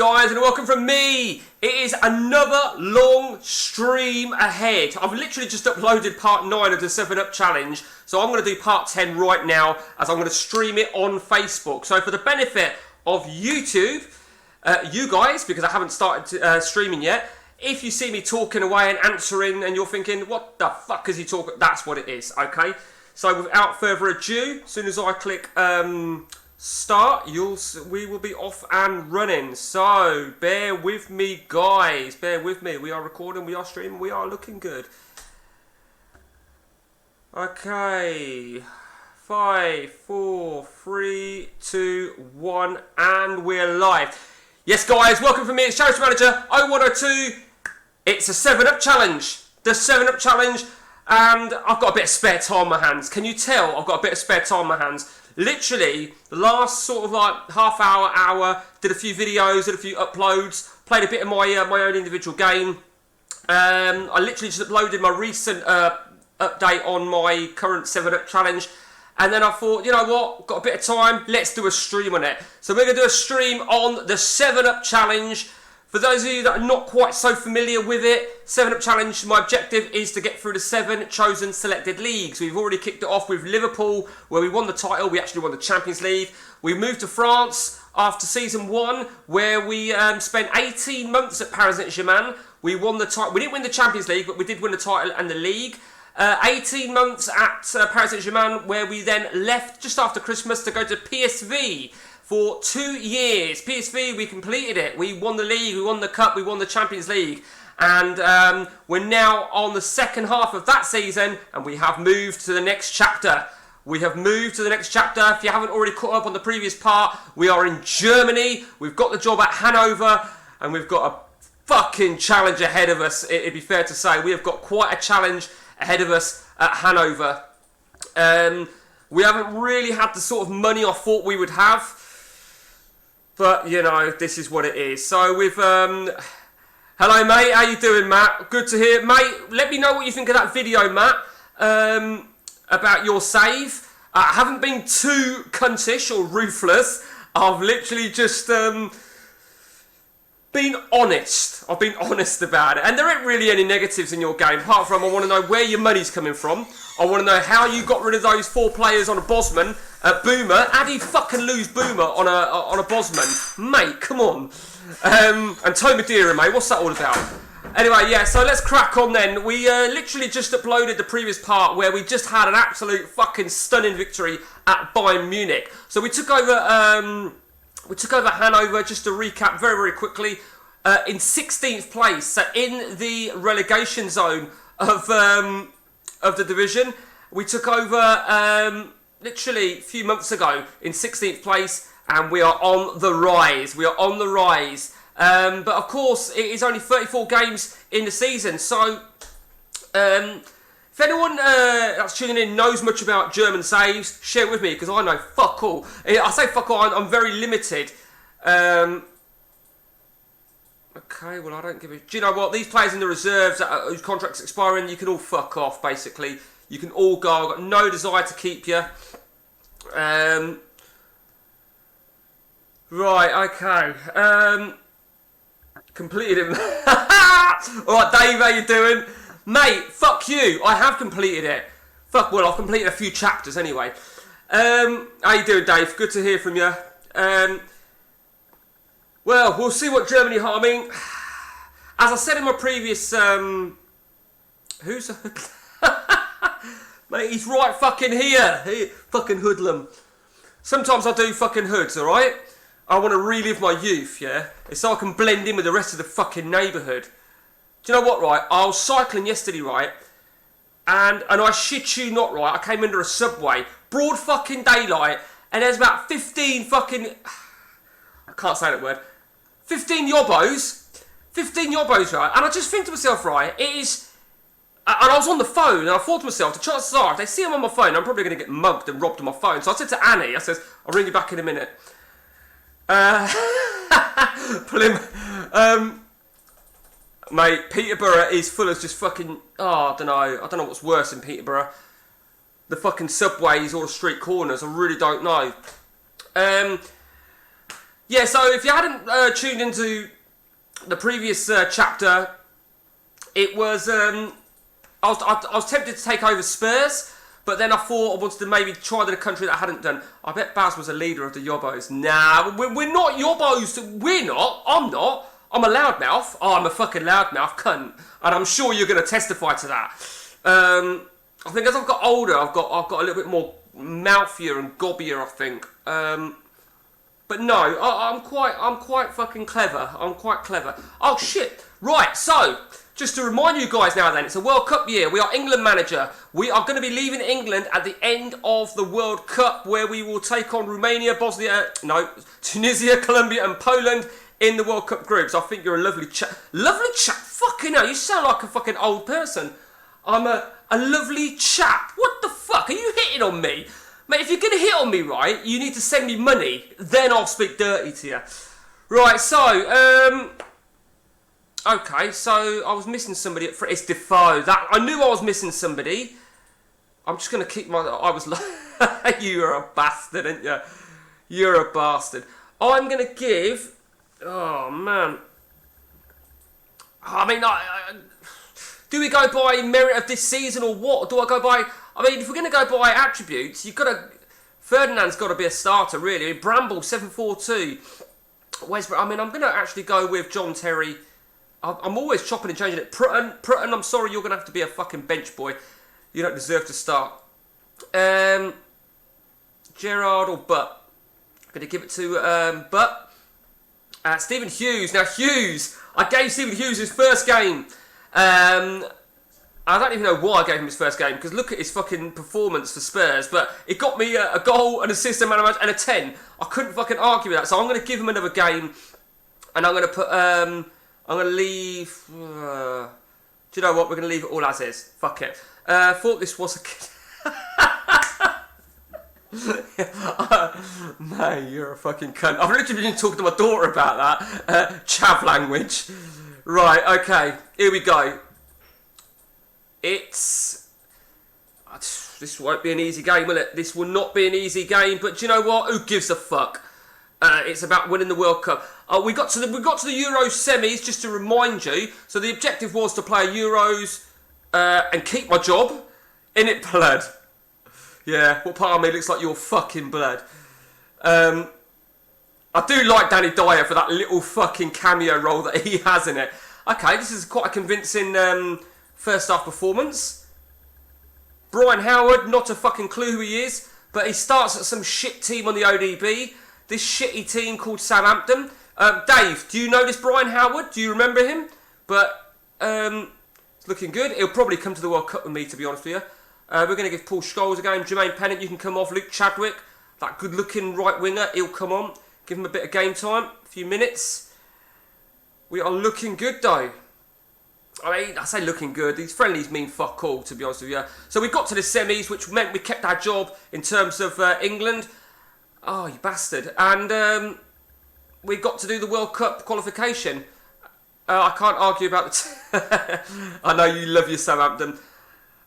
Guys, and welcome from me. It is another long stream ahead. I've literally just uploaded part 9 of the 7'Up challenge, so I'm going to do part 10 right now as I'm going to stream it on Facebook. So for the benefit of YouTube, you guys, because I haven't started streaming yet, if you see me talking away and answering and you're thinking, what the fuck is he talking? That's what it is, okay? So without further ado, as soon as I click start, we will be off and running. So bear with me, guys. Bear with me. We are recording, we are streaming, we are looking good. Okay. 5, 4, 3, 2, 1, and we're live. Yes, guys, welcome from me. It's Charity Manager 0102. It's a 7'Up challenge. The 7'Up challenge, and I've got a bit of spare time on my hands. Can you tell I've got a bit of spare time on my hands? Literally, the last sort of like half hour, did a few videos, did a few uploads, played a bit of my own individual game. I literally just uploaded my recent update on my current 7'Up challenge. And then I thought, you know what, got a bit of time, let's do a stream on it. So we're going to do a stream on the 7'Up challenge. For those of you that are not quite so familiar with it, 7'Up challenge, my objective is to get through the 7 chosen selected leagues. We've already kicked it off with Liverpool, where we won the title. We actually won the Champions League. We moved to France after season 1, where we spent 18 months at Paris Saint-Germain. We won the title. We didn't win the Champions League, but we did win the title and the league. 18 months at Paris Saint-Germain, where we then left just after Christmas to go to PSV. For 2 years, PSV, we completed it. We won the league, we won the cup, we won the Champions League. And we're now on the second half of that season, and we have moved to the next chapter. We have moved to the next chapter. If you haven't already caught up on the previous part, we are in Germany. We've got the job at Hanover, and we've got a fucking challenge ahead of us, it'd be fair to say. We have got quite a challenge ahead of us at Hanover. We haven't really had the sort of money I thought we would have. But, you know, this is what it is. So we've, hello mate, how you doing, Matt? Good to hear. Mate, let me know what you think of that video, Matt, about your save. I haven't been too cuntish or ruthless. I've literally just been honest. I've been honest about it. And there ain't really any negatives in your game, apart from I want to know where your money's coming from. I want to know how you got rid of those 4 players on a Bosman. Boomer, how do you fucking lose Boomer on a Bosman? Mate, come on. And Toe Madeira, mate, what's that all about? Anyway, yeah, so let's crack on then. We literally just uploaded the previous part where we just had an absolute fucking stunning victory at Bayern Munich. So we took over Hanover, just to recap very, very quickly, in 16th place, so in the relegation zone of the division. We took over literally a few months ago in 16th place, and we are on the rise. We are on the rise. But of course, it is only 34 games in the season, so if anyone that's tuning in knows much about German saves, share it with me, because I know fuck all. I say fuck all, I'm very limited. Okay, well, I don't give a... Do you know what? These players in the reserves whose contract's expiring, you can all fuck off, basically. You can all go. I've got no desire to keep you. Right, okay. Completed it. Alright, Dave, how you doing? Mate, fuck you. I have completed it. Fuck, well, I've completed a few chapters anyway. How you doing, Dave? Good to hear from you. Well, we'll see what Germany... I mean, as I said in my previous... Who's... Mate, he's right fucking here. Fucking hoodlum. Sometimes I do fucking hoods, alright? I want to relive my youth, yeah? It's so I can blend in with the rest of the fucking neighbourhood. Do you know what, right? I was cycling yesterday, right? And I shit you not, right? I came under a subway. Broad fucking daylight. And there's about 15 fucking... I can't say that word. 15 yobbos. 15 yobbos, right? And I just think to myself, right? It is... And I was on the phone, and I thought to myself, the chances are, if they see him on my phone, I'm probably going to get mugged and robbed on my phone. So I said to Annie, I says, I'll ring you back in a minute. Mate, Peterborough is full of just fucking... Oh, I don't know what's worse in Peterborough. The fucking subways or the street corners, I really don't know. Yeah, so if you hadn't tuned into the previous chapter, it was I was tempted to take over Spurs, but then I thought I wanted to maybe try the country that I hadn't done. I bet Baz was a leader of the Yobbos. Nah, we're not Yobbos. We're not. I'm not. I'm a loudmouth. Oh, I'm a fucking loudmouth cunt, and I'm sure you're going to testify to that. I think as I've got older, I've got a little bit more mouthier and gobbier, I think. But no, I'm quite fucking clever. I'm quite clever. Oh shit! Right, so just to remind you guys now, then it's a World Cup year. We are England manager. We are going to be leaving England at the end of the World Cup, where we will take on Romania, Tunisia, Colombia, and Poland in the World Cup groups. I think you're a lovely chap. Lovely chap. Fucking hell, you sound like a fucking old person. I'm a lovely chap. What the fuck? Are you hitting on me? Mate, if you're going to hit on me, right, you need to send me money. Then I'll speak dirty to you. Right, so, okay, so I was missing somebody at it's Defoe. I knew I was missing somebody. I'm just going to keep you're a bastard, aren't you? You're a bastard. I'm going to give... Oh, man. I mean, do we go by merit of this season or what? Do I go by... I mean, if we're going to go by attributes, you've got to... Ferdinand's got to be a starter, really. I mean, Bramble, 7'4", I mean, I'm going to actually go with John Terry. I'm always chopping and changing it. Prutton, I'm sorry, you're going to have to be a fucking bench boy. You don't deserve to start. Gerrard or Butt? I'm going to give it to Butt. Stephen Hughes. Now, Hughes, I gave Stephen Hughes his first game. I don't even know why I gave him his first game, because look at his fucking performance for Spurs, but it got me a goal, an assist, a man of the match, and a 10. I couldn't fucking argue with that, so I'm going to give him another game, and I'm going to put, I'm going to leave, do you know what, we're going to leave it all as is. Fuck it. Thought this was a kid. Man, you're a fucking cunt. I've literally been talking to my daughter about that. Chav language. Right, okay, here we go. This won't be an easy game, will it? This will not be an easy game, but do you know what? Who gives a fuck? It's about winning the World Cup. We got to the Euros semis, just to remind you. So the objective was to play Euros and keep my job. In it, blood. Yeah, what part of me looks like your fucking blood? I do like Danny Dyer for that little fucking cameo role that he has in it. Okay, this is quite a convincing first half performance. Brian Howard, not a fucking clue who he is, but he starts at some shit team on the ODB. This shitty team called Southampton. Dave, do you know this Brian Howard? Do you remember him? But it's looking good. He'll probably come to the World Cup with me, to be honest with you. We're going to give Paul Scholes a game. Jermaine Pennant, you can come off. Luke Chadwick, that good-looking right winger, he'll come on. Give him a bit of game time, a few minutes. We are looking good, though. I mean, I say looking good. These friendlies mean fuck all, to be honest with you. So we got to the semis, which meant we kept our job in terms of England. Oh, you bastard. And we got to do the World Cup qualification. I can't argue about the... I know you love your Southampton.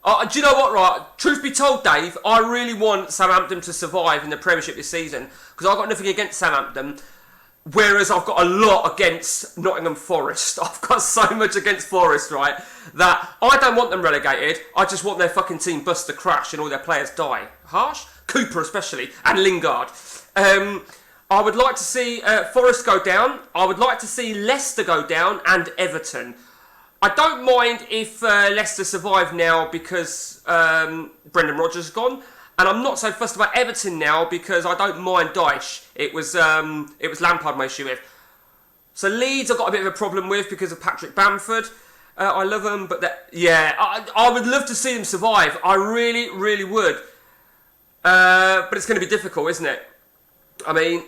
Do you know what, right? Truth be told, Dave, I really want Southampton to survive in the Premiership this season, because I've got nothing against Southampton, whereas I've got a lot against Nottingham Forest. I've got so much against Forest, right, that I don't want them relegated. I just want their fucking team bust to crash and all their players die. Harsh? Cooper especially, and Lingard. I would like to see Forest go down. I would like to see Leicester go down, and Everton. I don't mind if Leicester survive now because Brendan Rodgers is gone, and I'm not so fussed about Everton now because I don't mind Dyche. It was Lampard my issue with. So Leeds I've got a bit of a problem with because of Patrick Bamford. I love them, but I would love to see them survive. I really, really would. But it's going to be difficult, isn't it? I mean,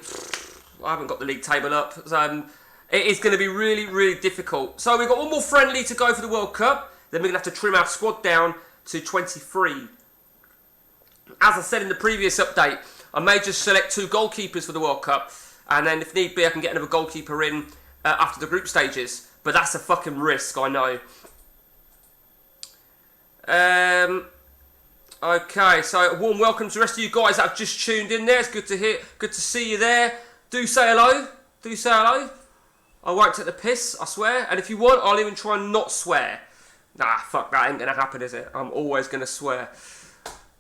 I haven't got the league table up. So, it is going to be really, really difficult. So we've got one more friendly to go for the World Cup. Then we're going to have to trim our squad down to 23. As I said in the previous update, I may just select 2 goalkeepers for the World Cup. And then if need be, I can get another goalkeeper in after the group stages. But that's a fucking risk, I know. Okay, so a warm welcome to the rest of you guys that have just tuned in there. It's good to see you there. Do say hello. do say hello. I won't take the piss, I swear. And if you want, I'll even try and not swear. Nah, fuck, that ain't gonna happen, is it? I'm always gonna swear.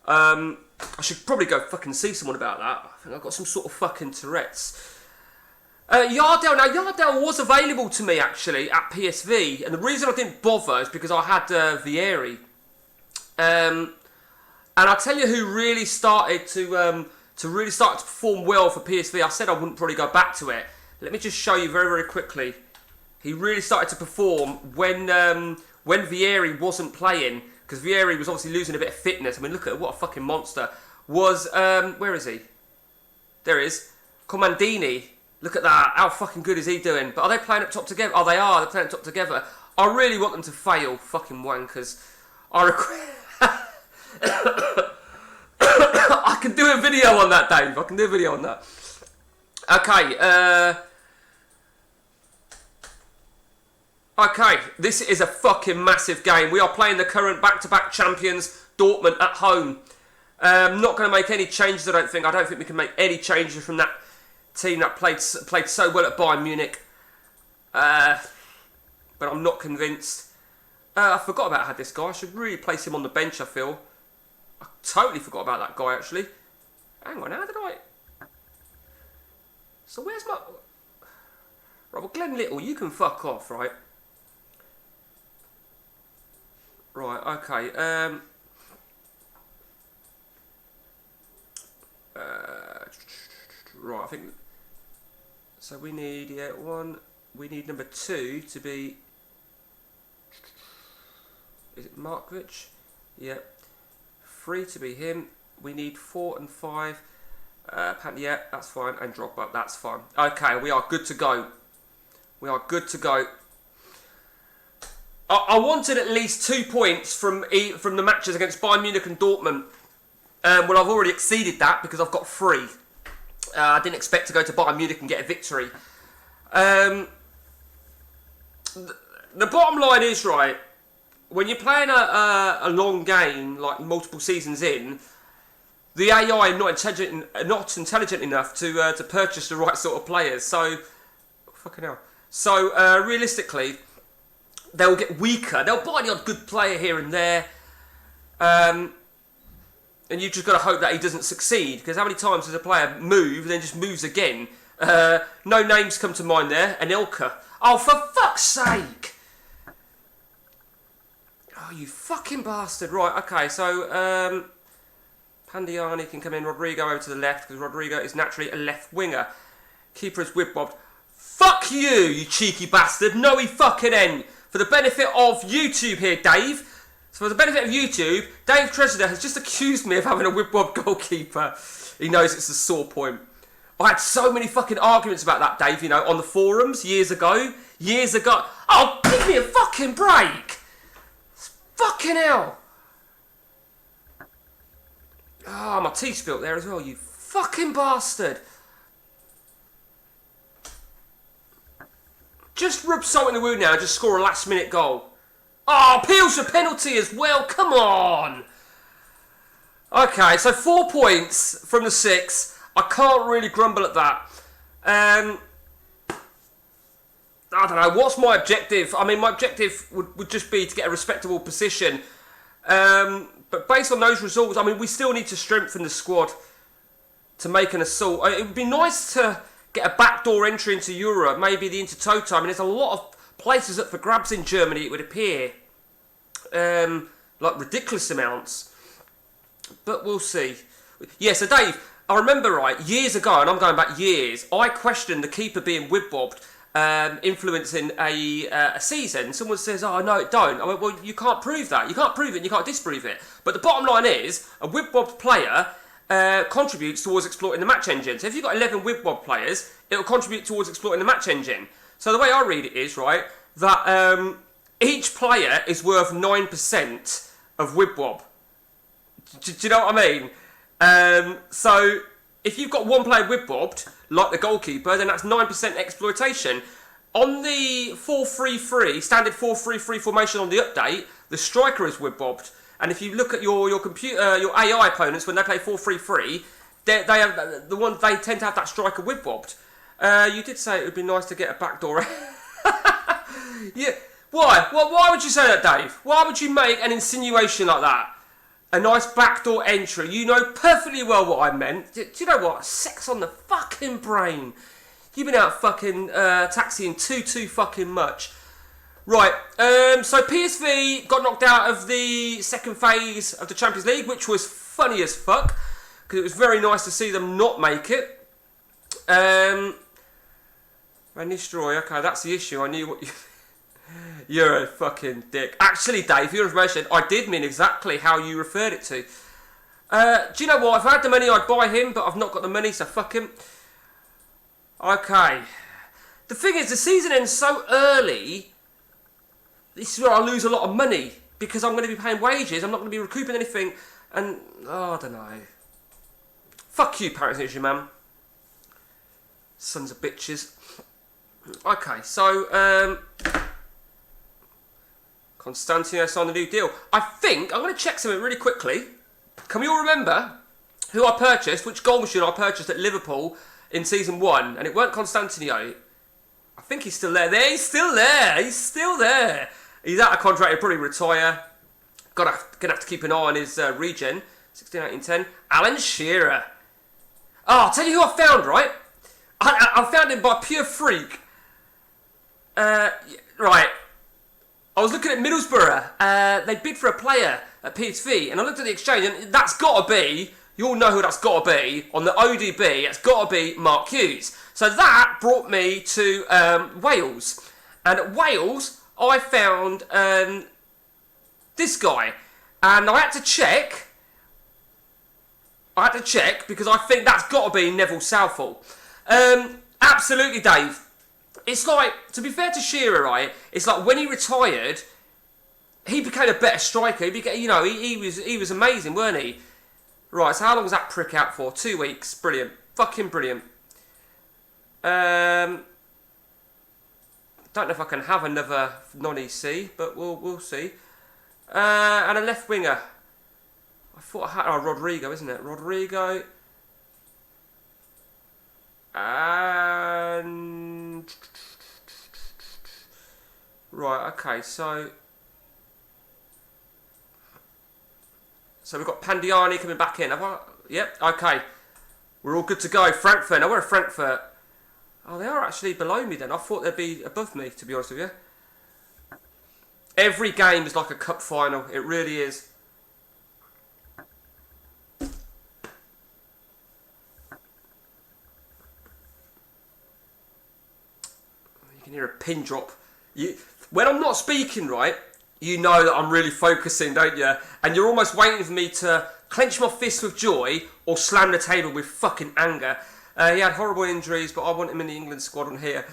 I should probably go fucking see someone about that. I think I've got some sort of fucking Tourette's. Yardell. Now, Yardell was available to me, actually, at PSV. And the reason I didn't bother is because I had Vieri. And I'll tell you who really started to perform well for PSV. I said I wouldn't probably go back to it. Let me just show you very, very quickly. He really started to perform when Vieri wasn't playing, because Vieri was obviously losing a bit of fitness. I mean, look at what a fucking monster. Was, where is he? There he is. Comandini. Look at that. How fucking good is he doing? But are they playing up top together? Oh, they are. They're playing up top together. I really want them to fail. Fucking wankers. I can do a video on that, Dave. I can do a video on that. Okay, okay, this is a fucking massive game. We are playing the current back-to-back champions, Dortmund, at home. Not going to make any changes, I don't think. I don't think we can make any changes from that team that played so well at Bayern Munich. But I'm not convinced. I forgot about how this guy. I should really place him on the bench, I feel. I totally forgot about that guy, actually. Hang on, how did I... So where's my... Right, well, Glenn Little, you can fuck off, right? Right, okay, right, I think... So we need, yeah, we need number 2 to be... Is it Markovic? Yeah. 3 to be him. We need 4 and 5... yeah, that's fine, and Drogba, that's fine. Okay, we are good to go. We are good to go. I wanted at least 2 points from the matches against Bayern Munich and Dortmund. Well, I've already exceeded that because I've got 3. I didn't expect to go to Bayern Munich and get a victory. The bottom line is, right, when you're playing a long game, like multiple seasons in, the AI are not intelligent enough to purchase the right sort of players. So, fucking hell. So, realistically, they'll get weaker. They'll buy the odd good player here and there. And you've just got to hope that he doesn't succeed. Because how many times does a player move and then just moves again? No names come to mind there. Anelka. Oh, for fuck's sake! Oh, you fucking bastard. Right, okay, so... Pandiani can come in. Rodrigo over to the left, because Rodrigo is naturally a left winger. Keeper is whip-bobbed. Fuck you, you cheeky bastard. No, he fucking ain't. For the benefit of YouTube here, Dave. So for the benefit of YouTube, Dave Treasurer has just accused me of having a whip-bob goalkeeper. He knows it's a sore point. I had so many fucking arguments about that, Dave, you know, on the forums years ago. Oh, give me a fucking break. Fucking hell. Oh, my teeth spilt there as well, you fucking bastard. Just rub salt in the wound now and just score a last minute goal. Oh, appeals for penalty as well, come on. Okay, so 4 points from the 6. I can't really grumble at that. I don't know, what's my objective? I mean, my objective would just be to get a respectable position. But based on those results, I mean, we still need to strengthen the squad to make an assault. It would be nice to get a backdoor entry into Europe, maybe the Intertoto. I mean, there's a lot of places up for grabs in Germany, it would appear. Like ridiculous amounts. But we'll see. Yeah, so Dave, I remember, right, years ago, and I'm going back years, I questioned the keeper being whip-bobbed, influencing a season. Someone says, oh, no, it don't. I went, well, you can't prove that. You can't prove it and you can't disprove it. But the bottom line is, a whip-bobbed player contributes towards exploiting the match engine. So if you've got 11 whip-bobbed players, it will contribute towards exploiting the match engine. So the way I read it is, right, that each player is worth 9% of whip-bob. Do you know what I mean? So if you've got one player whip-bobbed, like the goalkeeper, then that's 9% exploitation. On the 4-3-3, standard 4-3-3 formation on the update, the striker is whip-bobbed. And if you look at your computer, your AI opponents, when they play 4-3-3, they have the ones they tend to have that striker whip-bobbed. You did say it would be nice to get a backdoor. Yeah. Why? Why would you say that, Dave? Why would you make an insinuation like that? A nice backdoor entry. You know perfectly well what I meant. Do you know what? Sex on the fucking brain. You've been out fucking taxiing too fucking much. Right, so PSV got knocked out of the second phase of the Champions League, which was funny as fuck, because it was very nice to see them not make it. Van Nistelrooy, okay, that's the issue. I knew what you... You're a fucking dick. Actually, Dave, for your information, I did mean exactly how you referred it to. Do you know what? If I had the money, I'd buy him, but I've not got the money, so fuck him. Okay. The thing is, the season ends so early... This is where I lose a lot of money, because I'm going to be paying wages, I'm not going to be recouping anything, and, oh, I don't know. Fuck you, Paris Saint-Germain. Sons of bitches. Okay, so, Constantino signed a new deal. I think, I'm going to check something really quickly. Can we all remember who I purchased, which goal machine I purchased at Liverpool in season 1, and it weren't Constantino. I think he's still there. He's still there. He's still there. He's out of contract. He'll probably retire. Gonna have to keep an eye on his regen. 16, 18, 10. Alan Shearer. Oh, I'll tell you who I found, right? I found him by pure freak. Right. I was looking at Middlesbrough. They bid for a player at PSV, and I looked at the exchange, and that's got to be, you all know who that's got to be, on the ODB, it's got to be Mark Hughes. So that brought me to Wales. And at Wales, I found this guy. And I had to check. Because I think that's got to be Neville Southall. Absolutely, Dave. It's like, to be fair to Shearer, right, it's like when he retired, he became a better striker. He became, you know, he was amazing, weren't he? Right, so how long was that prick out for? 2 weeks. Brilliant. Fucking brilliant. Don't know if I can have another non-EC, but we'll see. And a left winger. I thought I had Rodrigo, isn't it? Rodrigo. And right, okay, so we've got Pandiani coming back in. Yep, okay. We're all good to go. Frankfurt. Now we're at Frankfurt. Oh, they are actually below me then. I thought they'd be above me, to be honest with you. Every game is like a cup final. It really is. You can hear a pin drop. When I'm not speaking, right, you know that I'm really focusing, don't you? And you're almost waiting for me to clench my fist with joy or slam the table with fucking anger. He had horrible injuries, but I want him in the England squad on here.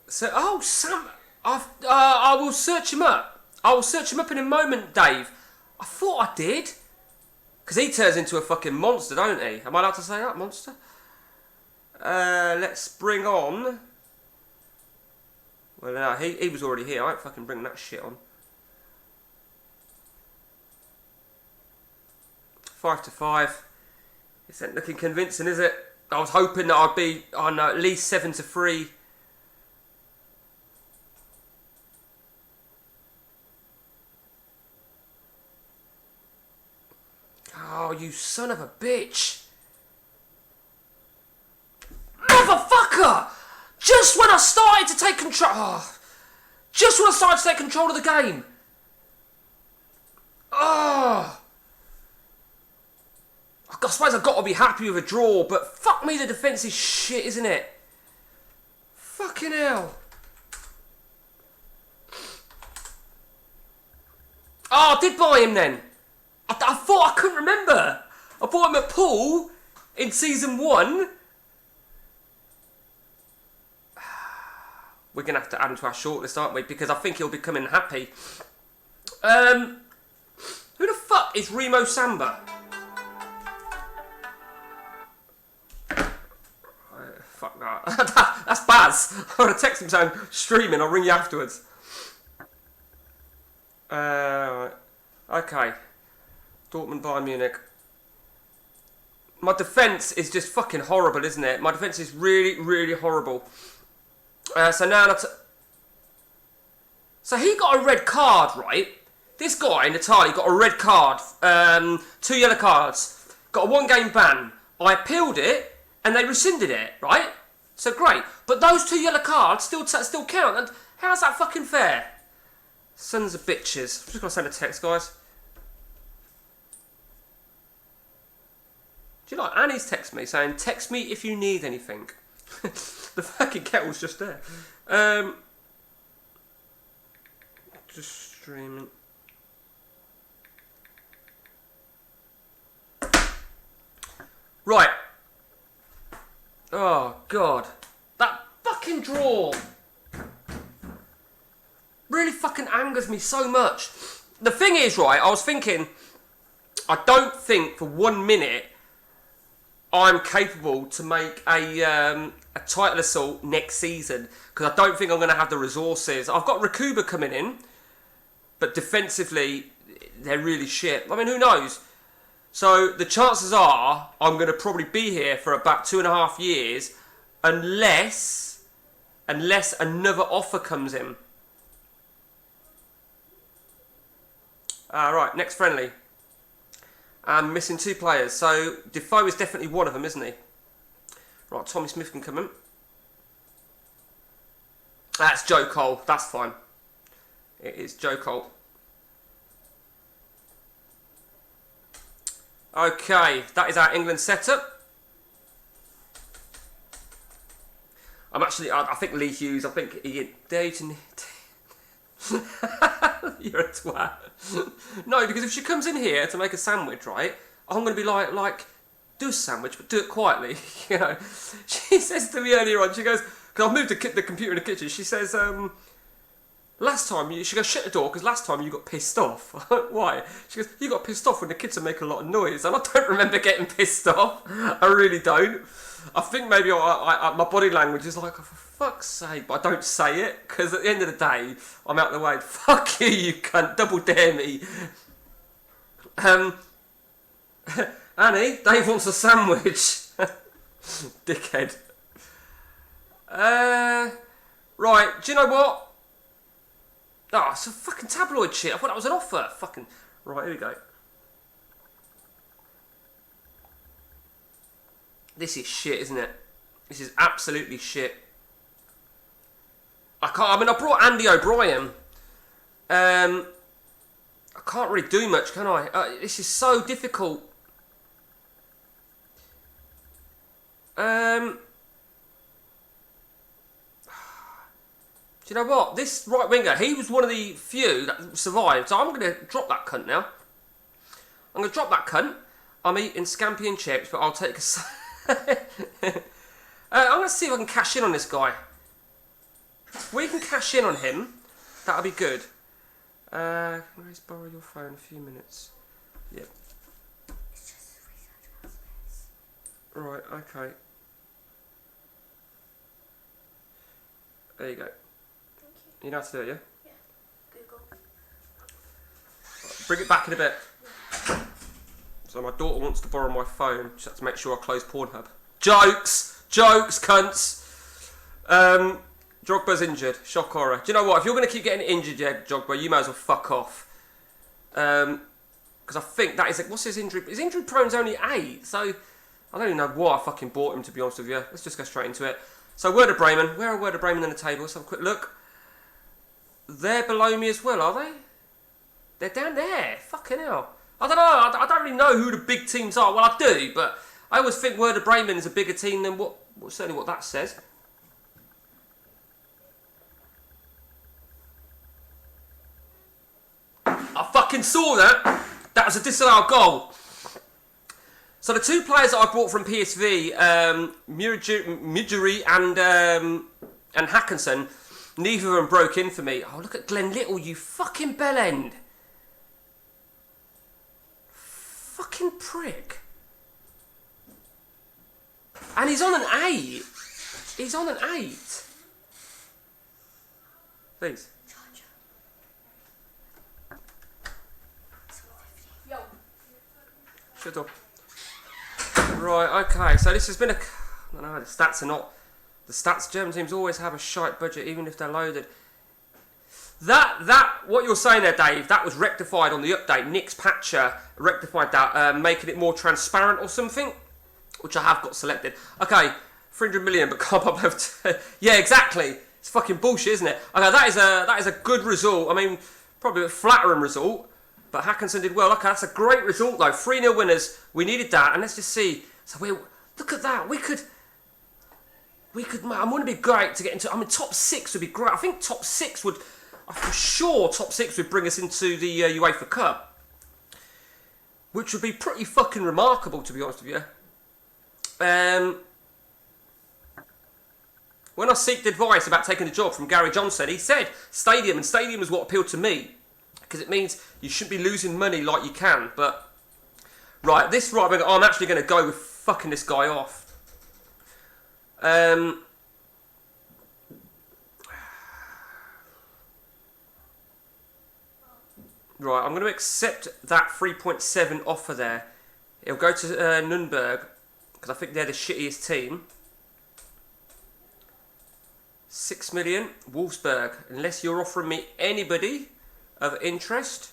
So, oh, Sam, I will search him up. I will search him up in a moment, Dave. I thought I did. Because he turns into a fucking monster, don't he? Am I allowed to say that, monster? Let's bring on... Well, no, he was already here. I ain't fucking bringing that shit on. 5-5. This ain't looking convincing, is it? I was hoping that I'd be on at least 7-3. Oh, you son of a bitch. Motherfucker! Just when I started to take control... Oh, just when I started to take control of the game. Oh... I suppose I've got to be happy with a draw, but fuck me, the defence is shit, isn't it? Fucking hell. Oh, I did buy him then. I thought I couldn't remember. I bought him at Pool in season 1. We're going to have to add him to our shortlist, aren't we? Because I think he'll be coming happy. Who the fuck is Remo Samba? Fuck that. That's Baz. I'm going to text him saying, streaming, I'll ring you afterwards. Okay. Dortmund, Bayern Munich. My defence is just fucking horrible, isn't it? My defence is really, really horrible. So now... So he got a red card, right? This guy, Natali, got a red card. 2 yellow cards. Got a 1-game ban. I appealed it, and they rescinded it, right? So great. But those 2 yellow cards still count. And how's that fucking fair? Sons of bitches. I'm just going to send a text, guys. Do you know, Annie's texted me saying, text me if you need anything. The fucking kettle's just there. Just streaming. Right. Oh, God. That fucking draw really fucking angers me so much. The thing is, right, I was thinking, I don't think for 1 minute I'm capable to make a title assault next season, because I don't think I'm going to have the resources. I've got Rakuba coming in, but defensively, they're really shit. I mean, who knows? So the chances are I'm going to probably be here for about 2.5 years, unless another offer comes in. Right, next friendly. I'm missing 2 players, so Defoe is definitely one of them, isn't he? Right, Tommy Smith can come in. That's Joe Cole, that's fine. It is Joe Cole. Okay, that is our England setup. I think Lee Hughes, I think he... You're a twat. No, because if she comes in here to make a sandwich, right, I'm going to be like, do a sandwich, but do it quietly, you know. She says to me earlier on, she goes, because I've moved the computer in the kitchen, she says, last time, she goes, shut the door, because last time you got pissed off. Why? She goes, you got pissed off when the kids are making a lot of noise, and I don't remember getting pissed off. I really don't. I think maybe my body language is like, oh, for fuck's sake, but I don't say it, because at the end of the day, I'm out of the way. Fuck you, you cunt, double dare me. Annie, Dave wants a sandwich. Dickhead. Right, do you know what? Oh, it's a fucking tabloid shit. I thought that was an offer. Fucking... Right, here we go. This is shit, isn't it? This is absolutely shit. I brought Andy O'Brien. I can't really do much, can I? This is so difficult. Do you know what? This right winger, he was one of the few that survived. So I'm going to drop that cunt now. I'm going to drop that cunt. I'm eating scampi and chips, but I'll take a... I'm going to see if I can cash in on this guy. If we can cash in on him, that'll be good. Can I just borrow your phone a few minutes? Yep. It's just a research process. Right, okay. There you go. Thank you. You know how to do it, yeah? Yeah. Google. Bring it back in a bit. So my daughter wants to borrow my phone. She has to make sure I close Pornhub. Jokes! Jokes, cunts! Drogba's injured. Shock horror. Do you know what? If you're going to keep getting injured, yeah, Drogba, you may as well fuck off. Because I think that is... What's his injury? His injury prone's only 8, so... I don't even know why I fucking bought him, to be honest with you. Let's just go straight into it. So, Werder Bremen. Where are Werder Bremen on the table? Let's have a quick look. They're below me as well, are they? They're down there. Fucking hell. I don't know. I don't really know who the big teams are. Well, I do, but I always think Werder Bremen is a bigger team than certainly what that says. I fucking saw that. That was a disallowed goal. So the 2 players that I brought from PSV, Midgeri and Hackinson, neither of them broke in for me. Oh, look at Glenn Little, you fucking bellend. Fucking prick. And he's on an 8. He's on an 8. Please. Yo. Shut up. Right, okay, so this has been a... I don't know, the stats are not... The stats, German teams always have a shite budget, even if they're loaded. What you're saying there, Dave, that was rectified on the update. Nick's patcher rectified that, making it more transparent or something, which I have got selected. Okay, 300 million, but can't pop over to... Yeah, exactly. It's fucking bullshit, isn't it? Okay, that is a good result. I mean, probably a flattering result, but Hackinson did well. Okay, that's a great result, though. 3-0 winners. We needed that, and let's just see. So look at that. We could, man, wouldn't it be great to get into... I mean, top 6 would be great. I think top 6 would... For sure, top 6 would bring us into the UEFA Cup, which would be pretty fucking remarkable, to be honest with you. When I seeked advice about taking a job from Gary Johnson, he said stadium, and stadium is what appealed to me, because it means you shouldn't be losing money like you can. But right, I'm actually going to go with fucking this guy off. Right, I'm going to accept that 3.7 offer there. It'll go to Nürnberg, because I think they're the shittiest team. 6 million, Wolfsburg. Unless you're offering me anybody of interest.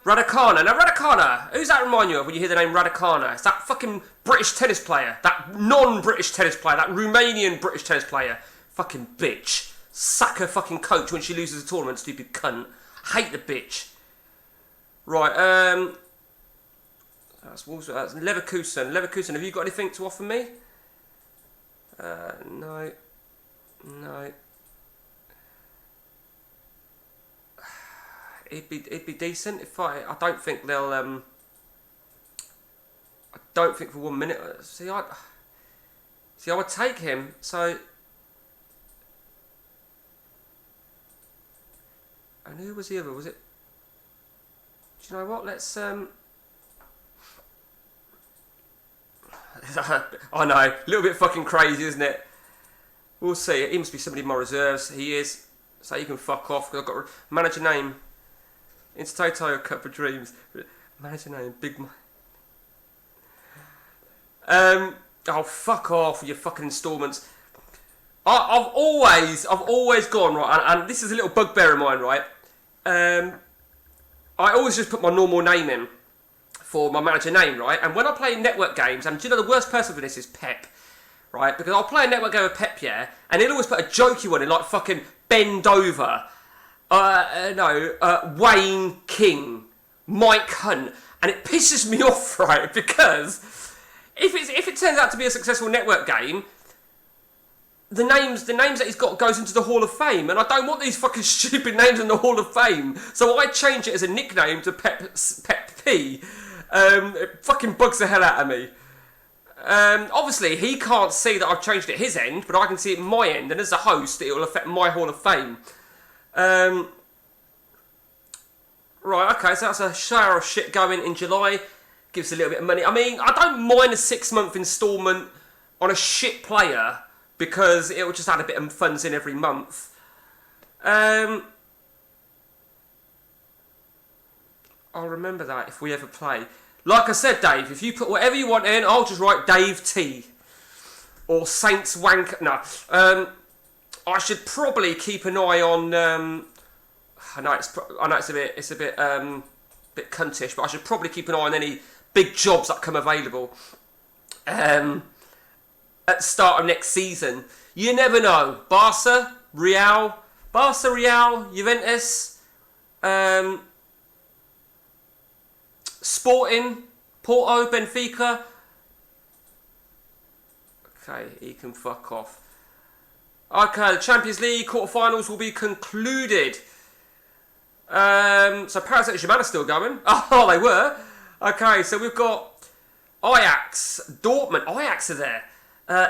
Raducanu. Now, Raducanu, who's that remind you of when you hear the name Raducanu? It's that fucking British tennis player. That non-British tennis player. That Romanian British tennis player. Fucking bitch. Sack her fucking coach when she loses a tournament, stupid cunt. Hate the bitch. Right, that's Leverkusen. Leverkusen, have you got anything to offer me? No. It'd be decent if I don't think they'll I don't think for 1 minute. See, I would take him. So, and who was the other? Was it? Do you know what? Let's I know, a little bit fucking crazy, isn't it? We'll see. He must be somebody in my reserves. He is. So you can fuck off, because I've got manager name. Intertoto Cup of Dreams. Manager name, Big Oh, fuck off with your fucking instalments. I've always gone, right, and this is a little bugbear of mine, right? I always just put my normal name in for my manager name, right? And when I play network games, and do you know the worst person for this is Pep, right? Because I'll play a network game with Pep, yeah, and he'll always put a jokey one in, like fucking bend over, Wayne King, Mike Hunt, and it pisses me off, right? Because if it turns out to be a successful network game, the names that he's got goes into the Hall of Fame, and I don't want these fucking stupid names in the Hall of Fame, so I change it as a nickname to Pep P. It fucking bugs the hell out of me. Obviously, he can't see that I've changed it his end, but I can see it my end, and as a host, it will affect my Hall of Fame. Right, okay, so that's a shower of shit going in July. Gives a little bit of money. I mean, I don't mind a 6-month instalment on a shit player, because it will just add a bit of funds in every month. I'll remember that if we ever play. Like I said, Dave, if you put whatever you want in, I'll just write Dave T. Or Saints Wank... No. I should probably keep an eye on... I know it's a bit bit cuntish, but I should probably keep an eye on any big jobs that come available. At the start of next season. You never know. Barca, Real, Juventus, Sporting, Porto, Benfica. Okay, he can fuck off. Okay, the Champions League quarterfinals will be concluded. So Paris Saint-Germain are still going. Oh, they were. Okay, so we've got Ajax, Dortmund. Ajax are there.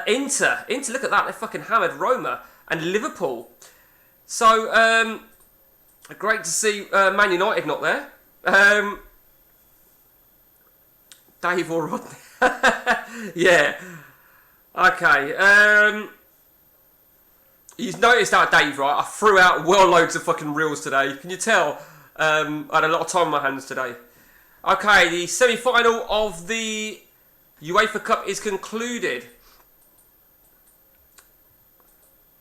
Inter, look at that, they fucking hammered Roma, and Liverpool. So, great to see Man United not there. Dave or Rodney. Yeah. Okay. You've noticed that, Dave, right? I threw out well loads of fucking reels today. Can you tell? I had a lot of time on my hands today. Okay, the semi-final of the UEFA Cup is concluded.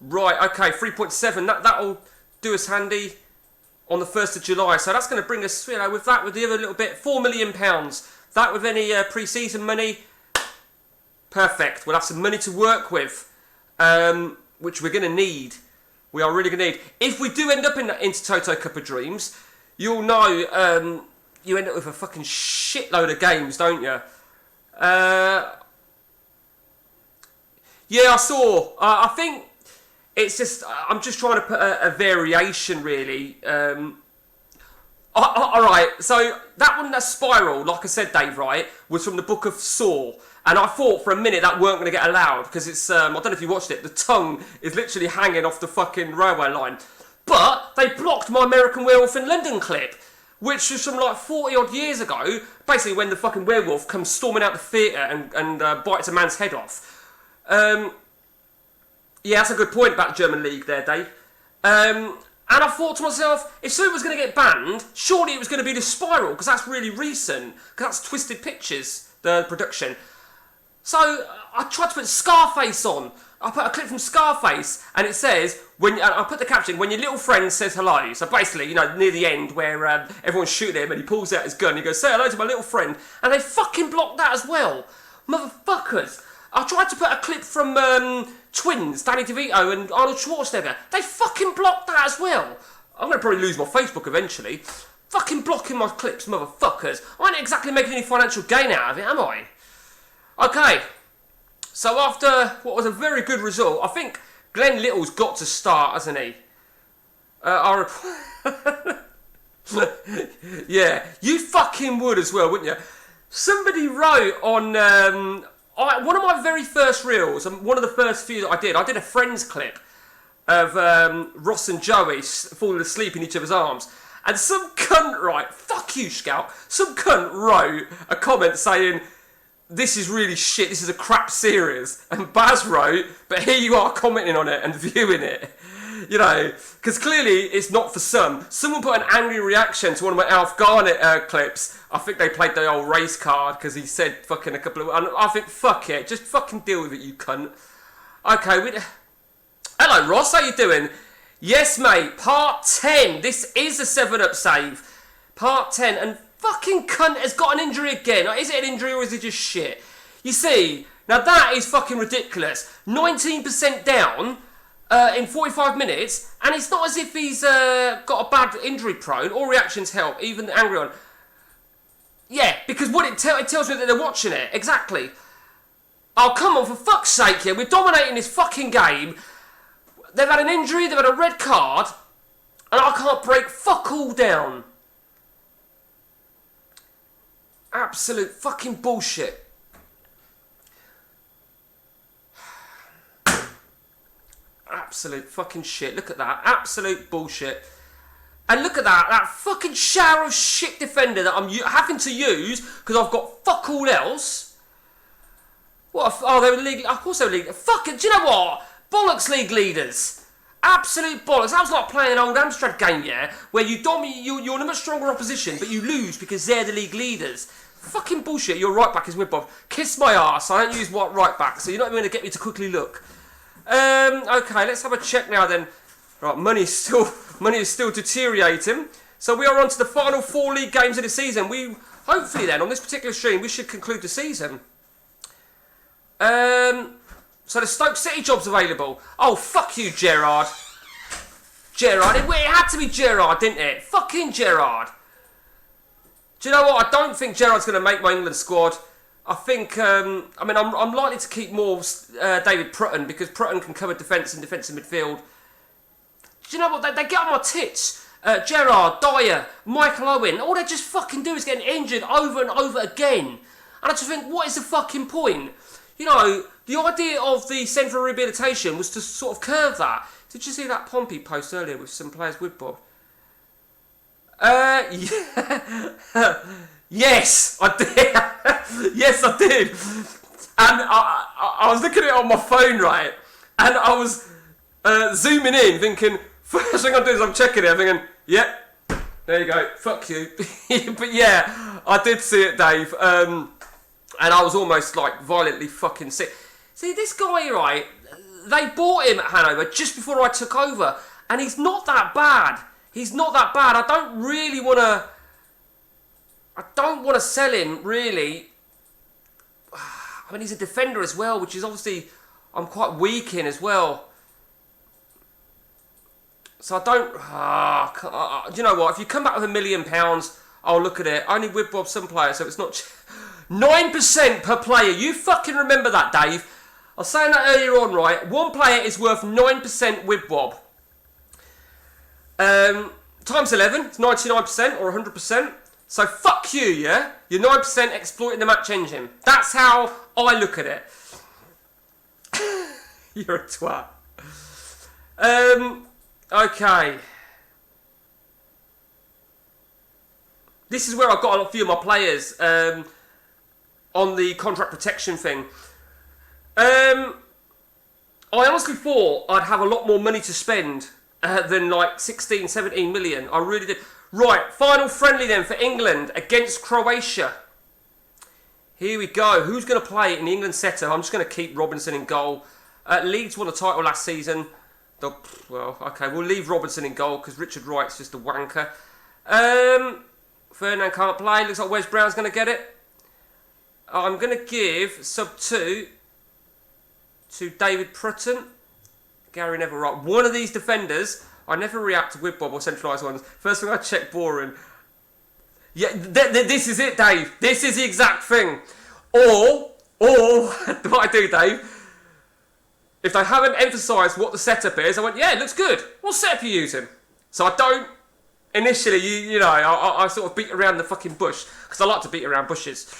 Right, okay, 3.7. That'll do us handy on the 1st of July. So that's going to bring us, with that, with the other little bit, £4 million. That with any pre-season money, perfect. We'll have some money to work with, which we're going to need. We are really going to need. If we do end up in that Intertoto Cup of Dreams, you'll know you end up with a fucking shitload of games, don't you? Yeah, I saw. I think it's just, I'm just trying to put a variation, really. Alright, so that one, that spiral, like I said, Dave, right, was from the Book of Saw. And I thought for a minute that weren't going to get allowed, because it's, I don't know if you watched it, the tongue is literally hanging off the fucking railway line. But they blocked my American Werewolf in London clip, which was from like 40 odd years ago, basically when the fucking werewolf comes storming out the theatre and bites a man's head off. Yeah, that's a good point about the German league there, Dave. And I thought to myself, if something was going to get banned, surely it was going to be the spiral, because that's really recent, because that's Twisted Pictures, the production. So I tried to put Scarface on. I put a clip from Scarface, and it says, I put the caption, when your little friend says hello. So basically, near the end, where everyone's shooting him, and he pulls out his gun, and he goes, say hello to my little friend. And they fucking blocked that as well. Motherfuckers. I tried to put a clip from Twins, Danny DeVito and Arnold Schwarzenegger. They fucking blocked that as well. I'm going to probably lose my Facebook eventually. Fucking blocking my clips, motherfuckers. I ain't exactly making any financial gain out of it, am I? Okay. So after what was a very good result, I think Glenn Little's got to start, hasn't he? Yeah, you fucking would as well, wouldn't you? Somebody wrote on... one of my very first reels, and one of the first few that I did a Friends clip of Ross and Joey falling asleep in each other's arms. And some cunt, right, fuck you, Scout, some cunt wrote a comment saying, this is really shit, this is a crap series. And Baz wrote, but here you are commenting on it and viewing it. Because clearly it's not for some. Someone put an angry reaction to one of my Alf Garnett clips. I think they played the old race card because he said fucking a couple of... And I think, fuck it, just fucking deal with it, you cunt. Okay, hello, Ross, how you doing? Yes, mate, part 10. This is a 7-Up save. Part 10, and fucking cunt has got an injury again. Is it an injury or is it just shit? You see, now that is fucking ridiculous. 19% down... in 45 minutes, and it's not as if he's got a bad injury prone. All reactions help, even the angry one. Yeah, because what it tells me that they're watching it. Exactly. Oh, come on, for fuck's sake, yeah. We're dominating this fucking game. They've had an injury, they've had a red card, and I can't break fuck all down. Absolute fucking bullshit. Absolute fucking shit. Look at that. Absolute bullshit. And look at that fucking shower of shit defender that I'm having to use because I've got fuck all else. They were league... Of course they were league... Fucking... Do you know what? Bollocks league leaders. Absolute bollocks. That was like playing an old Amstrad game, yeah? Where you're in a much stronger opposition, but you lose because they're the league leaders. Fucking bullshit. Your right back is Whitbob. Kiss my ass. I don't use right back, so you're not even going to get me to quickly look. Okay, let's have a check now then. Right, money is still deteriorating. So we are on to the final 4 league games of the season. Hopefully then, on this particular stream, we should conclude the season. So the Stoke City job's available. Oh, fuck you, Gerrard. Gerrard, it had to be Gerrard, didn't it? Fucking Gerrard. Do you know what? I don't think Gerrard's going to make my England squad. I think, I'm likely to keep more David Prutton because Prutton can cover defence and defensive midfield. Do you know what? They get on my tits. Gerrard, Dyer, Michael Owen, all they just fucking do is getting injured over and over again. And I just think, what is the fucking point? The idea of the Centre for Rehabilitation was to sort of curve that. Did you see that Pompey post earlier with some players with Bob? Yeah. Yes, I did. Yes, I did. And I was looking at it on my phone, right? And I was zooming in, thinking, first thing I'm doing is I'm checking it, I'm thinking, yep, there you go, fuck you. But yeah, I did see it, Dave. And I was almost like violently fucking sick. See, this guy, right, they bought him at Hanover just before I took over. And he's not that bad. He's not that bad. I don't want to sell him, really. I mean, he's a defender as well, which is obviously I'm quite weak in as well. So I don't... do you know what? If you come back with £1 million, I'll look at it. I only with Bob some players, so it's not... 9% per player. You fucking remember that, Dave. I was saying that earlier on, right? One player is worth 9% with Bob. Times 11, it's 99% or 100%. So fuck you, yeah? You're 9% exploiting the match engine. That's how I look at it. You're a twat. Okay. This is where I've got a few of my players on the contract protection thing. I honestly thought I'd have a lot more money to spend than like 16, 17 million. I really did. Right, final friendly then for England against Croatia. Here we go. Who's going to play in the England setup? I'm just going to keep Robinson in goal. Leeds won the title last season. Well, okay, we'll leave Robinson in goal because Richard Wright's just a wanker. Ferdinand can't play. Looks like Wes Brown's going to get it. I'm going to give sub 2 to David Prutton. Gary Neville, right. One of these defenders, I never react to with Bob or centralised ones. First thing I check, boring. Yeah, this is it, Dave. This is the exact thing. Or, what I do, Dave, if they haven't emphasised what the setup is, I went, yeah, it looks good. What setup are you using? So I don't, initially, you know, I sort of beat around the fucking bush, because I like to beat around bushes.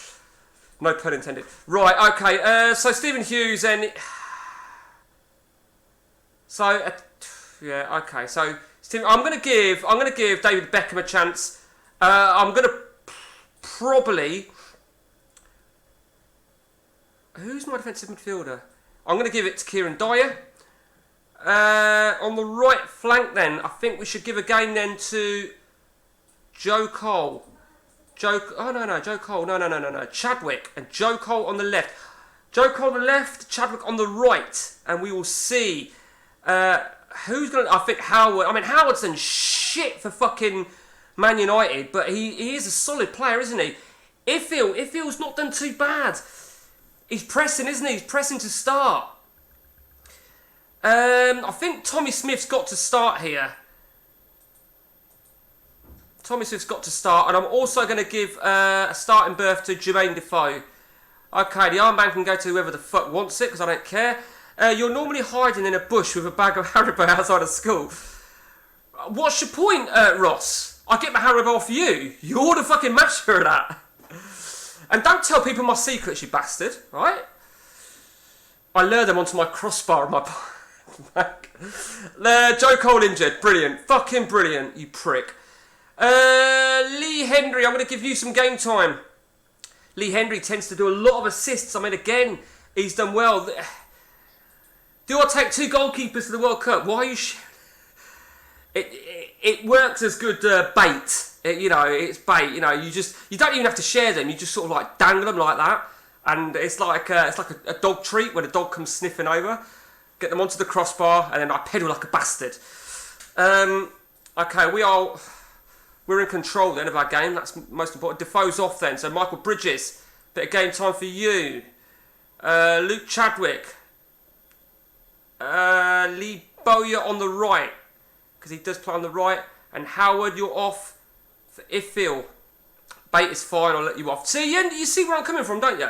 No pun intended. Right, okay, so Stephen Hughes and... So, yeah, okay. So, I'm gonna give David Beckham a chance. I'm gonna probably. Who's my defensive midfielder? I'm gonna give it to Kieran Dyer. On the right flank, then I think we should give a game then to Joe Cole. Joe Cole. No. Chadwick and Joe Cole on the left. Joe Cole on the left, Chadwick on the right, and we will see. Who's gonna? I think Howard. I mean, Howard's done shit for fucking Man United, but he is a solid player, isn't he? Ifil's not done too bad. He's pressing, isn't he? He's pressing to start. I think Tommy Smith's got to start here. Tommy Smith's got to start, and I'm also going to give a starting berth to Jermaine Defoe. Okay, the armband can go to whoever the fuck wants it, because I don't care. You're normally hiding in a bush with a bag of Haribo outside of school. What's your point, Ross? I get my Haribo off you. You're the fucking master of that. And don't tell people my secrets, you bastard, right? I lure them onto my crossbar on my back. Joe Cole injured. Brilliant. Fucking brilliant, you prick. Lee Hendry, I'm going to give you some game time. Lee Hendry tends to do a lot of assists. I mean, again, he's done well. Do I take 2 goalkeepers to the World Cup? Why are you... It works as good bait. It's bait. You don't even have to share them. You just sort of like dangle them like that, and it's like a dog treat when a dog comes sniffing over. Get them onto the crossbar, and then I pedal like a bastard. Okay, we're in control then of our game. That's most important. Defoe's off then. So Michael Bridges, bit of game time for you. Luke Chadwick. Lee Bowyer on the right, because he does play on the right, and Howard, you're off for Ifil. Bait is fine, I'll let you off. See, you see where I'm coming from, don't you?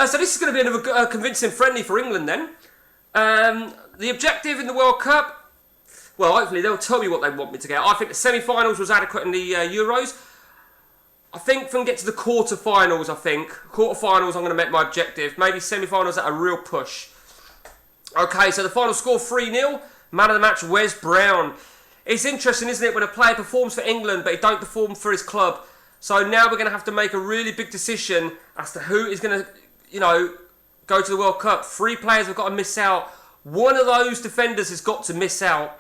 So this is going to be another convincing friendly for England then. The objective in the World Cup, well, hopefully they'll tell me what they want me to get. I think the semi-finals was adequate in the Euros. I think if I can get to the quarter-finals, quarter-finals I'm going to make my objective. Maybe semi-finals at a real push. Okay, so the final score 3-0. Man of the match, Wes Brown. It's interesting, isn't it, when a player performs for England but he don't perform for his club. So now we're going to have to make a really big decision as to who is going to, go to the World Cup. 3 players have got to miss out. One of those defenders has got to miss out.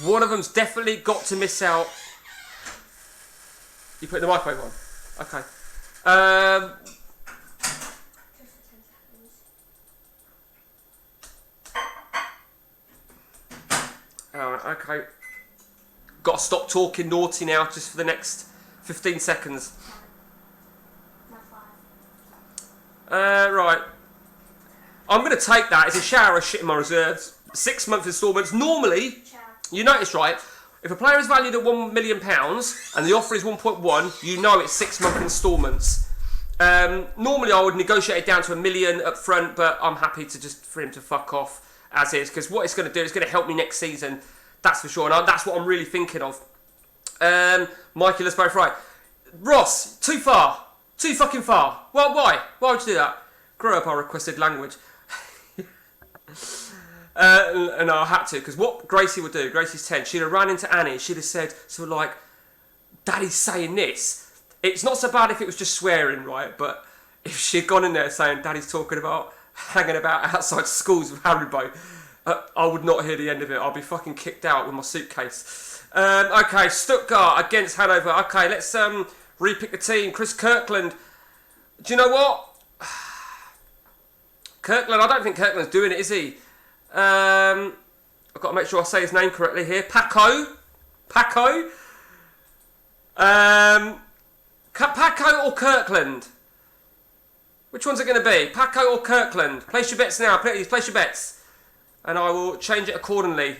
One of them's definitely got to miss out. You put the microwave on? Okay. Okay. Got to stop talking naughty now, just for the next 15 seconds. 7. Not 5. Right. I'm going to take that as a shower of shit in my reserves. 6 month instalments. Normally, Ciao. you notice, right? If a player is valued at £1 million and the offer is 1.1, you know it's 6 month instalments. Normally I would negotiate it down to £1 million up front, but I'm happy to just for him to fuck off as is, because what it's going to do is going to help me next season. That's for sure, and that's what I'm really thinking of. Mikey, let's both right. Ross, too far. Too fucking far. Well, why? Why would you do that? Grow up our requested language. And I had to, because what Gracie would do, Gracie's 10, she'd have ran into Annie, she'd have said, sort of like, Daddy's saying this. It's not so bad if it was just swearing, right? But if she'd gone in there saying, Daddy's talking about hanging about outside schools with Haribo, I would not hear the end of it. I'll be fucking kicked out with my suitcase. Okay, Stuttgart against Hanover. Okay, let's re-pick the team. Chris Kirkland. Do you know what? Kirkland, I don't think Kirkland's doing it, is he? I've got to make sure I say his name correctly here. Paco. Paco or Kirkland? Which one's it going to be? Paco or Kirkland? Place your bets now, please. Place your bets. And I will change it accordingly.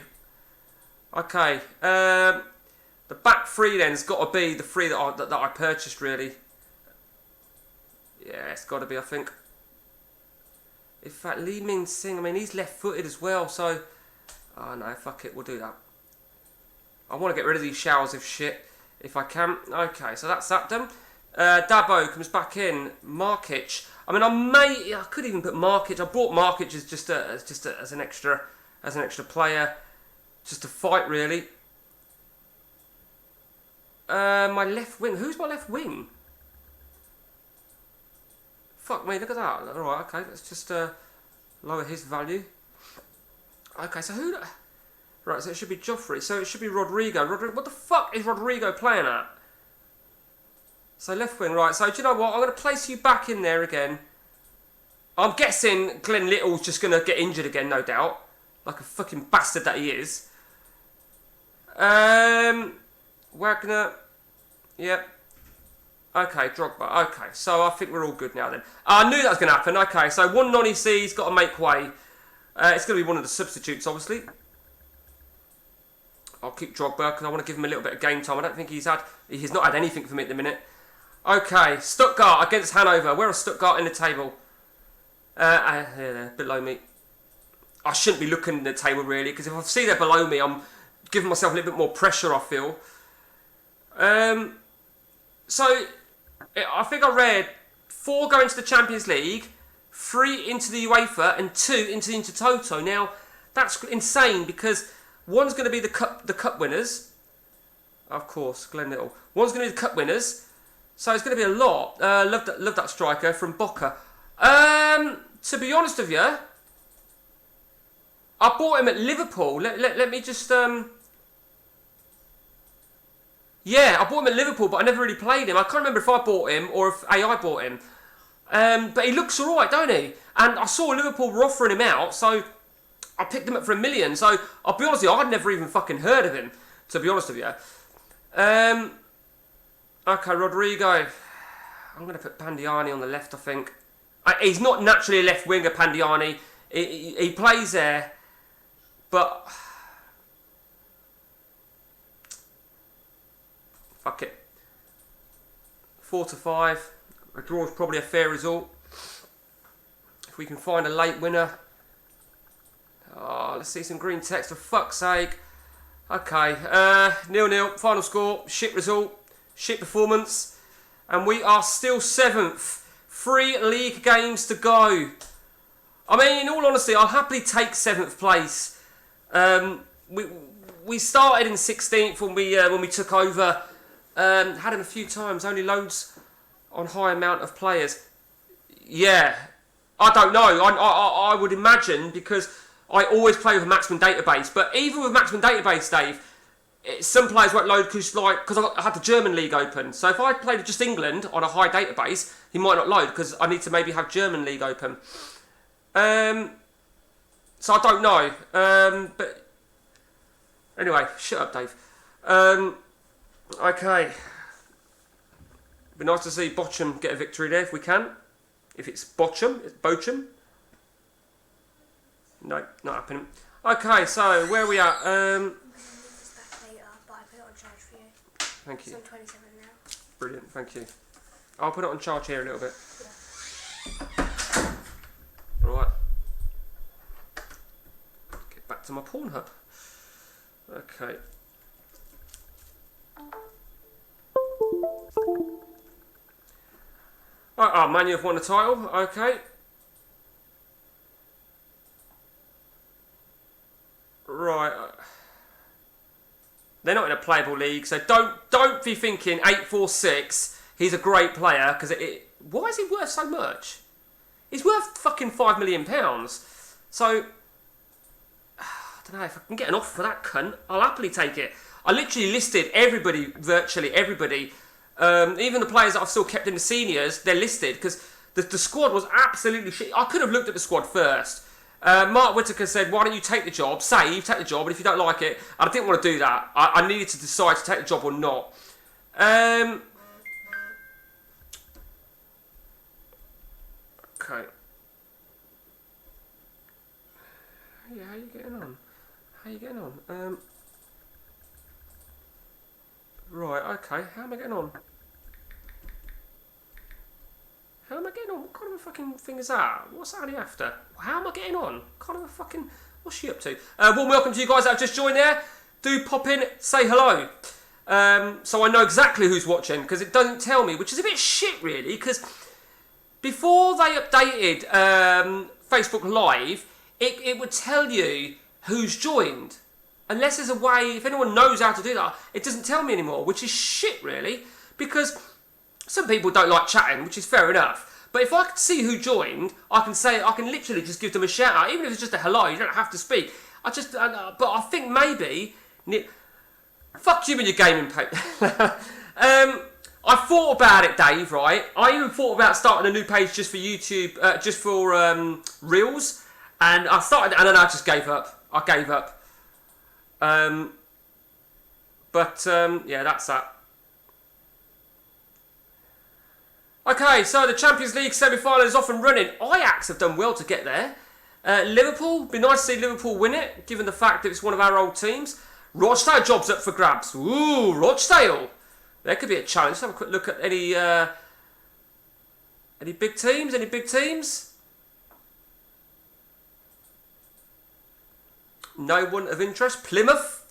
Okay. The back three then's got to be the three that I purchased, really. Yeah, it's got to be, I think. In fact, Lee Min Sing, I mean, he's left-footed as well, so... Oh, no, fuck it, we'll do that. I want to get rid of these showers of shit, if I can. Okay, so that's that done. Dabo comes back in. Markic. I mean, I could even put Markic. I brought Markic as an extra player, just to fight, really. My left wing. Who's my left wing? Fuck me, look at that. Alright, okay, let's just lower his value. Okay, so who... Right, so it should be Joffrey. So it should be Rodrigo. What the fuck is Rodrigo playing at? So left wing, right. So do you know what? I'm going to place you back in there again. I'm guessing Glenn Little's just going to get injured again, no doubt. Like a fucking bastard that he is. Wagner. Yep. Okay, Drogba. Okay, so I think we're all good now then. I knew that was going to happen. Okay, so one non-EC's got to make way. It's going to be one of the substitutes, obviously. I'll keep Drogba because I want to give him a little bit of game time. I don't think he's not had anything for me at the minute. Okay, Stuttgart against Hanover. Where is Stuttgart in the table? They're below me. I shouldn't be looking at the table really, because if I see they're below me, I'm giving myself a little bit more pressure, I feel. So, I think I read 4 going to the Champions League, 3 into the UEFA, and 2 into the Intertoto. Now, that's insane, because one's going to be the cup winners. Of course, Glenn Little. One's going to be the cup winners. So it's going to be a lot. Love that striker from Boca. To be honest with you, I bought him at Liverpool. Let me just... Yeah, I bought him at Liverpool, but I never really played him. I can't remember if I bought him or if AI bought him. But he looks alright, don't he? And I saw Liverpool were offering him out, so I picked him up for $1 million. So I'll be honest with you, I'd never even fucking heard of him, to be honest with you. Okay, Rodrigo. I'm going to put Pandiani on the left, I think. He's not naturally a left winger, Pandiani. He plays there, but... Fuck it. 4-5. A draw is probably a fair result. If we can find a late winner. Oh, let's see some green text, for fuck's sake. Okay, 0-0, final score, shit result, shit performance. And we are still 7th. 3 league games to go. I mean, in all honesty, I'll happily take 7th place. We started in 16th when we took over. Had him a few times, only loads on high amount of players. Yeah, I don't know. I would imagine, because I always play with a maximum database. But even with maximum database, Dave, some players won't load because I had the German league open. So if I played with just England on a high database, he might not load because I need to maybe have German league open. So I don't know. But Anyway, shut up, Dave. Okay. Be nice to see Bochum get a victory there if we can. If it's Bochum, it's Bochum. No, not happening. Okay, so where are we at? I'm going to leave this back later, but I put it on charge for you. Thank you. It's on 27 now. Brilliant, thank you. I'll put it on charge here a little bit. Yeah. Right. Get back to my Pornhub. Okay. Oh, Man U have won the title. Okay. Right. They're not in a playable league, so don't be thinking 846. He's a great player because why is he worth so much? He's worth fucking £5 million. So I don't know if I can get an offer for that cunt. I'll happily take it. I literally listed everybody, virtually everybody. Even the players that I've still kept in the seniors, they're listed because the squad was absolutely shit. I could have looked at the squad first. Mark Whittaker said, why don't you take the job? Take the job, and if you don't like it, and I didn't want to do that. I needed to decide to take the job or not. Okay. Yeah, how are you getting on? How are you getting on? Right, okay, how am I getting on? How am I getting on? What kind of a fucking thing is that? What's Annie after? How am I getting on? What kind of a fucking... What's she up to? Warm welcome to you guys that have just joined there. Do pop in, say hello. So I know exactly who's watching, because it doesn't tell me, which is a bit shit, really, because before they updated Facebook Live, it would tell you who's joined. Unless there's a way, if anyone knows how to do that, it doesn't tell me anymore, which is shit, really, because... Some people don't like chatting, which is fair enough. But if I can see who joined, I can literally just give them a shout out, even if it's just a hello. You don't have to speak. But I think maybe, fuck you and your gaming page. I thought about it, Dave. Right? I even thought about starting a new page just for YouTube, just for Reels, and I started, and then I just gave up. I gave up. Yeah, that's that. Okay, so the Champions League semi-final is off and running. Ajax have done well to get there. Liverpool, be nice to see Liverpool win it, given the fact that it's one of our old teams. Rochdale job's up for grabs. Ooh, Rochdale. There could be a challenge. Let's have a quick look at any big teams. Any big teams? No one of interest. Plymouth.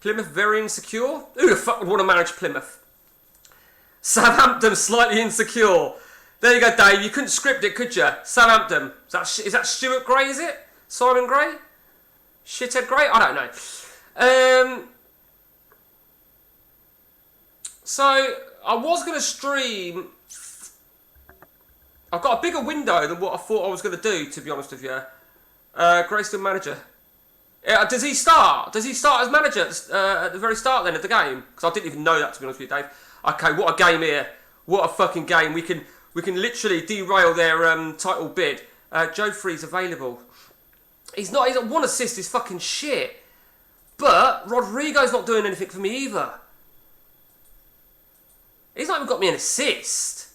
Plymouth very insecure. Who the fuck would want to manage Plymouth? Southampton slightly insecure. There you go, Dave. You couldn't script it, could you? Southampton. Is that Stuart Gray, is it? Simon Gray? Shithead Gray? I don't know. So, I was going to stream... I've got a bigger window than what I thought I was going to do, to be honest with you. Greystone manager. Does he start? Does he start as manager at the very start then of the game? Because I didn't even know that, to be honest with you, Dave. Okay, what a game here. What a fucking game. We can literally derail their title bid. Joe Free's available. He's not one assist is fucking shit. But Rodrigo's not doing anything for me either. He's not even got me an assist.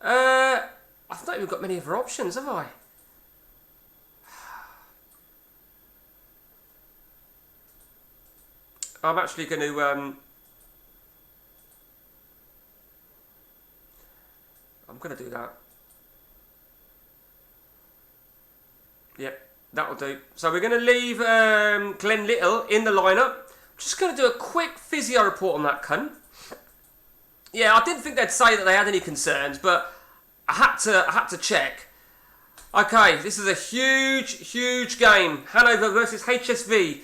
I've not even got many other options, have I? I'm actually going to... I'm going to do that. Yep, that'll do. So we're going to leave Glenn Little in the lineup. Just going to do a quick physio report on that cunt. Yeah, I didn't think they'd say that they had any concerns, but I had to check. Okay, this is a huge game. Hanover versus HSV.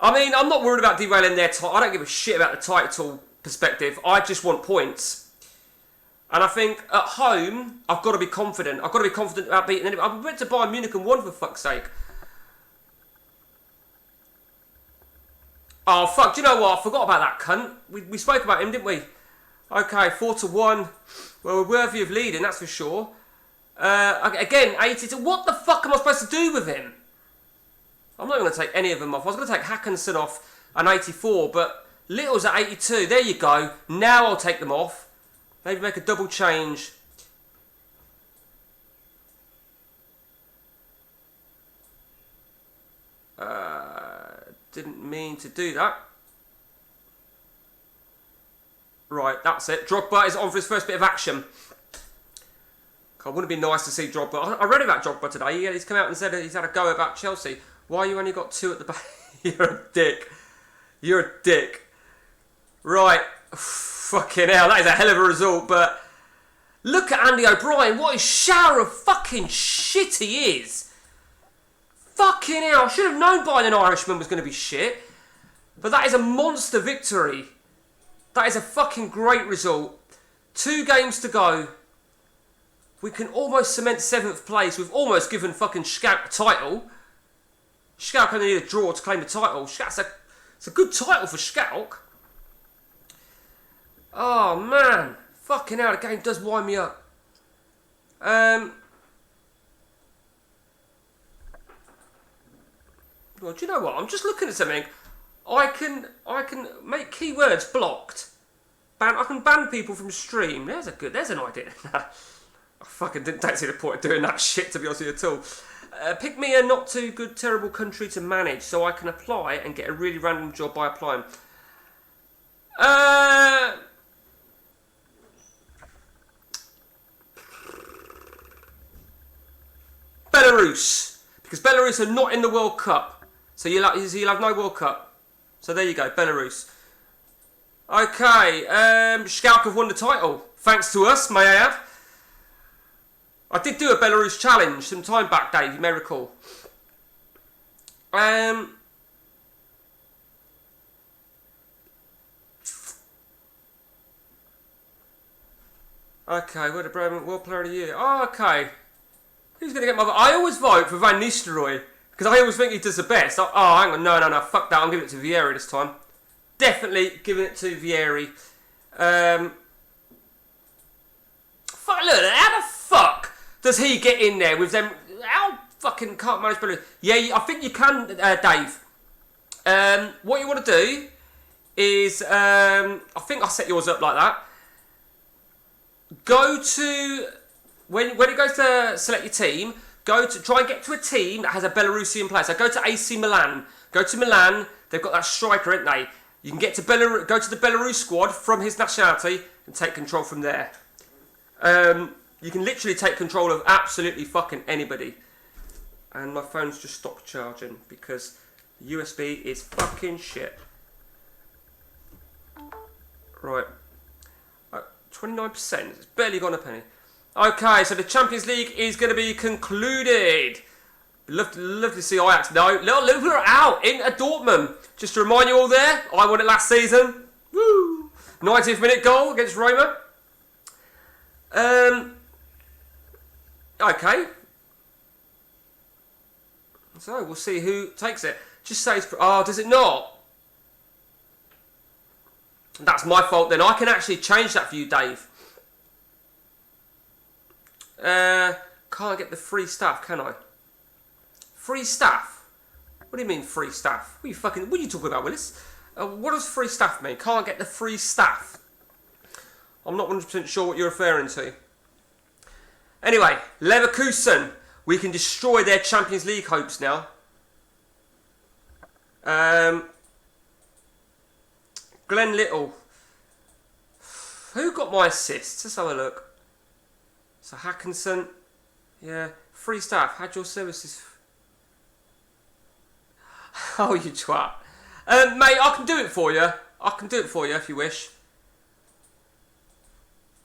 I mean, I'm not worried about derailing their title. I don't give a shit about the title perspective. I just want points. And I think at home, I've got to be confident. I've got to be confident about beating anybody. I went to Bayern Munich and won, for fuck's sake. Oh, fuck. Do you know what? I forgot about that cunt. We spoke about him, didn't we? Okay, 4-1. Well, we're worthy of leading, that's for sure. Again, 82. What the fuck am I supposed to do with him? I'm not going to take any of them off. I was going to take Hackinson off an 84, but Little's at 82. There you go. Now I'll take them off. Maybe make a double change. Didn't mean to do that. Right, that's it. Drogba is on for his first bit of action. God, wouldn't it be nice to see Drogba? I read about Drogba today. He's come out and said he's had a go about Chelsea. Why you only got 2 at the back? You're a dick. You're a dick. Right. Fucking hell, that is a hell of a result, but look at Andy O'Brien. What a shower of fucking shit he is. Fucking hell, I should have known Biden an Irishman was going to be shit. But that is a monster victory. That is a fucking great result. 2 games to go. We can almost cement 7th place. We've almost given fucking Scout a title. Scout only need a draw to claim the title. It's a good title for Scout. Oh man. Fucking hell, the game does wind me up. Well, do you know what? I'm just looking at something. I can make keywords blocked. I can ban people from stream. There's an idea. I fucking don't see the point of doing that shit, to be honest with you at all. Pick me a not too good, terrible country to manage so I can apply and get a really random job by applying. Belarus. Because Belarus are not in the World Cup. So you'll have no World Cup. So there you go, Belarus. Okay, Schalke have won the title. Thanks to us, may I add. I did do a Belarus challenge some time back, Dave, you may recall. Okay, what a brilliant World Player of the Year. Oh, okay. Who's going to get my vote? I always vote for Van Nistelrooy. Because I always think he does the best. Oh, hang on. No. Fuck that. I'm giving it to Vieri this time. Definitely giving it to Vieri. Fuck, look. How the fuck does he get in there with them? How fucking can't manage Belarus? Yeah, I think you can, Dave. What you want to do is... I think I'll set yours up like that. Go to... When it goes to select your team... try and get to a team that has a Belarusian player. So go to AC Milan. Go to Milan. They've got that striker, haven't they? You can get to go to the Belarus squad from his nationality and take control from there. You can literally take control of absolutely fucking anybody. And my phone's just stopped charging because the USB is fucking shit. Right. 29%. It's barely gone a penny. Okay, so the Champions League is going to be concluded. Love to see Ajax. No, Liverpool are out in Dortmund. Just to remind you all there, I won it last season. Woo! 90th minute goal against Roma. Okay. So we'll see who takes it. Just says, oh, does it not? That's my fault then. I can actually change that for you, Dave. Can't get the free staff, can I? Free staff? What do you mean free staff? What are you talking about, Willis? What does free staff mean? Can't get the free staff. I'm not 100% sure what you're referring to. Anyway, Leverkusen. We can destroy their Champions League hopes now. Glenn Little. Who got my assists? Let's have a look. So Hackinson, yeah, free staff, had your services. Oh, you twat. Mate, I can do it for you. I can do it for you if you wish.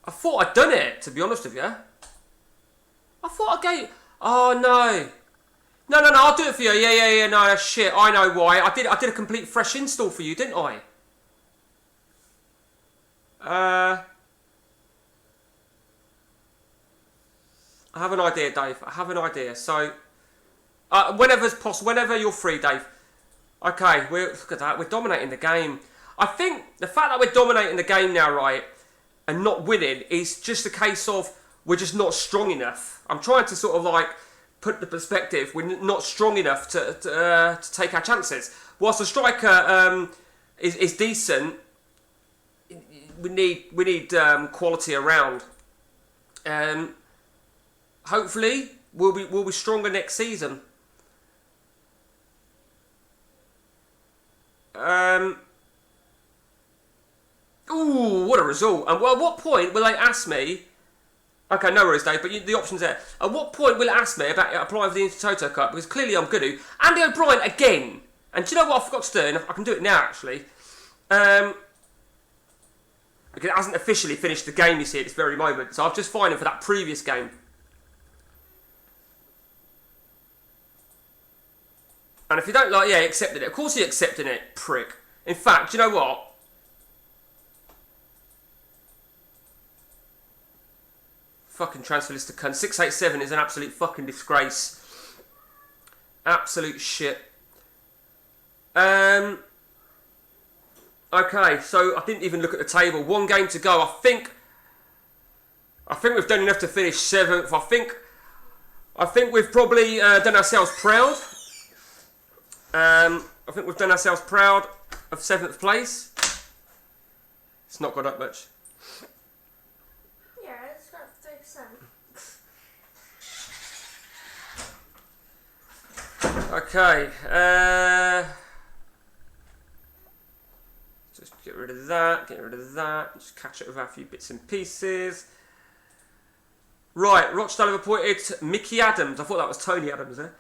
I thought I'd done it, to be honest with you. I thought I gave... Oh, no. No, I'll do it for you. Yeah, no, shit, I know why. I did a complete fresh install for you, didn't I? I have an idea, Dave. I have an idea. So, whenever's possible, whenever you're free, Dave. Okay, look at that. We're dominating the game. I think the fact that we're dominating the game now, right, and not winning is just a case of we're just not strong enough. I'm trying to sort of like put the perspective, we're not strong enough to take our chances. Whilst the striker is decent, we need quality around. Hopefully, we'll be stronger next season. Ooh, what a result! And well, at what point will they ask me? Okay, no worries, Dave, but the option's there. At what point will it ask me about applying for the Intertoto Cup? Because clearly I'm going to. Andy O'Brien again. And do you know what I forgot to do? And I can do it now, actually. Because it hasn't officially finished the game, you see, at this very moment. So I've just fined him for that previous game. And if you don't like, yeah, he accepted it. Of course he accepted it, prick. In fact, do you know what? Fucking transfer list to cunt. 687 is an absolute fucking disgrace. Absolute shit. Okay, so I didn't even look at the table. One game to go. I think we've done enough to finish 7th. I think we've probably done ourselves proud. I think we've done ourselves proud of 7th place. It's not got up much. Yeah, it's got 3%. Okay. Just get rid of that. Just catch up with a few bits and pieces. Right, Rochdale have appointed Mickey Adams. I thought that was Tony Adams there.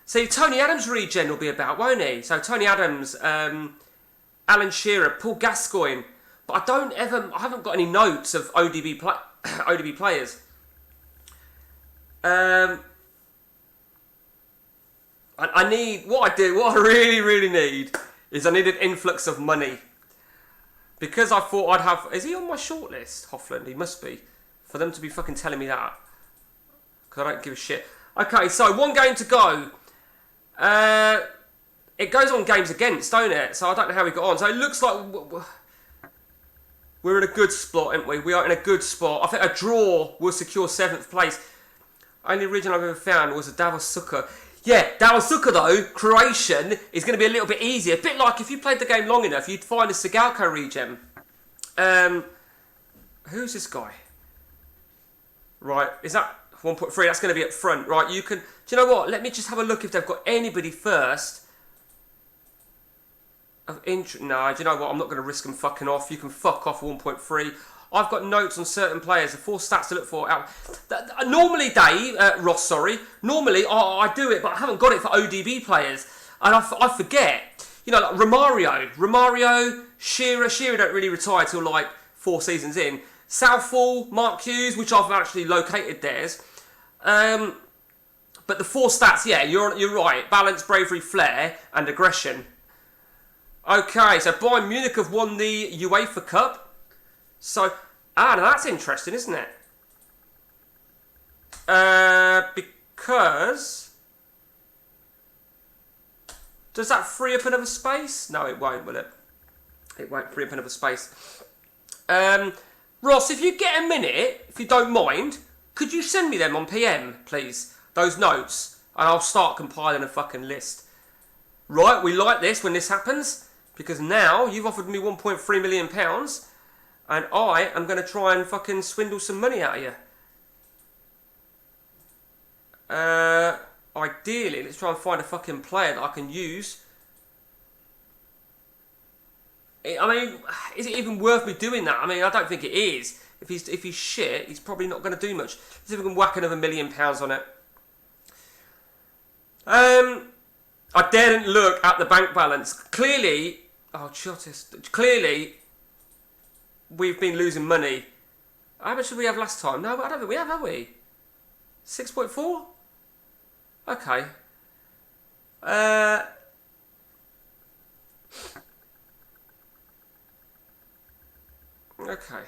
See, Tony Adams' regen will be about, won't he? So Tony Adams, Alan Shearer, Paul Gascoigne. But I haven't got any notes of ODB players. What I really need is I need an influx of money. Because I thought I'd have... Is he on my shortlist, Hoffland? He must be. For them to be fucking telling me that. Because I don't give a shit. Okay, so one game to go. It goes on games against, don't it? So I don't know how we got on. So it looks like we're in a good spot, aren't we? We are in a good spot. I think a draw will secure 7th place. Only region I've ever found was a Davos Suker. Yeah, Davos Suker though, Croatian, is going to be a little bit easier. A bit like if you played the game long enough, you'd find a Sigalko regen. Who's this guy? Right, is that 1.3? That's going to be up front. Right, you can... Do you know what? Let me just have a look if they've got anybody first. No, do you know what? I'm not going to risk them fucking off. You can fuck off 1.3. I've got notes on certain players, the 4 stats to look for. Normally, Dave, Ross, sorry. Normally, I do it, but I haven't got it for ODB players. And I forget. You know, like Romario, Shearer. Shearer don't really retire till like 4 seasons in. Southall, Mark Hughes, which I've actually located theirs. But the 4 stats, yeah, you're right. Balance, bravery, flair, and aggression. Okay, so Bayern Munich have won the UEFA Cup. So, now that's interesting, isn't it? Because... Does that free up another space? No, it won't, will it? It won't free up another space. Ross, if you get a minute, if you don't mind, could you send me them on PM, please? Those notes. And I'll start compiling a fucking list. Right, we like this when this happens. Because now you've offered me £1.3 million. And I am going to try and fucking swindle some money out of you. Ideally, let's try and find a fucking player that I can use. I mean, is it even worth me doing that? I mean, I don't think it is. If he's shit, he's probably not going to do much. Let's see if we can whack another £1 million on it. I daren't look at the bank balance. Clearly, clearly, we've been losing money. How much did we have last time? No, I don't think we have we? 6.4? Okay. Okay.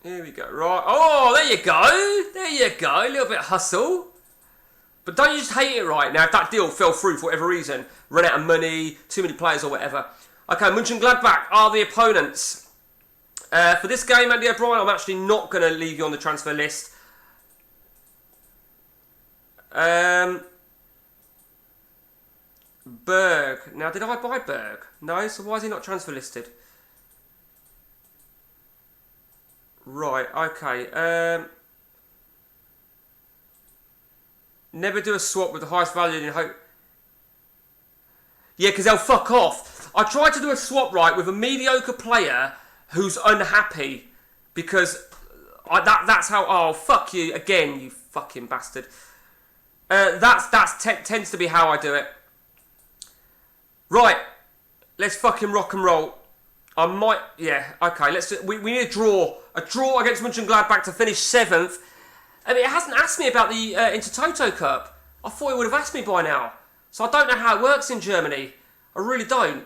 Here we go. Right. Oh, there you go. There you go. A little bit of hustle. But don't you just hate it right now if that deal fell through for whatever reason. Run out of money, too many players or whatever. Okay, Mönchengladbach are the opponents. For this game, Andy O'Brien, I'm actually not going to leave you on the transfer list. Berg. Now, did I buy Berg? No, so why is he not transfer listed? Right, okay. Never do a swap with the highest value in hope. Yeah, because they'll fuck off. I tried to do a swap, right, with a mediocre player who's unhappy because that's how. Oh, fuck you again, you fucking bastard. Tends to be how I do it. Right, let's fucking rock and roll. I might, yeah, okay. We need a draw against Mönchengladbach to finish 7th. I mean, it hasn't asked me about the Intertoto Cup. I thought it would have asked me by now. So I don't know how it works in Germany. I really don't.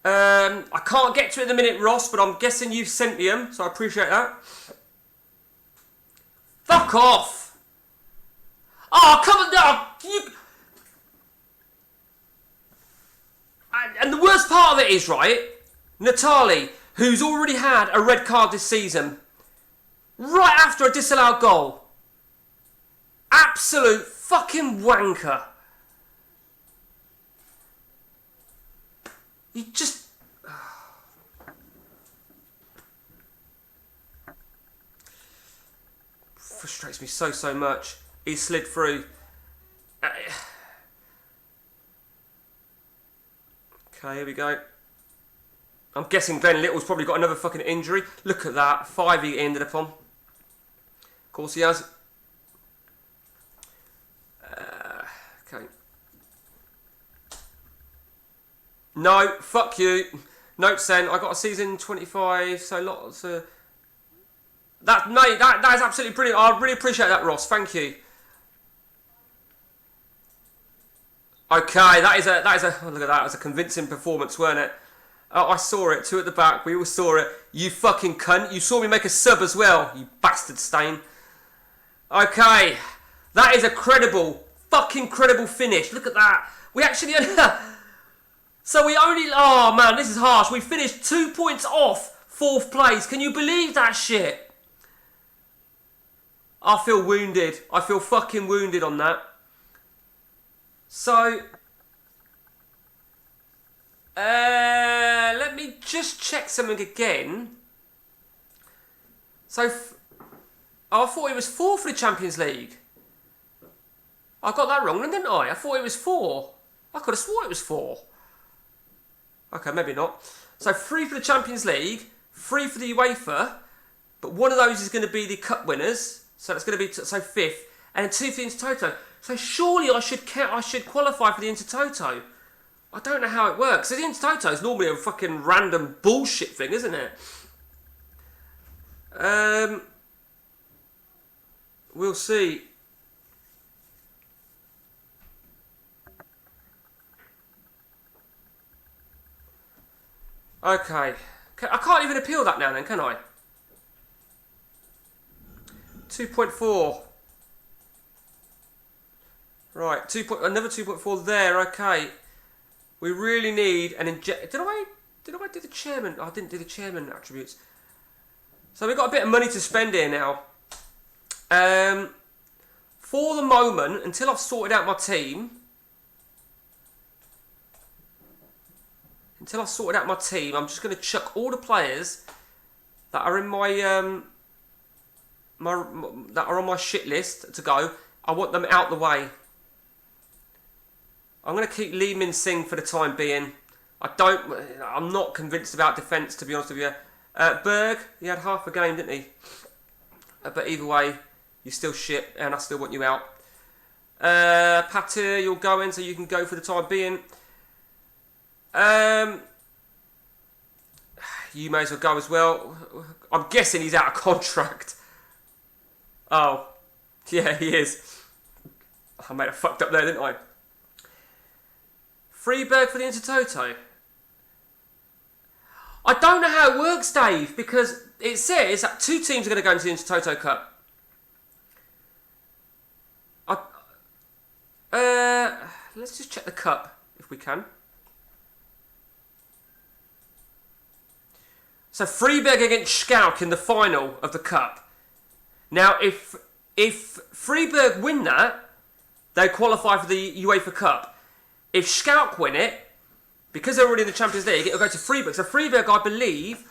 I can't get to it in a minute, Ross, but I'm guessing you've sent me them, so I appreciate that. Fuck off! Oh, come on, no, you... And the worst part of it is, right, Natali, who's already had a red card this season, right after a disallowed goal. Absolute fucking wanker. You just... Frustrates me so much. He slid through. Okay, here we go. I'm guessing Glenn Little's probably got another fucking injury. Look at that. 5 he ended up on. Of course he has. Okay. No, fuck you. Note sent. I got a season 25, so lots of... That is absolutely brilliant. I really appreciate that, Ross. Thank you. Okay, that is a oh, look at that. That was a convincing performance, weren't it? Oh, I saw it. 2 at the back. We all saw it. You fucking cunt. You saw me make a sub as well. You bastard stain. Okay, that is a fucking credible finish. Look at that. We actually... So we only... Oh, man, this is harsh. We finished 2 points off 4th place. Can you believe that shit? I feel wounded. I feel fucking wounded on that. So... let me just check something again. So... I thought it was 4 for the Champions League. I got that wrong, didn't I? I thought it was 4. I could have sworn it was 4. Okay, maybe not. So 3 for the Champions League, 3 for the UEFA, but one of those is going to be the Cup winners. So that's going to be so 5th, and then 2 for the Intertoto. So surely I should qualify for the Intertoto. I don't know how it works. So the Intertoto is normally a fucking random bullshit thing, isn't it? We'll see. Okay. I can't even appeal that now then, can I? 2.4. Right, another 2.4 there, okay. We really need an inject... Did I do the chairman? Oh, I didn't do the chairman attributes. So we've got a bit of money to spend here now. For the moment, until I've sorted out my team... I'm just going to chuck all the players that are in my... that are on my shit list to go. I want them out the way. I'm going to keep Lee Min Sing for the time being. I'm not convinced about defence, to be honest with you. Berg, he had half a game, didn't he? But either way, you're still shit, and I still want you out. Pater, you'll go in, so you can go for the time being. You may as well go as well. I'm guessing he's out of contract. Oh, yeah, he is. I made a fucked up there, didn't I? Freeberg for the Intertoto. I don't know how it works, Dave, because it says that 2 teams are going to go into the Intertoto Cup. Let's just check the cup if we can. So Freiburg against Schalke in the final of the cup. Now, if Freiburg win that, they qualify for the UEFA Cup. If Schalke win it, because they're already in the Champions League, it'll go to Freiburg. So Freiburg, I believe,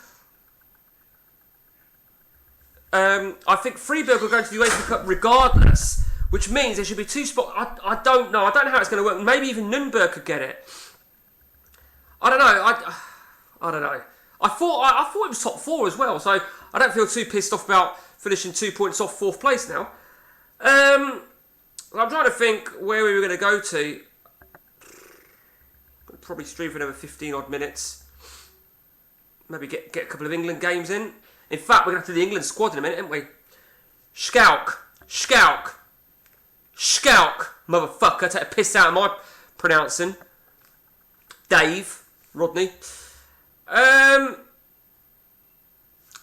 I think Freiburg will go to the UEFA Cup regardless, which means there should be 2 spots. I don't know. I don't know how it's going to work. Maybe even Nürnberg could get it. I don't know. I don't know. I thought it was top 4 as well, so I don't feel too pissed off about finishing 2 points off 4th place now. I'm trying to think where we were going to go to. Probably stream for another 15 odd minutes. Maybe get a couple of England games in. In fact, we're going to have to do the England squad in a minute, aren't we? Schalke. Motherfucker, take a piss out of my pronouncing. Dave. Rodney.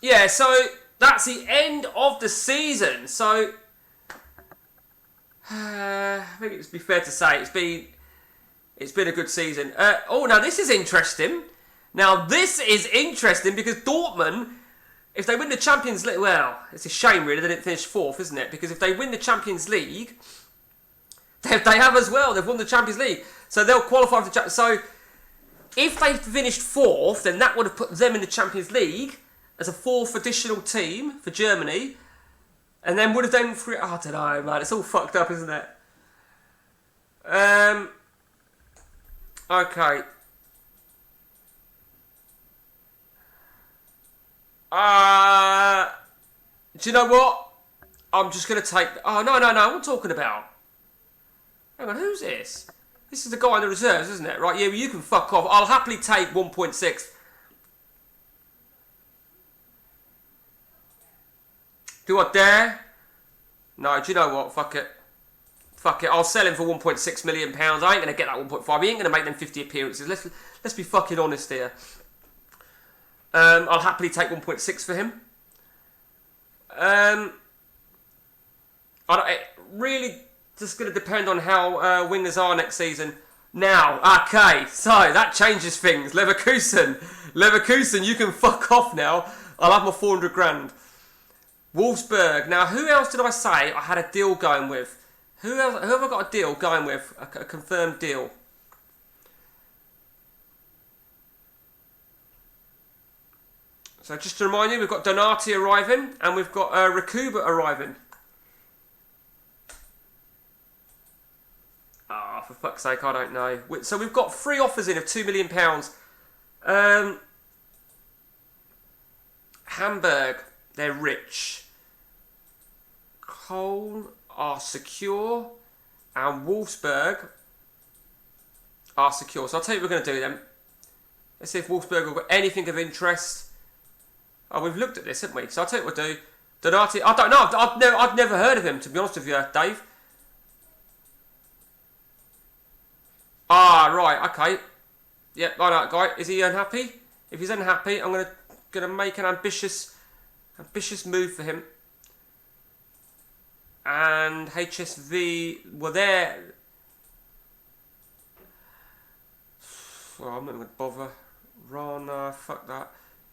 Yeah, so that's the end of the season. So, I think it'd be fair to say it's been a good season. Now this is interesting. Because Dortmund, if they win the Champions League, well, it's a shame really they didn't finish 4th, isn't it? Because if they win the Champions League, they have as well. They've won the Champions League, so they'll qualify for the Champions. So if they finished 4th, then that would have put them in the Champions League as a 4th additional team for Germany, and then would have done I don't know, man. It's all fucked up, isn't it? Okay. Do you know what? I'm just going to take... Oh, no. What I'm talking about? Hang on, who's this? This is the guy in the reserves, isn't it? Right, yeah, well, you can fuck off. I'll happily take 1.6. Do I dare? No, do you know what? Fuck it. I'll sell him for £1.6 million. I ain't going to get that 1.5. He ain't going to make them 50 appearances. Let's be fucking honest here. I'll happily take 1.6 for him. It really just going to depend on how wingers are next season. Now, okay, so that changes things. Leverkusen, you can fuck off now. I'll have my 400 grand. Wolfsburg. Now, who else did I say I had a deal going with? Who have I got a deal going with? A confirmed deal. So just to remind you, we've got Donati arriving and we've got Rakuba arriving. Ah, for fuck's sake, I don't know. So we've got 3 offers in of £2 million. Hamburg, they're rich. Cole are secure, and Wolfsburg are secure. So I'll tell you what we're going to do then. Let's see if Wolfsburg have got anything of interest. Oh, we've looked at this, haven't we? So I'll tell you what we'll do. Donati, I don't know. I've never heard of him, to be honest with you, Dave. Ah, right, okay. Yeah, right, that guy. Is he unhappy? If he's unhappy, I'm gonna make an ambitious move for him. And HSV were there. Well, I'm not going to bother. Rana, fuck that.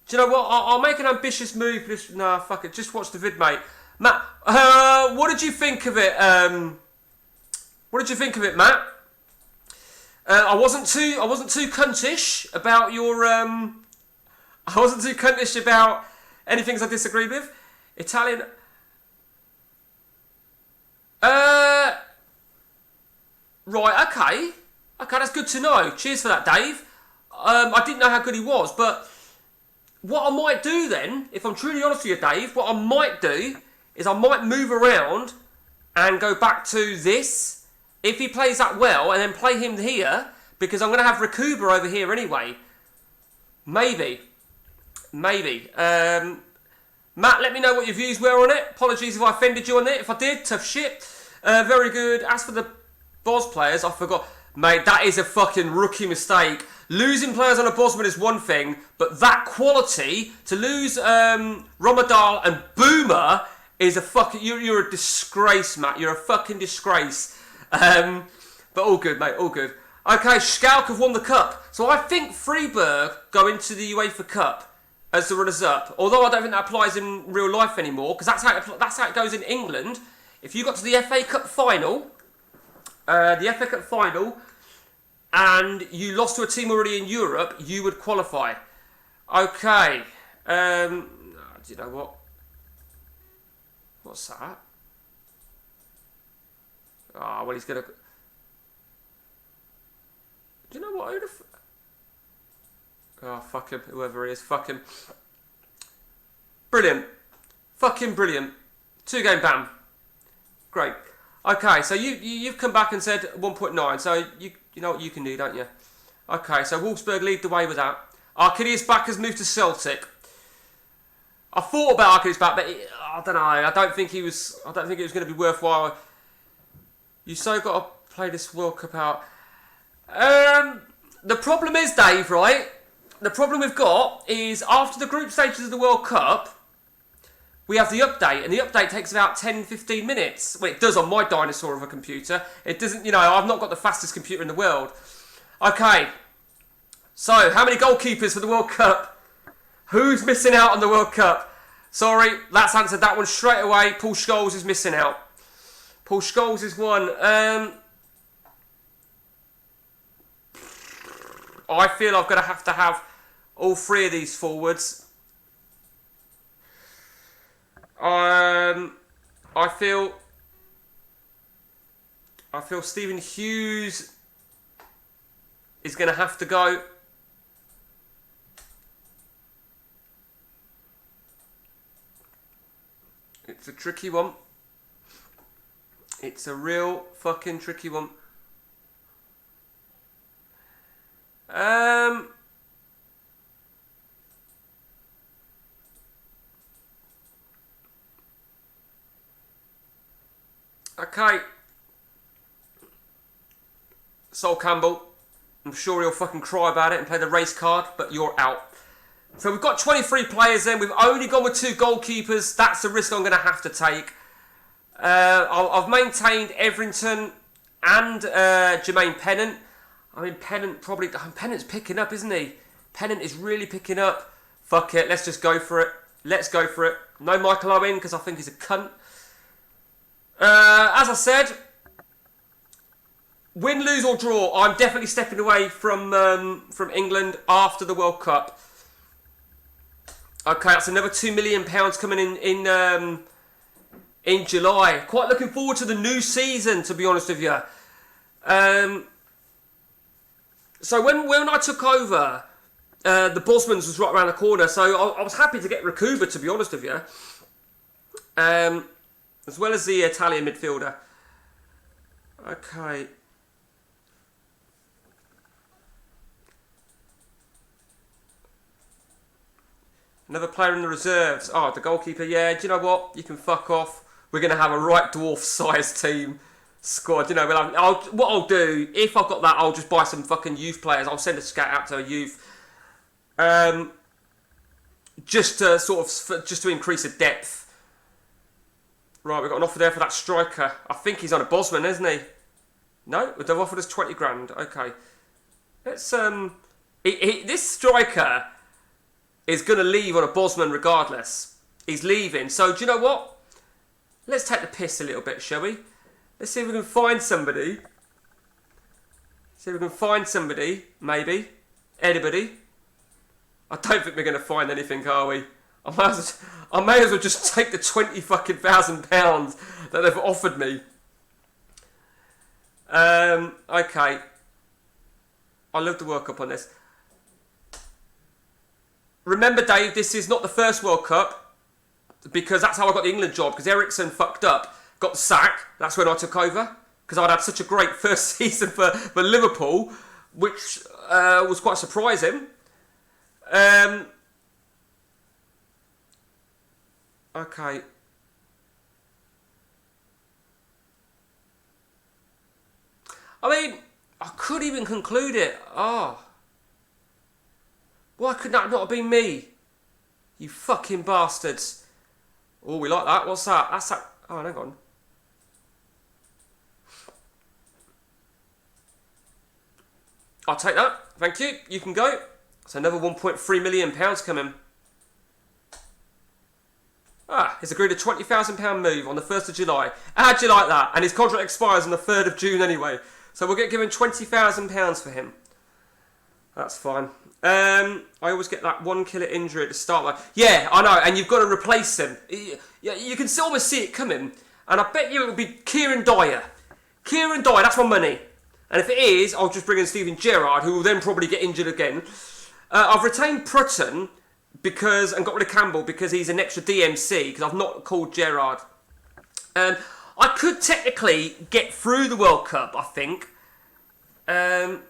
Do you know what? I'll make an ambitious move for this. Nah, fuck it. Just watch the vid, mate. Matt, what did you think of it? What did you think of it, Matt? I wasn't too cuntish about your. I wasn't too cuntish about any things I disagreed with. Italian. Right, okay, that's good to know. Cheers for that, Dave. I didn't know how good he was, but what I might do then, if I'm truly honest with you, Dave, what I might do is I might move around and go back to this, if he plays that well, and then play him here, because I'm going to have Rakuba over here anyway. Maybe. Matt, let me know what your views were on it. Apologies if I offended you on it. If I did, tough shit. Very good. As for the Bos players, I forgot. Mate, that is a fucking rookie mistake. Losing players on a Bosman is one thing, but that quality, to lose Romadal and Boomer is a fucking... You're a disgrace, Matt. You're a fucking disgrace. But all good, mate. All good. Okay, Schalke have won the cup. So I think Freiburg go into the UEFA Cup. as the runners-up. Although I don't think that applies in real life anymore, because that's how it goes in England. If you got to the FA Cup final, and you lost to a team already in Europe, you would qualify. Okay. Do you know what? What's that? Ah, well, he's gonna. Do you know what? Oh, fuck him. Whoever he is, fuck him. Brilliant. Fucking brilliant. 2-game ban. Great. Okay, so you've come back and said 1.9, so you know what you can do, don't you? Okay, so Wolfsburg lead the way with that. Arcadius Back has moved to Celtic. I thought about Arcadius Back, but I don't know. I don't think it was going to be worthwhile. You so got to play this World Cup out. The problem is, Dave, right? The problem we've got is after the group stages of the World Cup, we have the update, and the update takes about 10-15 minutes. Well, it does on my dinosaur of a computer. It doesn't, I've not got the fastest computer in the world. Okay, so how many goalkeepers for the World Cup? Who's missing out on the World Cup? Sorry, that's answered that one straight away. Paul Scholes is missing out. Paul Scholes is one. I feel I'm going to have all three of these forwards. I feel Stephen Hughes is going to have to go. It's a tricky one. It's a real fucking tricky one. Okay. Sol Campbell. I'm sure he'll fucking cry about it and play the race card, but you're out. So we've got 23 players then. We've only gone with 2 goalkeepers. That's the risk I'm going to have to take. I've maintained Everington and Jermaine Pennant. I mean, Pennant's picking up, isn't he? Pennant is really picking up. Fuck it, let's just go for it. Let's go for it. No Michael Owen, because I think he's a cunt. As I said, win, lose or draw, I'm definitely stepping away from England after the World Cup. Okay, that's another £2 million coming in July. Quite looking forward to the new season, to be honest with you. So when I took over, the Bosmans was right around the corner, so I was happy to get Rakuba, to be honest with you. As well as the Italian midfielder. Okay. Another player in the reserves. Oh, the goalkeeper. Yeah, do you know what? You can fuck off. We're going to have a right dwarf-sized team squad. What I'll do, if I've got that, I'll just buy some fucking youth players. I'll send a scout out to a youth. Just to increase the depth. Right, we've got an offer there for that striker. I think he's on a Bosman, isn't he? No? They've offered us 20 grand. Okay. Let's, this striker is going to leave on a Bosman regardless. He's leaving. So, do you know what? Let's take the piss a little bit, shall we? Let's see if we can find somebody. Maybe. Anybody. I don't think we're going to find anything, are we? I may as well just take the £20,000 that they've offered me. Okay. I love to work up on this. Remember, Dave, this is not the first World Cup, because that's how I got the England job, because Ericsson fucked up, got the sack. That's when I took over, because I'd had such a great first season for Liverpool, which was quite surprising. Okay. I mean, I could even conclude it. Oh. Why could that not have been me? You fucking bastards. Oh, we like that. What's that? That's that. Oh, hang on. I'll take that. Thank you. You can go. That's another £1.3 million coming. He's agreed a £20,000 move on the 1st of July. How'd you like that? And his contract expires on the 3rd of June anyway. So we'll get given £20,000 for him. That's fine. I always get that 1 killer injury at the start. Like, yeah, I know, and you've got to replace him. You can almost see it coming. And I bet you it will be Kieran Dyer. Kieran Dyer, that's my money. And if it is, I'll just bring in Steven Gerrard, who will then probably get injured again. I've retained Prutton and got rid of Campbell because he's an extra DMC, because I've not called Gerrard. I could technically get through the World Cup, I think. I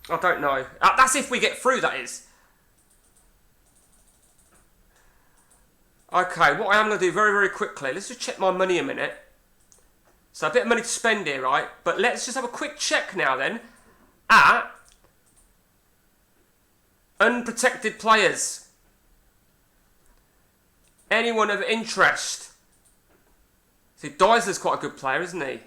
don't know. That's if we get through, that is. Okay, what I am going to do very, very quickly, let's just check my money a minute. So a bit of money to spend here, right? But let's just have a quick check now then at unprotected players. Anyone of interest? See, Dysler's quite a good player, isn't he?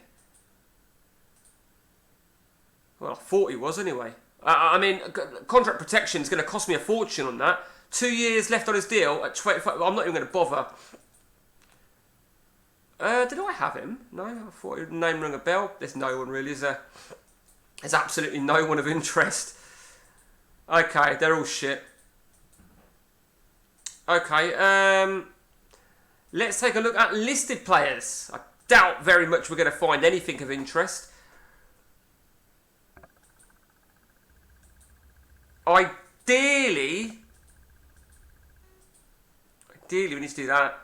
Well, I thought he was anyway. I mean, contract protection is going to cost me a fortune on that. 2 years left on his deal at 25. I'm not even going to bother. Did I have him? No, I thought his name rang a bell. There's no one really, is there? There's absolutely no one of interest. Okay, they're all shit. Okay, let's take a look at listed players. I doubt very much we're going to find anything of interest. Ideally, we need to do that.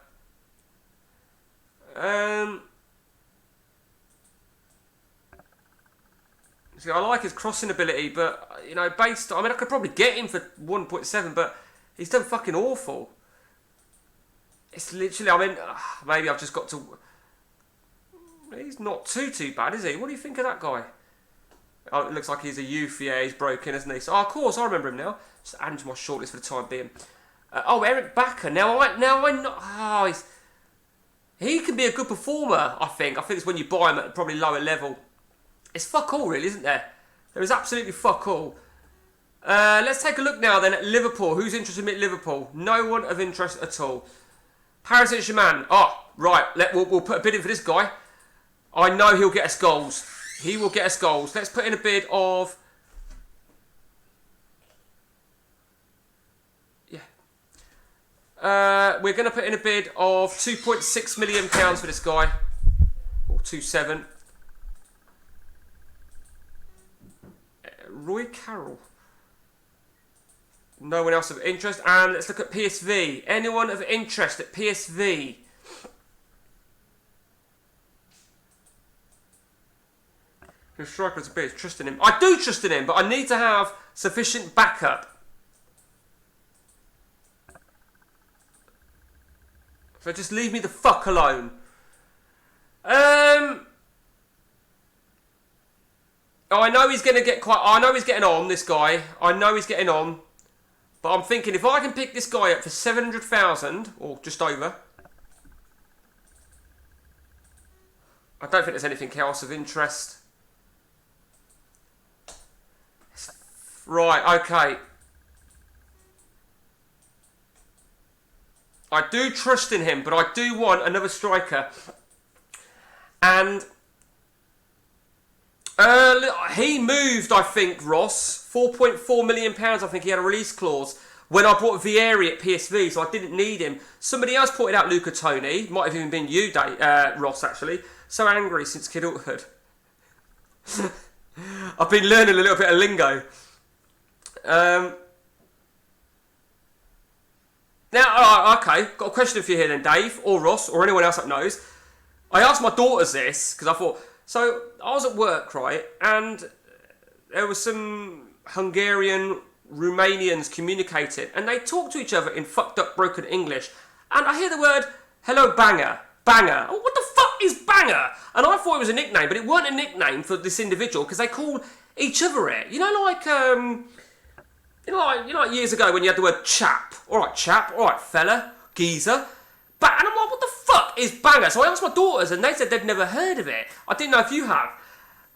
See, I like his crossing ability, but, you know, I could probably get him for 1.7, but he's done fucking awful. It's literally, I mean, maybe I've just got to... He's not too bad, is he? What do you think of that guy? Oh, it looks like he's a youth. Yeah, he's broken, isn't he? So, of course, I remember him now. Just add him to my shortlist for the time being. Eric Backer. Now I know. Oh, he can be a good performer, I think. I think it's when you buy him at a probably lower level. It's fuck all, really, isn't there? There is absolutely fuck all. Let's take a look now then at Liverpool. Who's interested in Liverpool? No one of interest at all. Paris Saint-Germain. Oh, right. We'll put a bid in for this guy. I know he'll get us goals. He will get us goals. Let's put in a bid of... Yeah. We're going to put in a bid of £2.6 million for this guy. Or 2.7. Roy Carroll. No one else of interest. And let's look at PSV. Anyone of interest at PSV? The striker's a bit trust in him. I do trust in him, but I need to have sufficient backup. So just leave me the fuck alone. Oh, I know he's going to get quite... I know he's getting on, this guy. I know he's getting on. But I'm thinking, if I can pick this guy up for 700,000, or just over... I don't think there's anything else of interest. Right, okay. I do trust in him, but I do want another striker. And... he moved, I think, Ross. £4.4 million, I think he had a release clause when I bought Vieri at PSV, so I didn't need him. Somebody else pointed out Luca Toni. Might have even been you, Ross, actually. So angry since kidulthood. I've been learning a little bit of lingo. Now, okay, got a question for you here then, Dave, or Ross, or anyone else that knows. I asked my daughters this, because I thought... So, I was at work, right, and there was some Hungarian Romanians communicating, and they talked to each other in fucked up broken English, and I hear the word, hello banger, banger. Oh, what the fuck is banger? And I thought it was a nickname, but it weren't a nickname for this individual, because they call each other it. You know, like years ago when you had the word chap. Alright, chap, alright, fella, geezer. And I'm like, what the fuck is banger? So I asked my daughters, and they said they'd never heard of it. I didn't know if you have.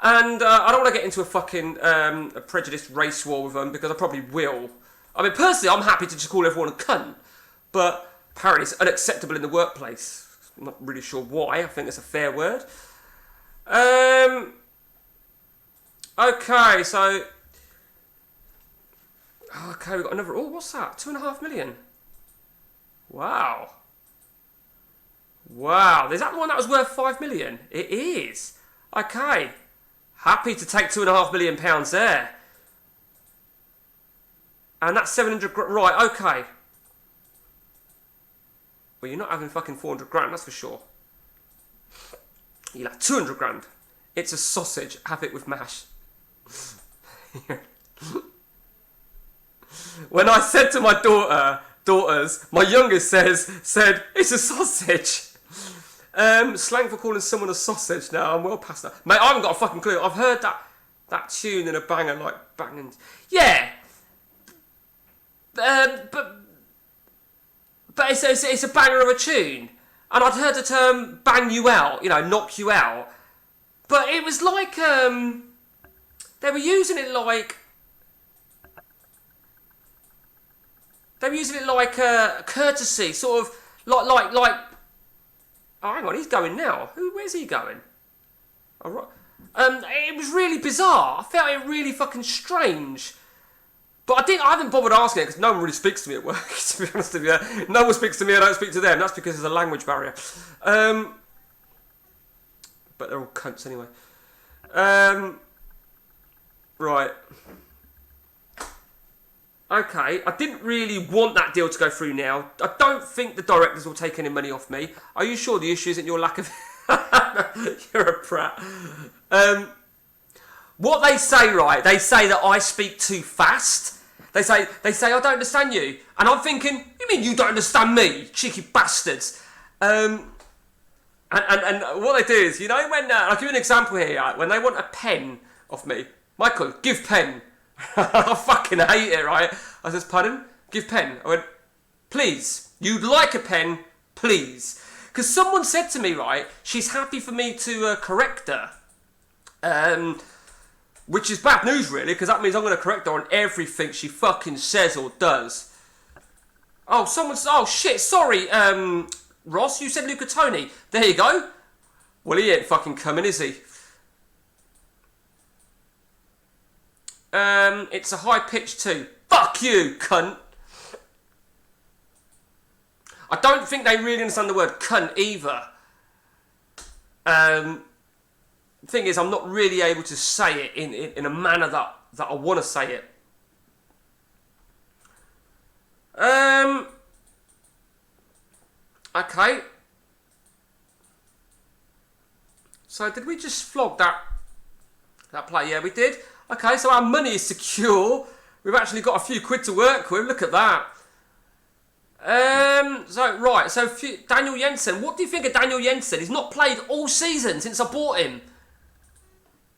And I don't want to get into a fucking a prejudiced race war with them, because I probably will. I mean, personally, I'm happy to just call everyone a cunt. But Apparently it's unacceptable in the workplace. I'm not really sure why. I think it's a fair word. Okay, so... Okay, we've got another... Oh, what's that? 2.5 million. Wow. Wow. Is that the one that was worth 5 million? It is. Okay. Happy to take £2.5 million there. And that's 700 grand. Right, okay. Well, you're not having fucking 400 grand, that's for sure. You'll have 200 grand. It's a sausage. Have it with mash. When I said to my daughters, my youngest said, it's a sausage. Slang for calling someone a sausage. Now I'm well past that. Mate, I haven't got a fucking clue. I've heard that tune in a banger, like banging. Yeah. But it's a banger of a tune. And I'd heard the term bang you out, knock you out. But it was like, they were using it like courtesy, sort of like. Oh, hang on, he's going now. Where's he going? All right. It was really bizarre. I felt it really fucking strange. But I haven't bothered asking it because no one really speaks to me at work, to be honest with you. No one speaks to me, I don't speak to them. That's because there's a language barrier. But they're all cunts anyway. Right. Okay, I didn't really want that deal to go through now. I don't think the directors will take any money off me. Are you sure the issue isn't your lack of... You're a prat. What they say, right, they say that I speak too fast. They say I don't understand you. And I'm thinking, you mean you don't understand me, cheeky bastards? And what they do is, when, I'll give you an example here, right? When they want a pen off me, Michael, give pen. I fucking hate it, right? I says, pardon? Give pen. I went, please. You'd like a pen, please. Because someone said to me, right, she's happy for me to correct her. Which is bad news, really, because that means I'm going to correct her on everything she fucking says or does. Oh, shit, sorry, Ross, you said Luca Toni. There you go. Well, he ain't fucking coming, is he? It's a high pitch too. Fuck you, cunt. I don't think they really understand the word cunt either. Thing is, I'm not really able to say it in a manner that I want to say it. Okay. So did we just flog that play? Yeah, we did. Okay, so our money is secure. We've actually got a few quid to work with. Look at that. So Daniel Jensen. What do you think of Daniel Jensen? He's not played all season since I bought him.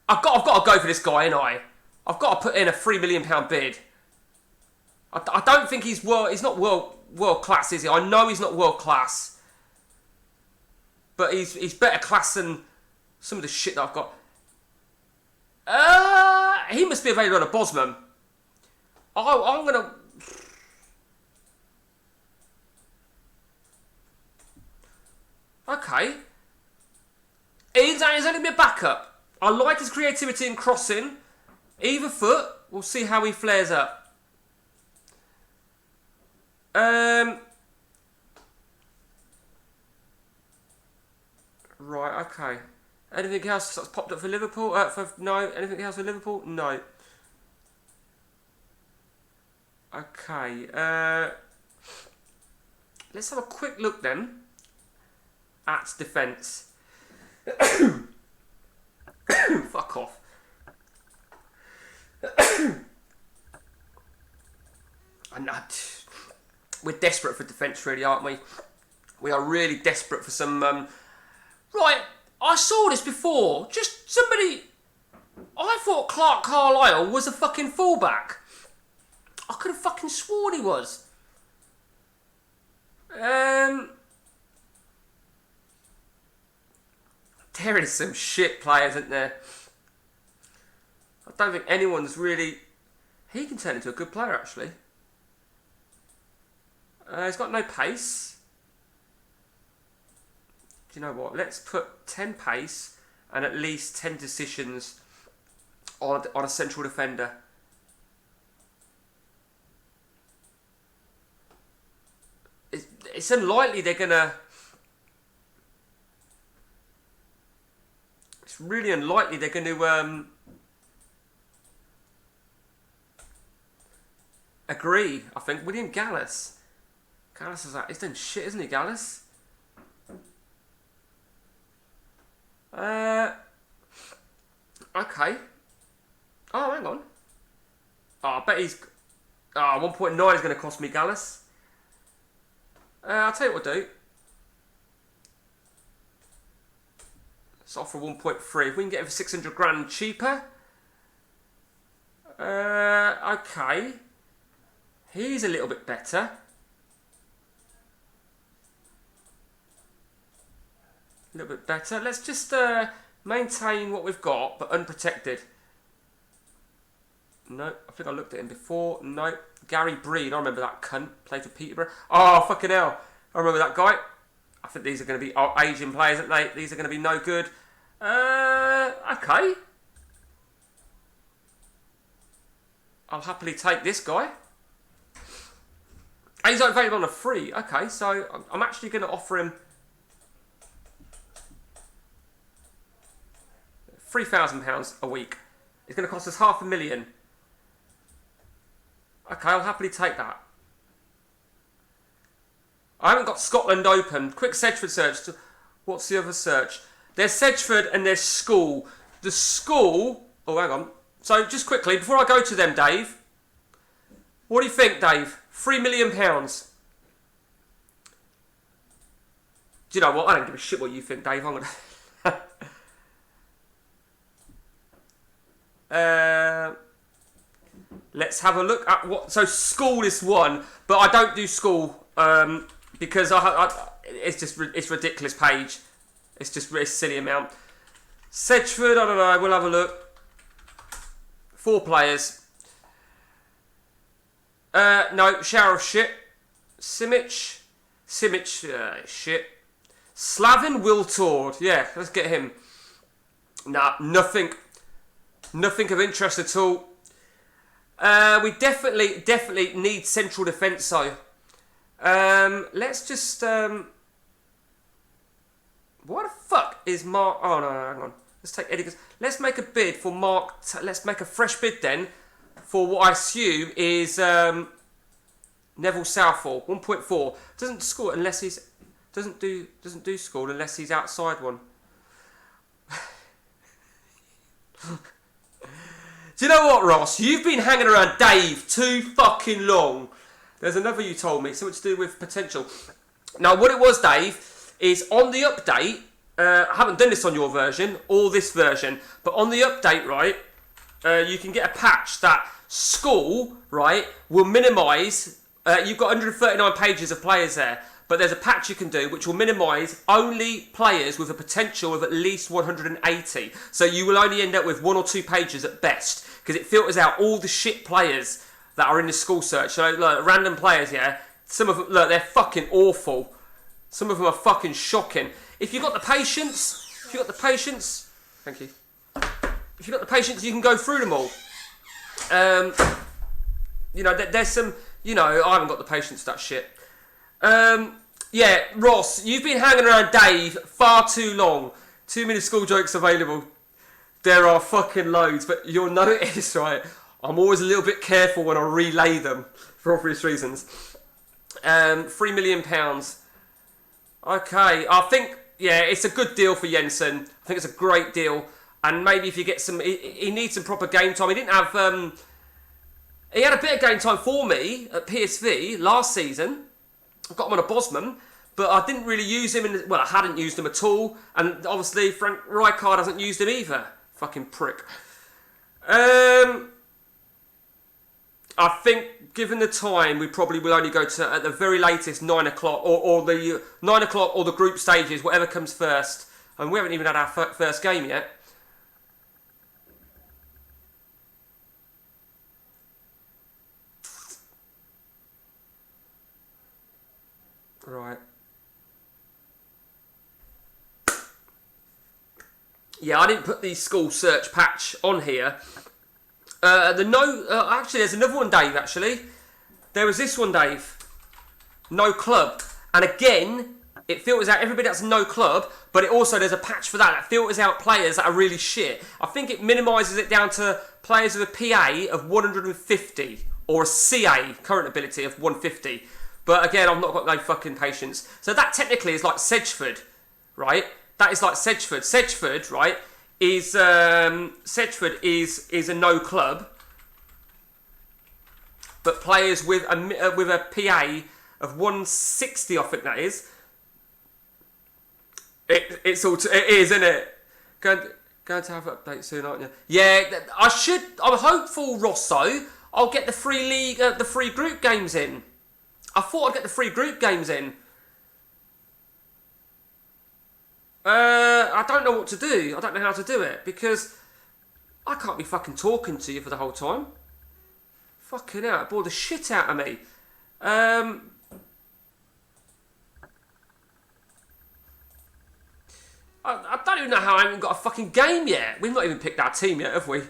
I've got to go for this guy, ain't I? I've got to put in a £3 million bid. I don't think he's not world class, is he? I know he's not world class, but he's better class than some of the shit that I've got. He must be available on a Bosman. I'm gonna. Okay. He's only my backup. I like his creativity in crossing. Either foot. We'll see how he flares up. Right, okay. Anything else that's popped up for Liverpool? No. Anything else for Liverpool? No. Okay. Let's have a quick look then at defence. Fuck off. We're desperate for defence, really, aren't we? We are really desperate for some... Right, I saw this before. Just somebody... I thought Clark Carlisle was a fucking fullback. I could have fucking sworn he was. There is some shit players, isn't there? I don't think anyone's really... He can turn into a good player, actually. He's got no pace. you know what? Let's put 10 pace and at least 10 decisions on a central defender. It's unlikely they're gonna. It's really unlikely they're going to agree. I think William Gallas. Gallas is like, he's done shit, isn't he, Gallas? Okay. Oh, hang on. Oh, I bet he's. 1.9 is going to cost me Gallas. I'll tell you what we'll do. Let's offer 1.3. If we can get him for 600 grand cheaper. Okay. He's a little bit better. A little bit better. Let's just maintain what we've got, but unprotected. No, I think I looked at him before. No. Gary Breed, I remember that cunt. Played for Peterborough. Oh, fucking hell. I remember that guy. I think these are going to be Asian players, aren't they? These are going to be no good. Okay. I'll happily take this guy. He's available on a free. Okay, so I'm actually going to offer him £3,000 a week. It's going to cost us $500,000. Okay, I'll happily take that. I haven't got Scotland open. Quick Sedgeford search. What's the other search? There's Sedgeford and there's School. The School... Oh, hang on. So, just quickly, before I go to them, Dave. What do you think, Dave? £3 million. Do you know what? I don't give a shit what you think, Dave. I'm gonna... let's have a look at what... So, School is one, but I don't do School because it's ridiculous page. It's just a silly amount. Sedgeford, I don't know. We'll have a look. 4 players. No, shower of shit. Simic, shit. Slavin Wiltord. Yeah, let's get him. Nah, nothing of interest at all. We definitely need central defence though. Let's just what the fuck is Mark? Oh no, hang on. Let's take Eddie. Let's make a bid for Mark. Let's make a fresh bid then for what I assume is Neville Southall. 1.4 doesn't score unless he's doesn't do score unless he's outside one. Do you know what, Ross? You've been hanging around Dave too fucking long. There's another you told me, something to do with potential. Now, what it was, Dave, is on the update, I haven't done this on your version, or this version, but on the update, right, you can get a patch that School, right, will minimise, you've got 139 pages of players there, but there's a patch you can do which will minimise only players with a potential of at least 180. So you will only end up with 1 or 2 pages at best, because it filters out all the shit players that are in the School search. So look, random players, yeah, some of them, look, they're fucking awful. Some of them are fucking shocking. If you've got the patience, thank you. If you've got the patience, you can go through them all. You know, there's some, you know, I haven't got the patience for that shit. Yeah, Ross, you've been hanging around Dave far too long. Too many school jokes available. There are fucking loads, but you'll notice, right, I'm always a little bit careful when I relay them, for obvious reasons. £3 million. Okay, I think, yeah, it's a good deal for Jensen. I think it's a great deal. And maybe if you get some... He needs some proper game time. He didn't have... he had a bit of game time for me at PSV last season. I got him on a Bosman. But I didn't really use him. Well, I hadn't used him at all. And obviously, Frank Rijkaard hasn't used him either. Fucking prick. I think, given the time, we probably will only go to, at the very latest, 9 o'clock, or the 9 o'clock, or the group stages, whatever comes first. And we haven't even had our first game yet. Right. Yeah, I didn't put the school search patch on here. Actually, there's another one, Dave, actually. There was this one, Dave. No club. And again, it filters out everybody that's no club, but it also, there's a patch for that filters out players that are really shit. I think it minimises it down to players with a PA of 150 or a CA, current ability, of 150. But again, I've not got no fucking patience. So that technically is like Sedgeford, right? That is like Sedgeford. Sedgeford, right, is Sedgeford is a no club, but players with a PA of 160, I think that is. It is, isn't it? Going to have an update soon, aren't you? Yeah, I should. I'm hopeful, Rosso. I'll get the free league, the free group games in. I thought I'd get the free group games in. I don't know what to do. I don't know how to do it because I can't be fucking talking to you for the whole time. Fucking hell, it bored the shit out of me. I don't even know how I haven't got a fucking game yet. We've not even picked our team yet, have we?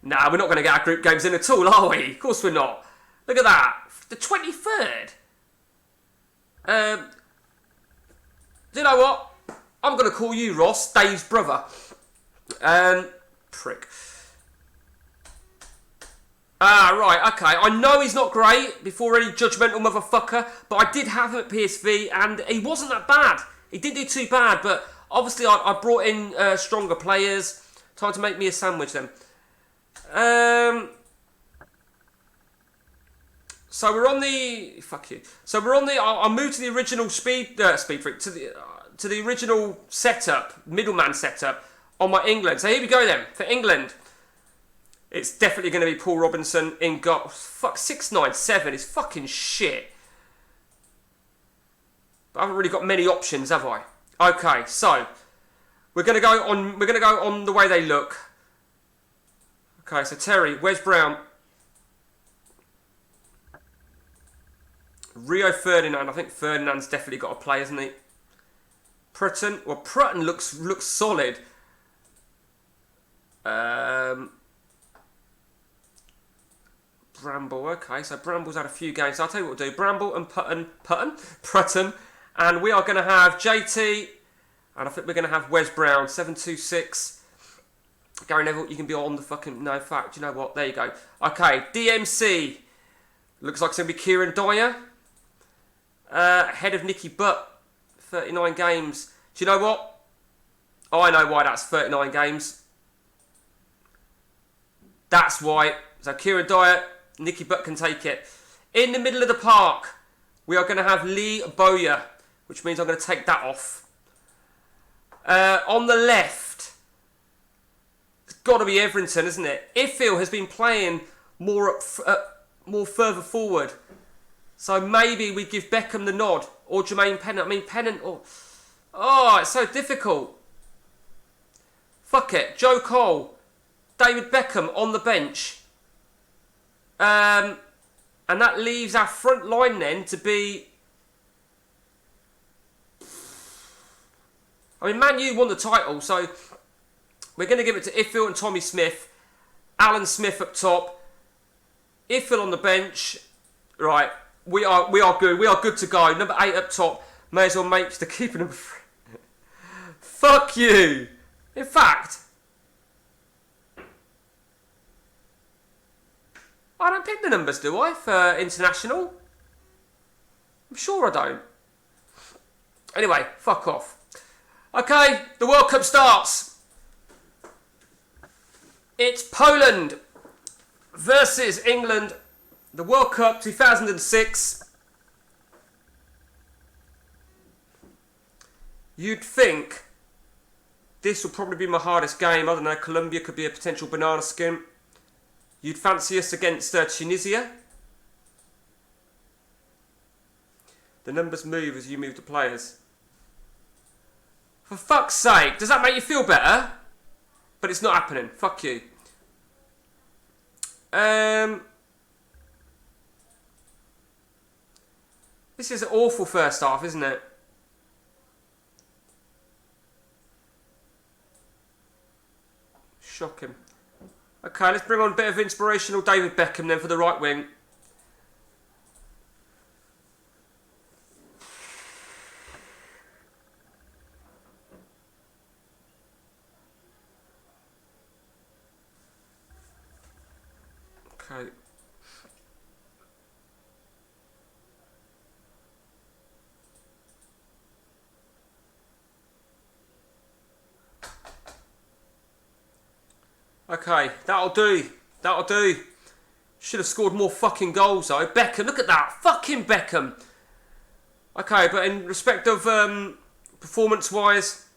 Nah, we're not going to get our group games in at all, are we? Of course we're not. Look at that. The 23rd. Do you know what? I'm going to call you, Ross, Dave's brother. Prick. Ah, right, okay. I know he's not great, before any judgmental motherfucker, but I did have him at PSV, and he wasn't that bad. He didn't do too bad, but obviously I brought in stronger players. Time to make me a sandwich then. So we're on the... Fuck you. So we're on the... I'll move to the original Speed Freak, to the original setup, middleman setup, on my England. So here we go then, for England. It's definitely going to be Paul Robinson in goal. Fuck, 697 is fucking shit. But I haven't really got many options, have I? Okay, so we're going to go on. We're going to go on the way they look. Okay, so Terry, where's Brown? Rio Ferdinand. I think Ferdinand's definitely got to play, hasn't he? Prutton. Well, Prutton looks solid. Bramble. Okay, so Bramble's had a few games. So I'll tell you what we'll do. Bramble and Prutton. And we are going to have JT, and I think we're going to have Wes Brown, 726. Gary Neville, you can be on the fucking... No, fact, you know what? There you go. Okay, DMC. Looks like it's going to be Kieran Dyer. Ahead of Nicky Butt, 39 games. Do you know what? Oh, I know why that's 39 games. That's why. So Kieran Dyer, Nicky Butt can take it. In the middle of the park, we are going to have Lee Bowyer, which means I'm going to take that off. On the left, it's got to be Everington, isn't it? Ifil has been playing more further forward. So maybe we give Beckham the nod. Or Jermaine Pennant. I mean, Pennant... Oh, it's so difficult. Fuck it. Joe Cole. David Beckham on the bench. And that leaves our front line then to be... I mean, Man U won the title, so we're going to give it to Ifil and Tommy Smith. Alan Smith up top. Ifil on the bench. Right, we are good. We are good to go. Number 8 up top. May as well make the keeper number 3. Fuck you. In fact, I don't pick the numbers, do I, for international? I'm sure I don't. Anyway, fuck off. Okay, the World Cup starts. It's Poland versus England. The World Cup 2006. You'd think this will probably be my hardest game. I don't know, Colombia could be a potential banana skin. You'd fancy us against Tunisia. The numbers move as you move the players. For fuck's sake, does that make you feel better? But it's not happening. Fuck you. This is an awful first half, isn't it? Shocking. Okay, let's bring on a bit of inspirational David Beckham then for the right wing. Okay. Okay, that'll do. That'll do. Should have scored more fucking goals though. Beckham, look at that. Fucking Beckham. Okay, but in respect of performance-wise,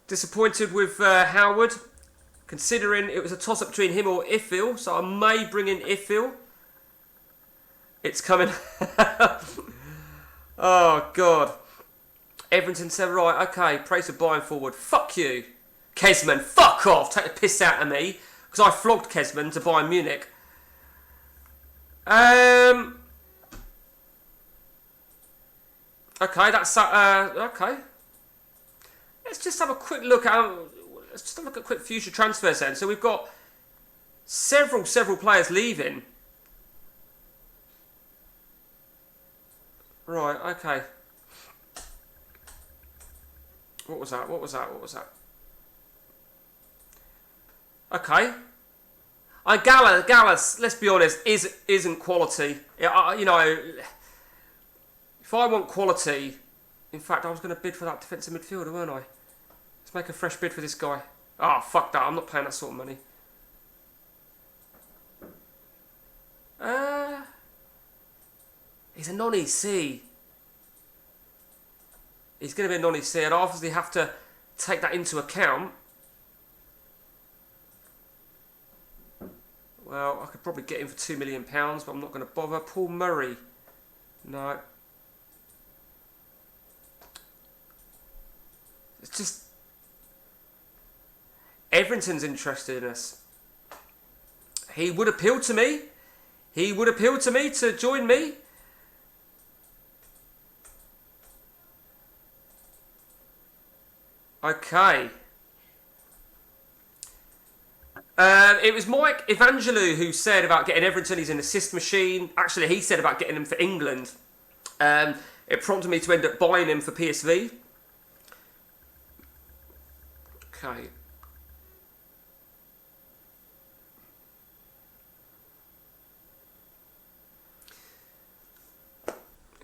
disappointed with Howard. Considering it was a toss-up between him or Ifil, so I may bring in Ifil. It's coming. Oh, God. Everton said, right, okay, praise for buying forward. Fuck you. Kesman, fuck off. Take the piss out of me. Because I flogged Kesman to Bayern Munich. Okay, that's... okay. Let's just have a quick look at... Let's just have a look at quick future transfers then. So we've got several players leaving. Right, okay. What was that? Okay. Gallas, let's be honest, isn't quality. You know, if I want quality... In fact, I was going to bid for that defensive midfielder, weren't I? Let's make a fresh bid for this guy. Ah, fuck that. I'm not paying that sort of money. He's a non-EC. He's going to be a non-EC, and I obviously have to take that into account. Well, I could probably get him for £2 million, but I'm not going to bother. Paul Murray. No. It's just... Everton's interested in us. He would appeal to me. He would appeal to me to join me. Okay. It was Mike Evangelou who said about getting Everton. He's an assist machine. Actually, he said about getting him for England. It prompted me to end up buying him for PSV. Okay.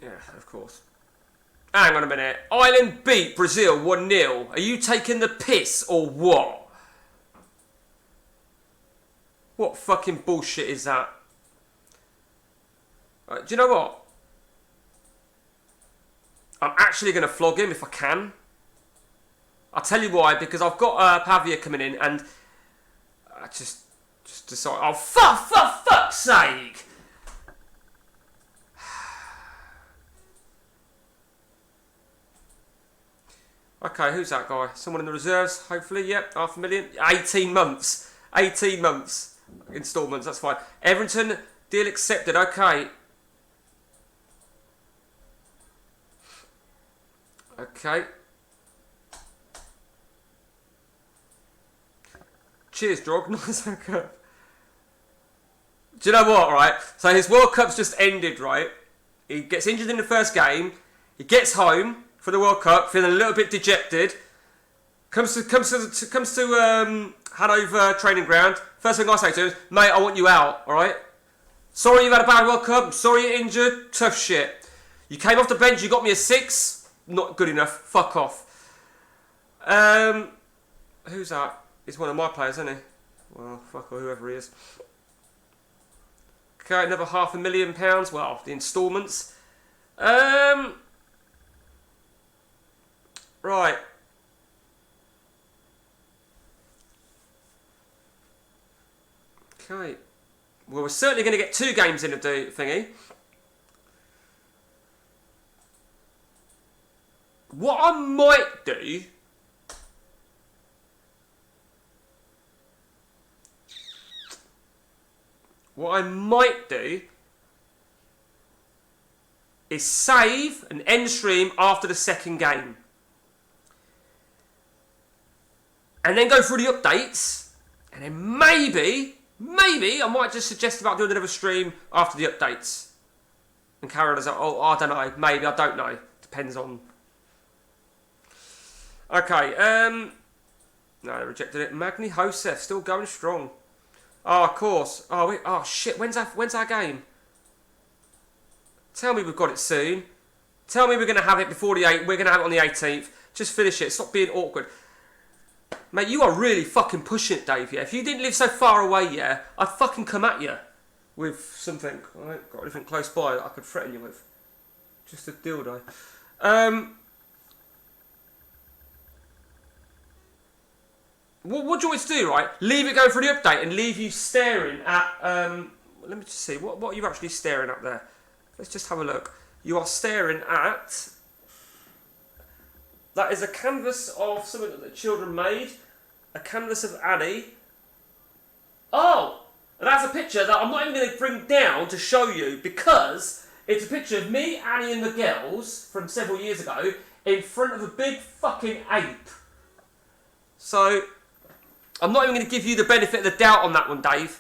Yeah, of course. Hang on a minute. Ireland beat Brazil 1-0. Are you taking the piss or what? What fucking bullshit is that? Do you know what? I'm actually going to flog him if I can. I'll tell you why, because I've got Pavia coming in and I just decide, oh, fuck's sake! Okay, who's that guy? Someone in the reserves, hopefully, yep, $500,000. 18 months. 18 months. Instalments, that's fine. Everton, deal accepted, okay. Okay. Cheers, Drog. Nice haircut. Do you know what, right? So his World Cup's just ended, right? He gets injured in the first game. He gets home for the World Cup, feeling a little bit dejected. Comes to Hanover training ground. First thing I say to him is, mate, I want you out, all right? Sorry you've had a bad World Cup. Sorry you're injured. Tough shit. You came off the bench. You got me a 6. Not good enough. Fuck off. Who's that? He's one of my players, isn't he? Well, fuck or whoever he is. Okay, another £500,000. Well, the instalments. Right. Okay. Well, we're certainly going to get 2 games in the thingy. What I might do... What I might do is save and end stream after the second game. and then go through the updates, and then maybe I might just suggest about doing another stream after the updates. And carry on as I don't know, maybe, I don't know. Depends on. Okay, no, they rejected it. Magni Josef, still going strong. Oh, of course. Oh shit, when's our game? Tell me we've got it soon. Tell me we're going to have it before the 8th. We're going to have it on the 18th. Just finish it. Stop being awkward. Mate, you are really fucking pushing it, Dave, yeah? If you didn't live so far away, yeah, I'd fucking come at you with something. I ain't got anything close by that I could threaten you with. Just a dildo. What do you want me to do, right? Leave it going for the update and leave you staring at... let me just see. What are you actually staring at there? Let's just have a look. You are staring at... That is a canvas of something that the children made. A canvas of Annie. Oh! And that's a picture that I'm not even going to bring down to show you because it's a picture of me, Annie and the girls from several years ago in front of a big fucking ape. So, I'm not even going to give you the benefit of the doubt on that one, Dave.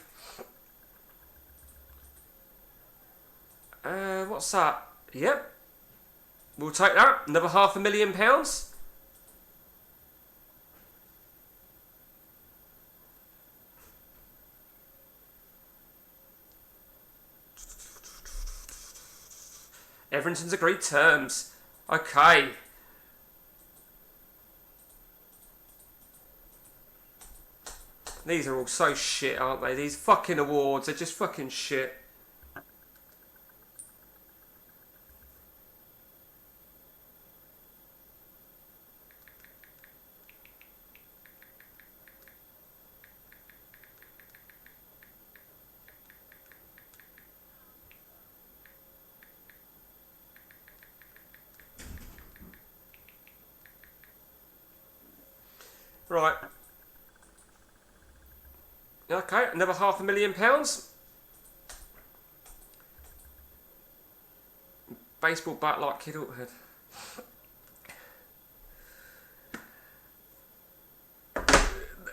What's that? Yep. We'll take that. Another £500,000. Everington's agreed terms. Okay. These are all so shit, aren't they? These fucking awards are just fucking shit. Right. Okay, another £500,000. Baseball bat like Kid Hilton.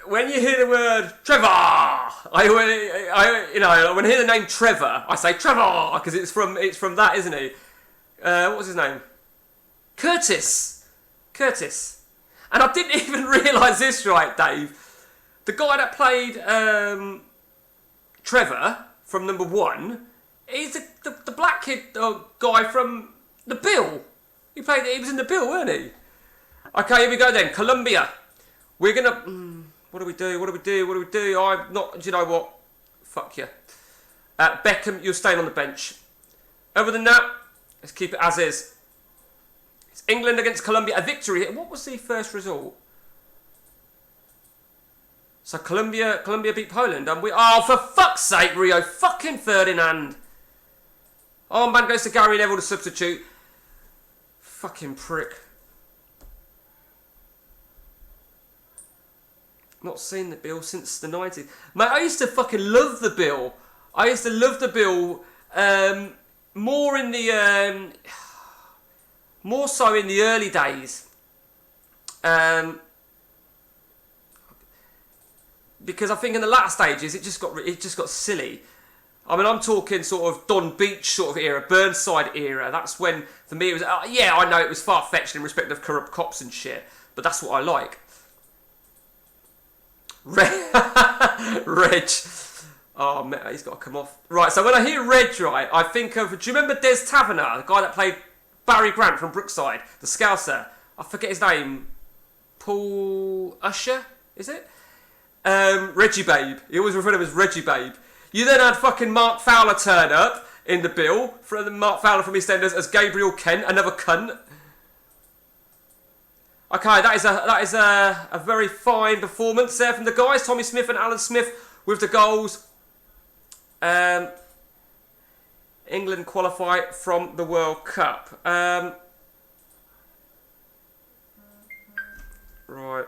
When you hear the word Trevor, when I hear the name Trevor, I say Trevor because it's from that, isn't he? What was his name? Curtis. And I didn't even realise this, right, Dave? The guy that played Trevor from number 1, he's the black kid guy from The Bill. He was in The Bill, weren't he? Okay, here we go then. Colombia. We're gonna. What do we do? I'm not. Do you know what? Fuck you. Beckham, you're staying on the bench. Other than that, let's keep it as is. It's England against Colombia. A victory. What was the first result? So Colombia beat Poland, and oh, for fuck's sake, Rio fucking Ferdinand. Oh, man goes to Gary Neville, the substitute. Fucking prick. Not seen The Bill since the 90s. Mate, I used to fucking love The Bill. I used to love The Bill more in the... more so in the early days. Because I think in the latter stages it just got silly. I mean, I'm talking sort of Don Beach sort of era, Burnside era. That's when, for me, it was... yeah, I know it was far-fetched in respect of corrupt cops and shit, but that's what I like. Reg. Oh, man, he's got to come off. Right, so when I hear Reg, right, I think of... Do you remember Des Taverner, the guy that played Barry Grant from Brookside, the Scouser? I forget his name. Paul Usher, is it? Reggie Babe. He always referred to him as Reggie Babe. You then had fucking Mark Fowler turn up in The Bill, for the Mark Fowler from EastEnders as Gabriel Kent, another cunt. Okay, that is a very fine performance there from the guys. Tommy Smith and Alan Smith with the goals. England qualify from the World Cup. Right.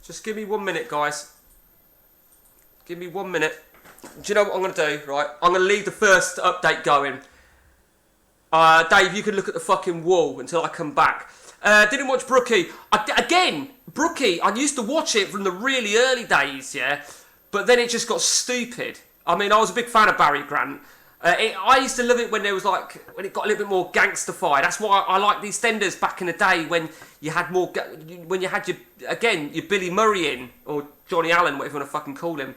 Just give me 1 minute, guys. Give me 1 minute. Do you know what I'm going to do, right? I'm going to leave the first update going. Dave, you can look at the fucking wall until I come back. Didn't watch Brookie. Again, Brookie, I used to watch it from the really early days, yeah? But then it just got stupid. I mean, I was a big fan of Barry Grant. I used to love it when there was when it got a little bit more gangsterfied. That's why I like the EastEnders back in the day when you had more, when you had your Billy Murray in, or Johnny Allen, whatever you want to fucking call him,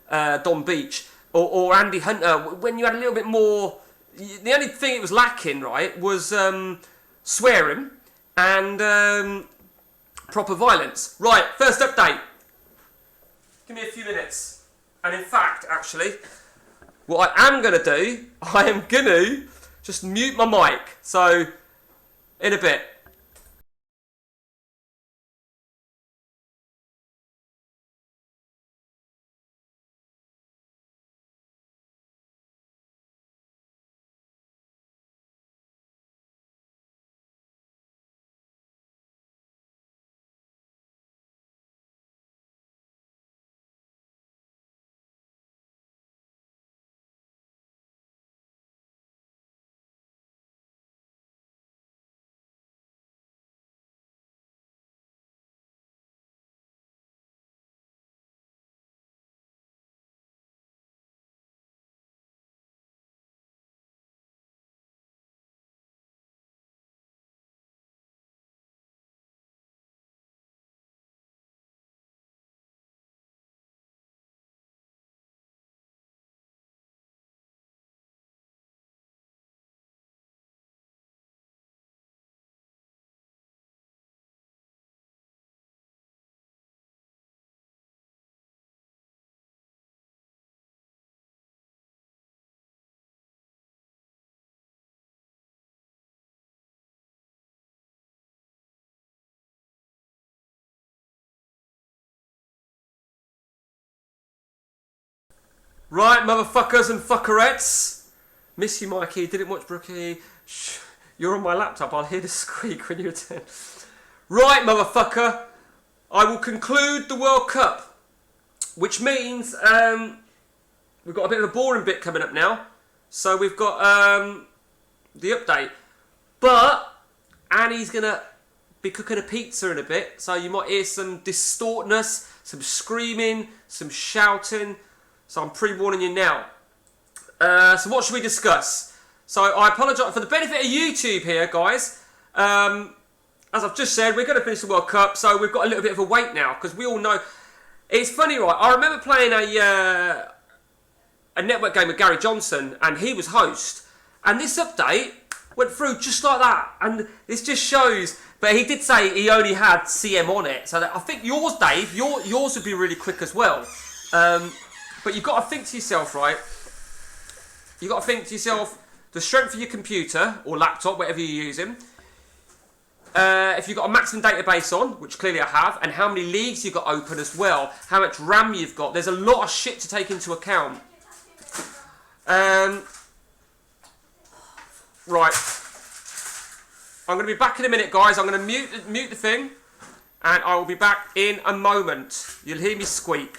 Don Beach, or Andy Hunter, when you had a little bit more. The only thing it was lacking, right, was swearing and proper violence. Right, first update. Give me a few minutes. And in fact, actually, what I am going to do, I am going to just mute my mic. So, in a bit. Right, motherfuckers and fuckerettes. Miss you, Mikey. Didn't watch Brookie. Shh. You're on my laptop. I'll hear the squeak when you attend. Right, motherfucker. I will conclude the World Cup. Which means we've got a bit of a boring bit coming up now. So we've got the update. But Annie's going to be cooking a pizza in a bit. So you might hear some distortness, some screaming, some shouting. So I'm pre-warning you now. So what should we discuss? So I apologise for the benefit of YouTube here, guys. As I've just said, we're going to finish the World Cup, so we've got a little bit of a wait now because we all know. It's funny, right? I remember playing a network game with Gary Johnson, and he was host. And this update went through just like that, and this just shows. But he did say he only had CM on it, so that, I think yours, Dave, yours would be really quick as well. But you've got to think to yourself, right? You've got to think to yourself, the strength of your computer or laptop, whatever you're using. If you've got a maximum database on, which clearly I have, and how many leagues you've got open as well, how much RAM you've got. There's a lot of shit to take into account. Right. I'm going to be back in a minute, guys. I'm going to mute the thing, and I will be back in a moment. You'll hear me squeak.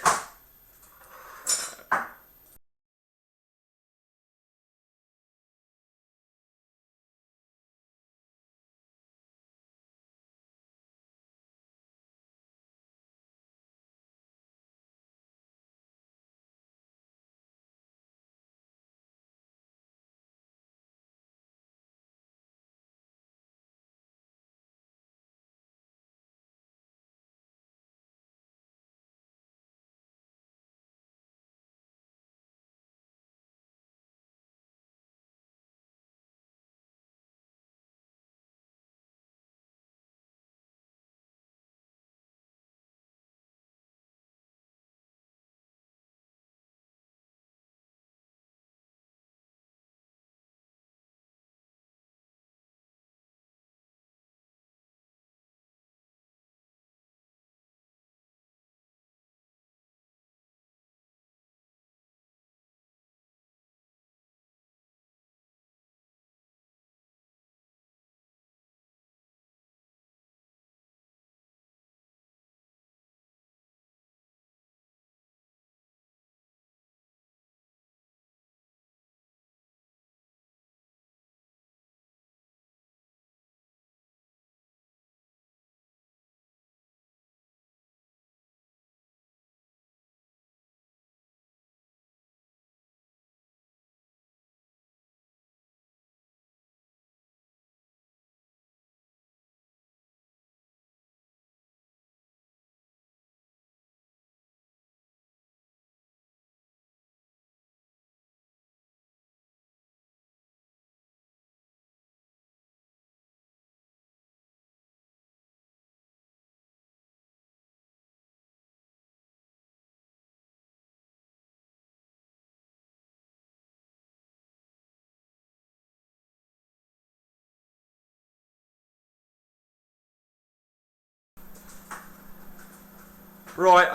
Right.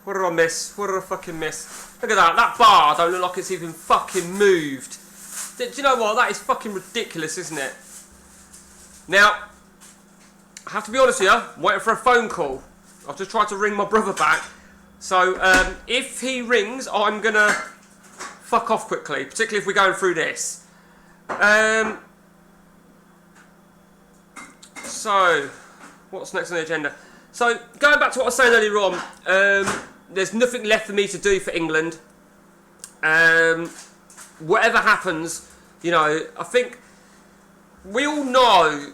What did I miss? What did I fucking miss? Look at that. That bar don't look like it's even fucking moved. Do you know what? That is fucking ridiculous, isn't it? Now, I have to be honest with you. I'm waiting for a phone call. I've just tried to ring my brother back. So, if he rings, I'm going to fuck off quickly. Particularly if we're going through this. So, what's next on the agenda? So, going back to what I was saying earlier on, there's nothing left for me to do for England. Whatever happens, you know, I think we all know,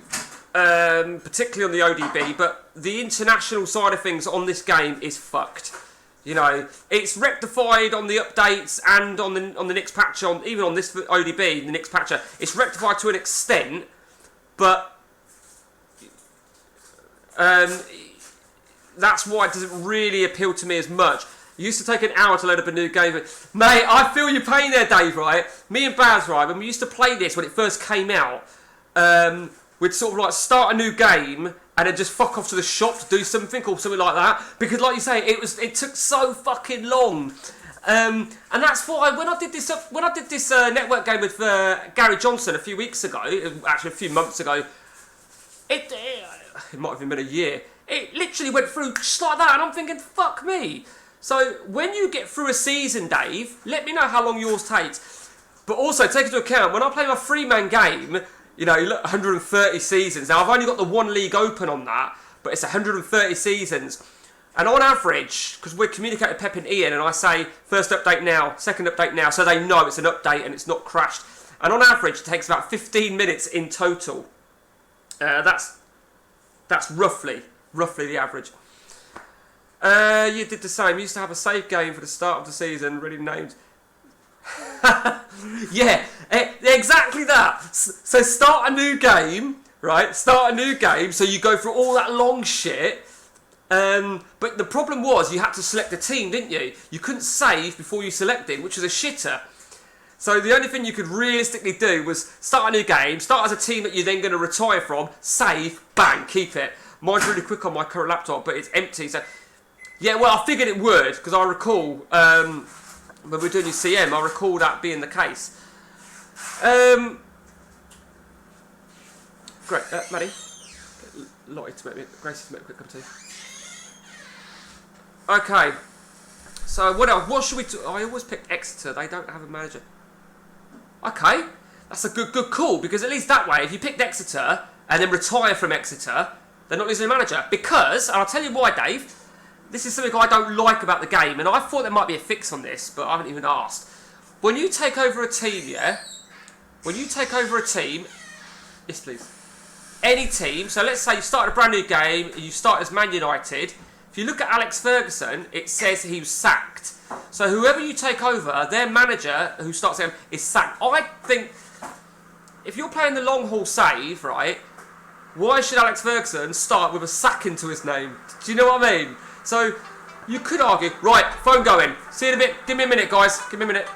particularly on the ODB, but the international side of things on this game is fucked. You know, it's rectified on the updates and on the next patch, even on this ODB, the next patcher, it's rectified to an extent, but that's why it doesn't really appeal to me as much. It used to take an hour to load up a new game. Mate, I feel your pain there, Dave, right? Me and Baz, right, when we used to play this when it first came out, we'd sort of like start a new game and then just fuck off to the shop to do something or something like that. Because like you say, it took so fucking long. And that's why when I did this network game with Gary Johnson a few weeks ago, actually a few months ago, it might have even been a year. It literally went through just like that, and I'm thinking, fuck me. So when you get through a season, Dave, let me know how long yours takes. But also take into account, when I play my 3-man game, you know, look, 130 seasons. Now, I've only got the one league open on that, but it's 130 seasons. And on average, because we're communicating Pep and Ian, and I say, first update now, second update now, so they know it's an update and it's not crashed. And on average, it takes about 15 minutes in total. That's roughly the average. You did the same. You used to have a save game for the start of the season, really named. Yeah, exactly that. So start a new game, right? Start a new game, so you go through all that long shit. But the problem was you had to select a team, didn't you? You couldn't save before you selected, which was a shitter. So the only thing you could realistically do was start a new game, start as a team that you're then going to retire from, save, bang, keep it. Mine's really quick on my current laptop, but it's empty. So, yeah, well, I figured it would, because I recall, when we were doing your CM, I recall that being the case. Great, Maddie, Lottie to make me, Gracie to make a quick cup of tea. Okay, so what else? What should we do? I always pick Exeter, they don't have a manager. Okay, that's a good call, because at least that way, if you picked Exeter and then retire from Exeter, they're not losing a manager. Because, and I'll tell you why, Dave, this is something I don't like about the game, and I thought there might be a fix on this, but I haven't even asked. When you take over a team, yeah? When you take over a team, yes please, any team, so let's say you started a brand new game, and you start as Man United, if you look at Alex Ferguson, it says he was sacked. So whoever you take over, their manager, who starts them, is sacked. I think, if you're playing the long haul save, right, why should Alex Ferguson start with a sack into his name? Do you know what I mean? So, you could argue, right, phone going. See you in a bit. Give me a minute, guys. Give me a minute.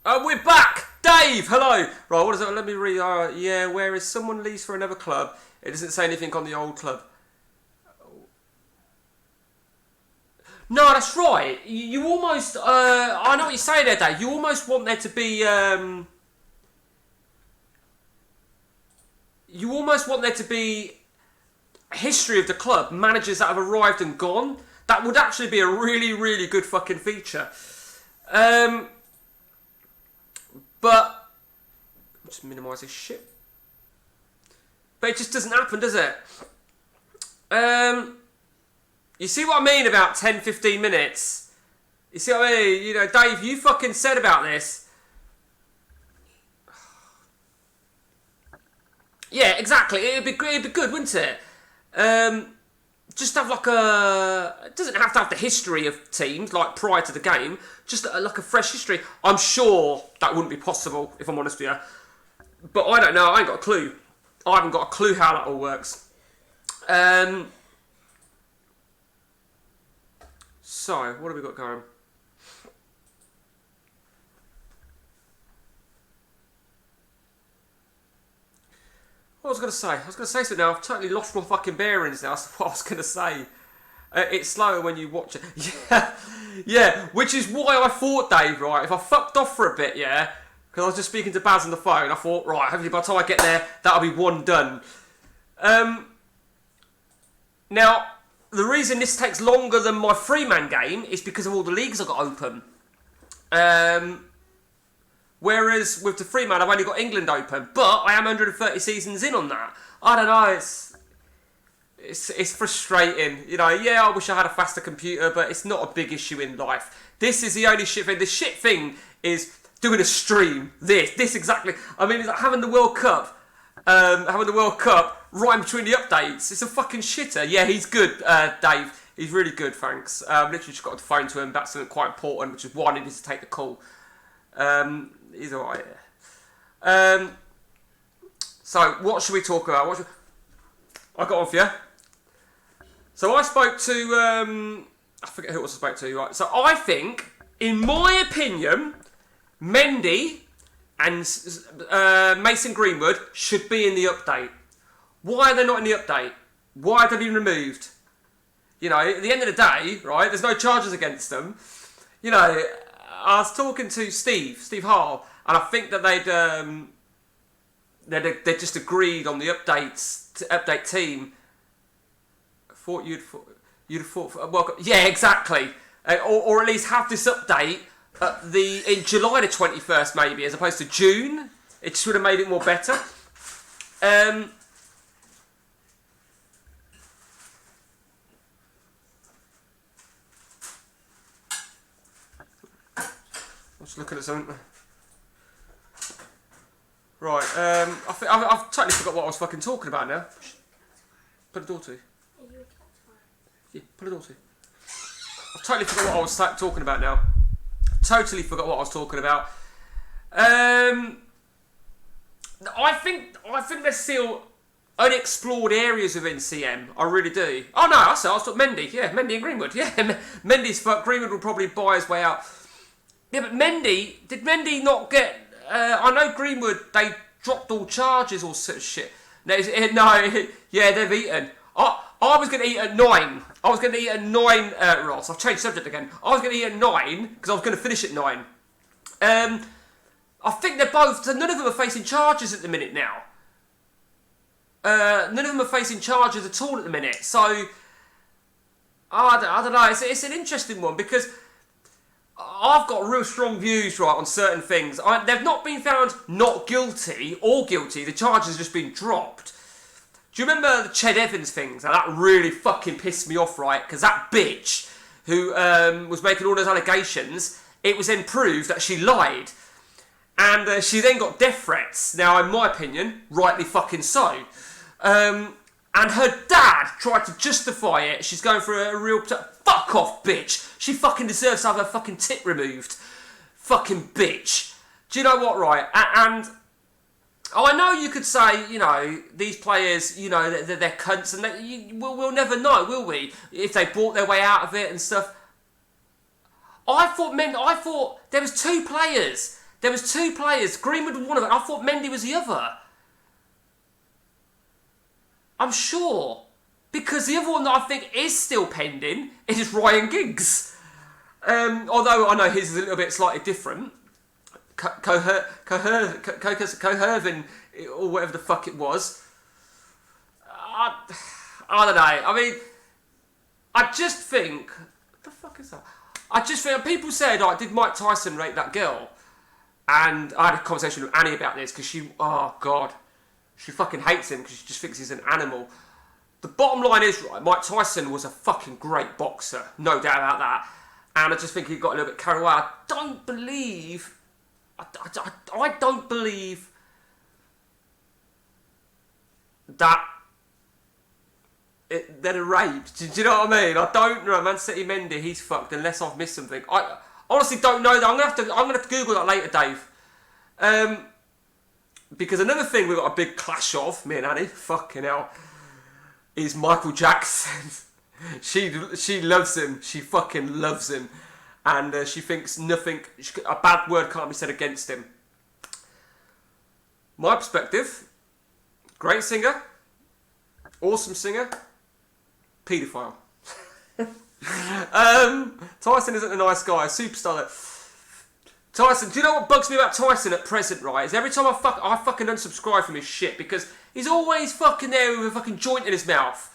We're back! Dave, hello! Right, what is it? Let me read. Yeah, whereas someone leaves for another club, it doesn't say anything on the old club. No, that's right. You almost... I know what you're saying there, Dave. You almost want there to be... you almost want there to be a history of the club, managers that have arrived and gone. That would actually be a really, really good fucking feature. But... just minimise this shit. But it just doesn't happen, does it? You see what I mean about 10, 15 minutes? You see what I mean? You know, Dave, you fucking said about this. Yeah, exactly. It'd be good, wouldn't it? Just have like a... it doesn't have to have the history of teams, like prior to the game. Just like a fresh history. I'm sure that wouldn't be possible, if I'm honest with you. But I don't know. I ain't got a clue. I haven't got a clue how that all works. So, what have we got going? What was I going to say? I was going to say something now. I've totally lost my fucking bearings now. That's what I was going to say. It's slower when you watch it. Yeah, which is why I thought, Dave, right, if I fucked off for a bit, yeah, because I was just speaking to Baz on the phone, I thought, right, hopefully by the time I get there, that'll be one done. Now, the reason this takes longer than my three-man game is because of all the leagues I've got open. Whereas with the three-man, I've only got England open, but I am 130 seasons in on that. I don't know, it's frustrating. You know, yeah, I wish I had a faster computer, but it's not a big issue in life. This is the only shit thing. The shit thing is doing a stream. This exactly. I mean, it's like having the World Cup. Right in between the updates. It's a fucking shitter. Yeah, he's good, Dave. He's really good, thanks. Literally just got the phone to him. That's something quite important, which is why I needed to take the call. He's alright. So, what should we talk about? I got on for you. So, I spoke to... I forget who else I spoke to. Right. So, I think, in my opinion, Mendy and Mason Greenwood should be in the update. Why are they not in the update? Why are they being removed? You know, at the end of the day, right, there's no charges against them. You know, I was talking to Steve Hall, and I think that they'd just agreed on the updates to update team. I thought you'd have thought, well, yeah, exactly, or at least have this update in July the 21st, maybe, as opposed to June. It should have made it more better. Just looking at something. Right, I've totally forgot what I was fucking talking about now. Put the door to. Yeah, put the door to. I've totally forgot what I was talking about now. Totally forgot what I was talking about. I think there's still unexplored areas within CM. I really do. Oh no, I was talking Mendy. Yeah, Mendy and Greenwood. Yeah, Mendy's fuck. Greenwood will probably buy his way out. Yeah, but did Mendy not get... I know Greenwood, they dropped all charges or such shit. No, yeah, they've eaten. I was going to eat at 9. I was going to eat at 9, Ross. I've changed subject again. I was going to eat at 9 because I was going to finish at 9. I think they're both... So none of them are facing charges at the minute now. None of them are facing charges at all at the minute. So, I don't know. It's an interesting one because... I've got real strong views, right, on certain things. They've not been found not guilty or guilty. The charges have just been dropped. Do you remember the Ched Evans things? Now, that really fucking pissed me off, right? Because that bitch who was making all those allegations, it was then proved that she lied. And she then got death threats. Now, in my opinion, rightly fucking so. And her dad tried to justify it. She's going for a real... Fuck off, bitch. She fucking deserves to have her fucking tit removed. Fucking bitch. Do you know what, right? And I know you could say, you know, these players, you know, they're cunts, and we'll never know, will we? If they bought their way out of it and stuff. I thought there was 2 players There was 2 players. Greenwood was one of them. I thought Mendy was the other. I'm sure. Because the other one that I think is still pending is Ryan Giggs. Although I know his is a little bit slightly different. Cohervin, or whatever the fuck it was. I don't know. I mean, I just think... What the fuck is that? I just think... People said, did Mike Tyson rate that girl? And I had a conversation with Annie about this, because she... Oh, God. She fucking hates him, because she just thinks he's an animal. The bottom line is, right, Mike Tyson was a fucking great boxer. No doubt about that. And I just think he got a little bit carried away. I don't believe that they're raped. Do you know what I mean? I don't know. Man City Mendy, he's fucked unless I've missed something. I honestly don't know that. I'm gonna have to Google that later, Dave. Because another thing we've got a big clash of, me and Annie, fucking hell, is Michael Jackson. She loves him. She fucking loves him. And she thinks nothing, a bad word can't be said against him. My perspective, great singer, awesome singer, paedophile. Tyson isn't a nice guy, superstar. Tyson, do you know what bugs me about Tyson at present, right? Is every time I fucking unsubscribe from his shit because he's always fucking there with a fucking joint in his mouth.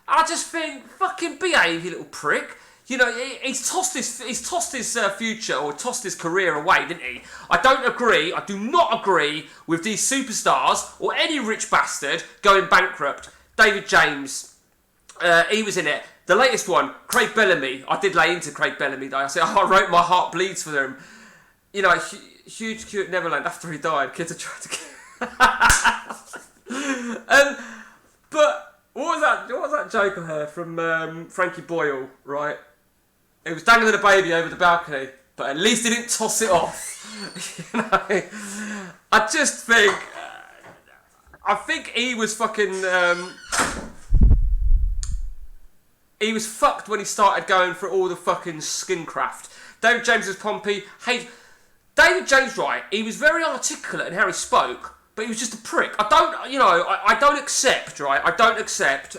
I just think, fucking behave, you little prick. You know, he's tossed his future or tossed his career away, didn't he? I don't agree. I do not agree with these superstars or any rich bastard going bankrupt. David James, he was in it. The latest one, Craig Bellamy. I did lay into Craig Bellamy though. I said, I wrote My Heart Bleeds for them. You know, huge cute Neverland after he died. Kids are trying to get... But what was that joke I heard from Frankie Boyle, right? It was dangling a baby over the balcony, but at least he didn't toss it off. You know, I just think, I think he was fucking, he was fucked when he started going for all the fucking skin craft. David James was Pompey. Hey, David James, right? He was very articulate in how he spoke, but he was just a prick. I don't, you know, I don't accept, right? I don't accept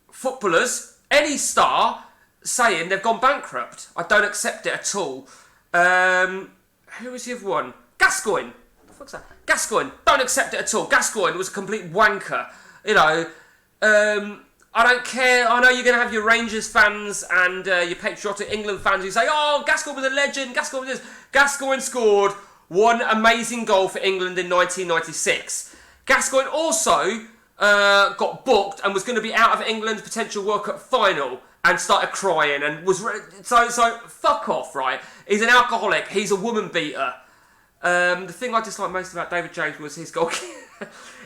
footballers. Any star saying they've gone bankrupt. I don't accept it at all. Who was the other one? Gascoigne. What the fuck's that? Gascoigne. Don't accept it at all. Gascoigne was a complete wanker. You know, I don't care. I know you're going to have your Rangers fans and your patriotic England fans who say, oh, Gascoigne was a legend. Gascoigne was this. Gascoigne scored one amazing goal for England in 1996. Gascoigne also... got booked and was going to be out of England's potential World Cup final and started crying and was so fuck off, right? He's an alcoholic. He's a woman beater. The thing I disliked most about David James was his goal.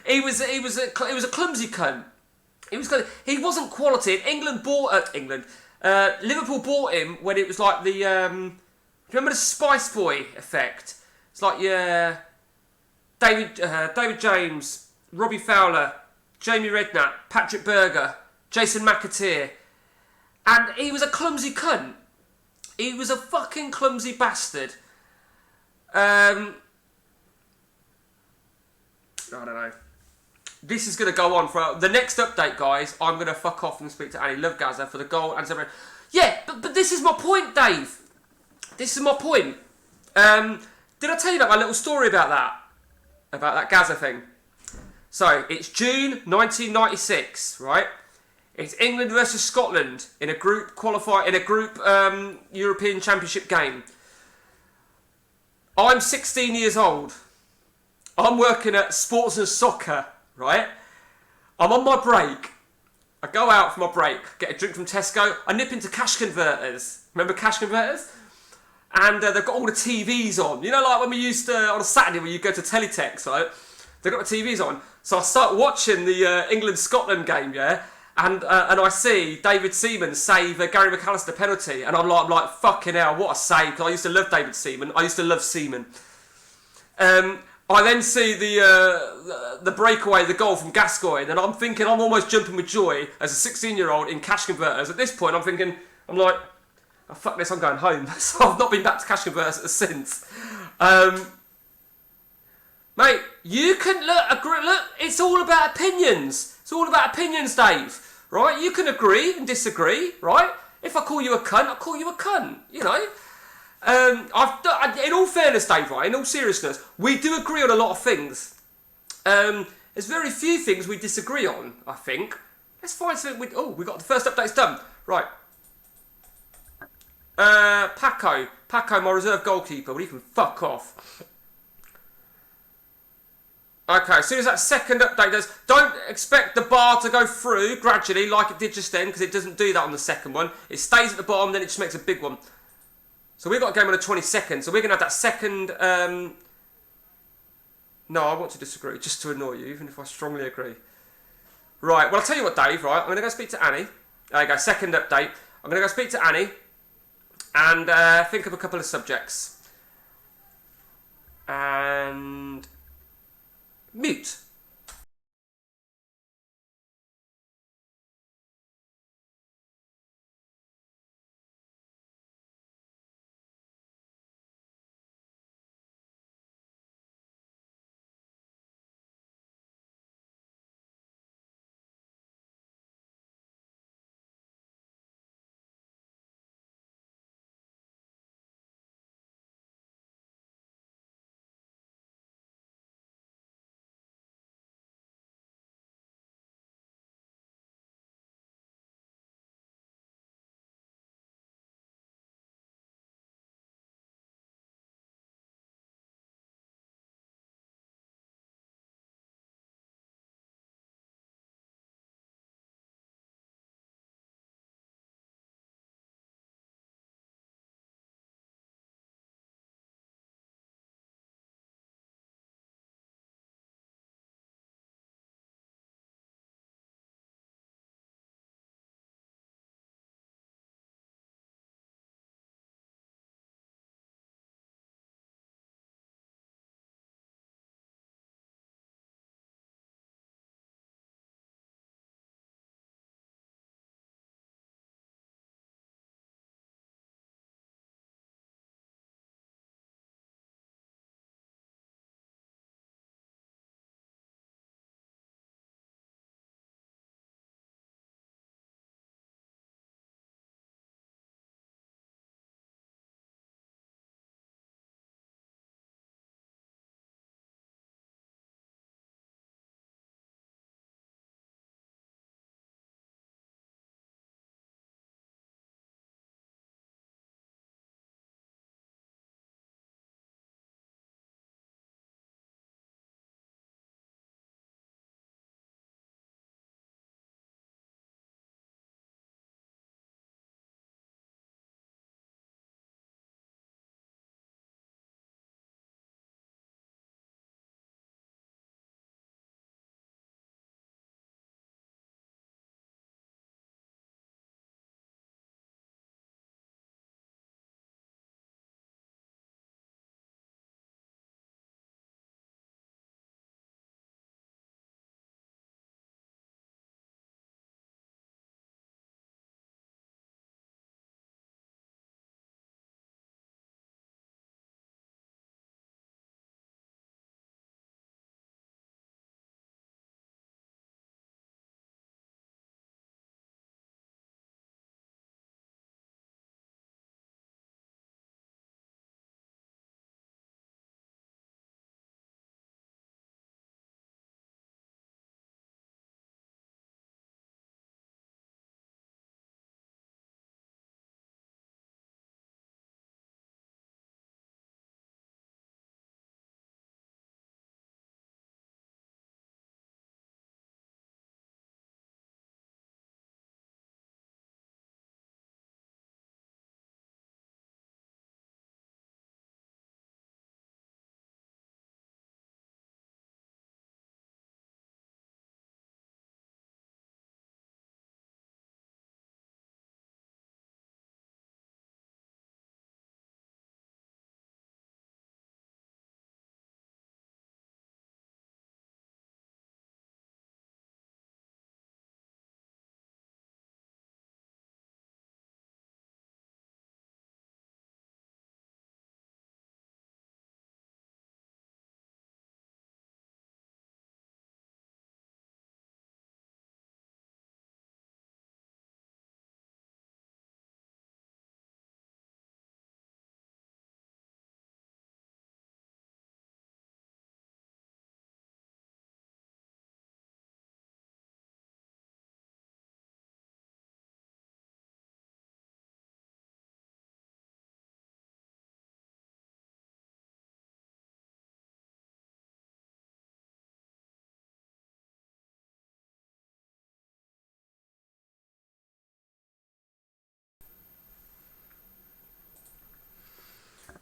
he was a clumsy cunt. He wasn't quality. England bought Liverpool bought him when it was like the remember the Spice Boy effect. It's like David James, Robbie Fowler, Jamie Redknapp, Patrick Berger, Jason McAteer. And he was a clumsy cunt. He was a fucking clumsy bastard. I don't know. This is going to go on for... The next update, guys, I'm going to fuck off and speak to Annie Lovegaza for the goal and so. Yeah, but this is my point, Dave. This is my point. Did I tell you that my little story about that? About that Gaza thing? So, it's June 1996, right? It's England versus Scotland in a group European Championship game. I'm 16 years old. I'm working at Sports and Soccer, right? I'm on my break. I go out for my break, get a drink from Tesco. I nip into Cash Converters. Remember Cash Converters? And they've got all the TVs on. You know, like when we used to, on a Saturday when you go to Teletext, right? They've got the TVs on. So I start watching the England-Scotland game, yeah? And I see David Seaman save Gary McAllister penalty. And I'm like, fucking hell, what a save. Because I used to love David Seaman. I used to love Seaman. I then see the breakaway, the goal from Gascoigne. And I'm thinking, I'm almost jumping with joy as a 16-year-old in Cash Converters. At this point, I'm like, Oh, fuck this, I'm going home. So I've not been back to cash converters since. Mate, you can look, it's all about opinions. It's all about opinions, Dave. Right? You can agree and disagree, right? If I call you a cunt, I'll call you a cunt, you know? In all fairness, Dave, right, in all seriousness, we do agree on a lot of things. There's very few things we disagree on, I think. Let's find something we got the first update's done. Right. Paco, my reserve goalkeeper, well, he can fuck off. Okay, as soon as that second update does, don't expect the bar to go through gradually like it did just then, because it doesn't do that on the second one. It stays at the bottom, then it just makes a big one. So we've got a game on the 22nd, so we're going to have that second... No, I want to disagree, just to annoy you, even if I strongly agree. Right, well, I'll tell you what, Dave, right? I'm going to go speak to Annie. There you go, second update. I'm going to go speak to Annie and think of a couple of subjects. And... mute.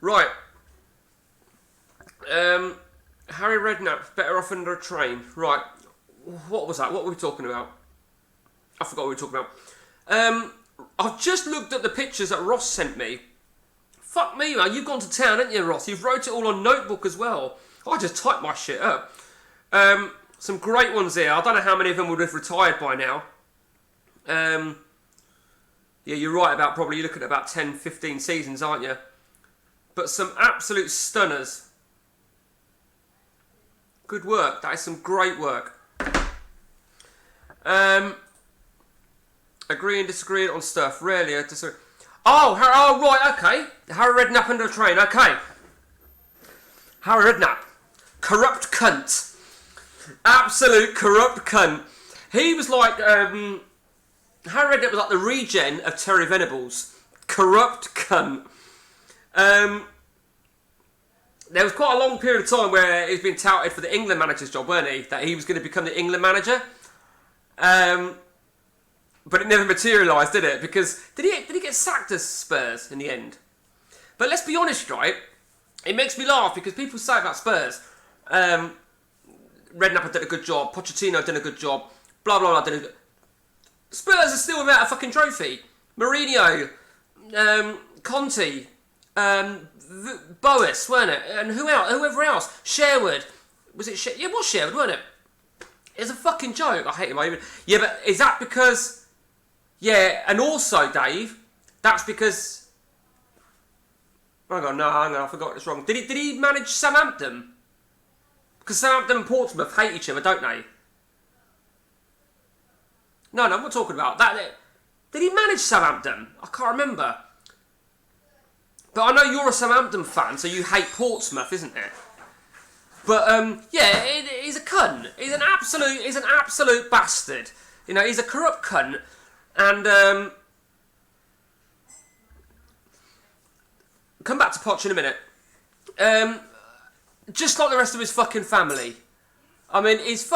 Right. Harry Redknapp, better off under a train. Right. What was that? What were we talking about? I forgot what we were talking about. I've just looked at the pictures that Ross sent me. Fuck me, man. You've gone to town, haven't you, Ross? You've wrote it all on notebook as well. I just typed my shit up. Some great ones here. I don't know how many of them would have retired by now. Yeah, you're right about probably, you're looking at about 10, 15 seasons, aren't you? But some absolute stunners. Good work. That is some great work. Agree and disagree on stuff. Rarely disagree. Oh, right, okay. Harry Redknapp under a train, okay. Harry Redknapp. Corrupt cunt. Absolute corrupt cunt. He was like, Harry Redknapp was like the regen of Terry Venables. Corrupt cunt. There was quite a long period of time where he's been touted for the England manager's job, weren't he? That he was going to become the England manager. But it never materialised, did it? Because did he get sacked as Spurs in the end? But let's be honest, right? It makes me laugh because people say about Spurs, Redknapp did a good job, Pochettino did a good job, blah blah blah. Did a good... Spurs are still without a fucking trophy. Mourinho, Conte, Boas, weren't it? And whoever else? Sherwood. Was it Sherwood? Yeah, it was Sherwood, wasn't it? It's a fucking joke. I hate him. Yeah, but is that because... Yeah, and also, Dave, that's because... Hang on, I forgot this wrong. Did he manage Southampton? Because Southampton and Portsmouth hate each other, don't they? No, I'm not talking about that. Did he manage Southampton? I can't remember. But I know you're a Southampton fan, so you hate Portsmouth, isn't it? But yeah, he's a cunt. He's an absolute bastard. You know, he's a corrupt cunt. And come back to Poch in a minute. Just like the rest of his fucking family. I mean, his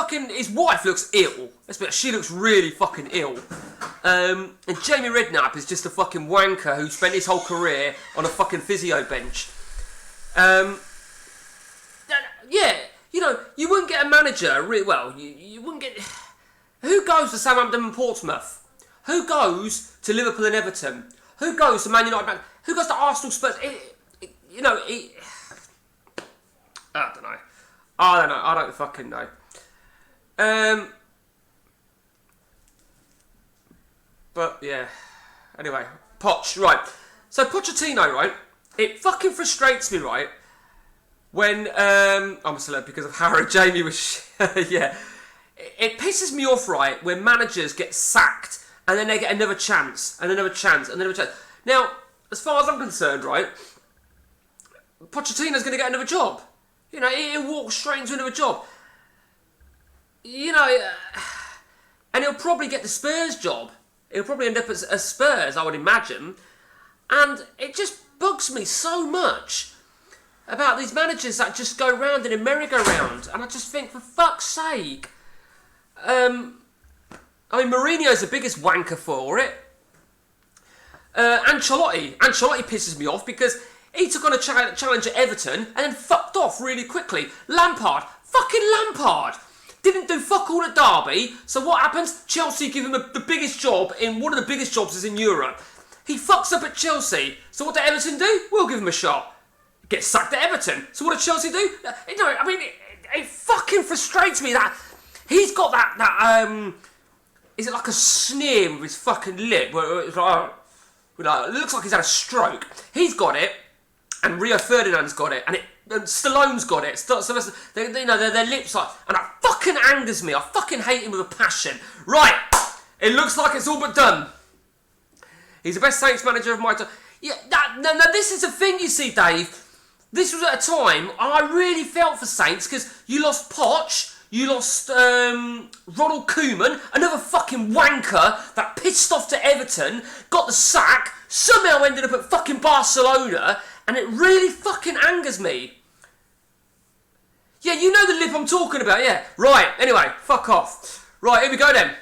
wife looks ill. She looks really fucking ill. And Jamie Redknapp is just a fucking wanker who spent his whole career on a fucking physio bench. Yeah, you know, you wouldn't get a manager, you wouldn't get... Who goes to Southampton and Portsmouth? Who goes to Liverpool and Everton? Who goes to Man United? Who goes to Arsenal, Spurs? I don't know. I don't fucking know. But, yeah. Anyway, Poch, right. So, Pochettino, right? It fucking frustrates me, right? When, I'm a celeb because of Harry Jamie was... yeah. It pisses me off, right, when managers get sacked and then they get another chance, and another chance, and another chance. Now, as far as I'm concerned, right, Pochettino's going to get another job. You know, he'll walk straight into another job. You know, and he'll probably get the Spurs job. He'll probably end up as Spurs, I would imagine. And it just bugs me so much about these managers that just go round in a merry-go-round. And I just think, for fuck's sake... I mean, Mourinho's the biggest wanker for it. Ancelotti pisses me off because he took on a challenge at Everton and then fucked off really quickly. Fucking Lampard, didn't do fuck all at Derby. So what happens? Chelsea give him the biggest job in one of the biggest jobs is in Europe. He fucks up at Chelsea. So what did Everton do? We'll give him a shot. Gets sacked at Everton. So what did Chelsea do? You know, I mean, it fucking frustrates me that he's got that is it like a sneer with his fucking lip? Where it's like, it looks like he's had a stroke. He's got it, and Rio Ferdinand's got it, and Stallone's got it. Their lips are, and that fucking angers me. I fucking hate him with a passion. Right, it looks like it's all but done. He's the best Saints manager of my time. Yeah, no, this is the thing, you see, Dave. This was at a time I really felt for Saints because you lost Poch. You lost Ronald Koeman, another fucking wanker that pissed off to Everton, got the sack, somehow ended up at fucking Barcelona, and it really fucking angers me. Yeah, you know the lip I'm talking about, yeah. Right, anyway, fuck off. Right, here we go then.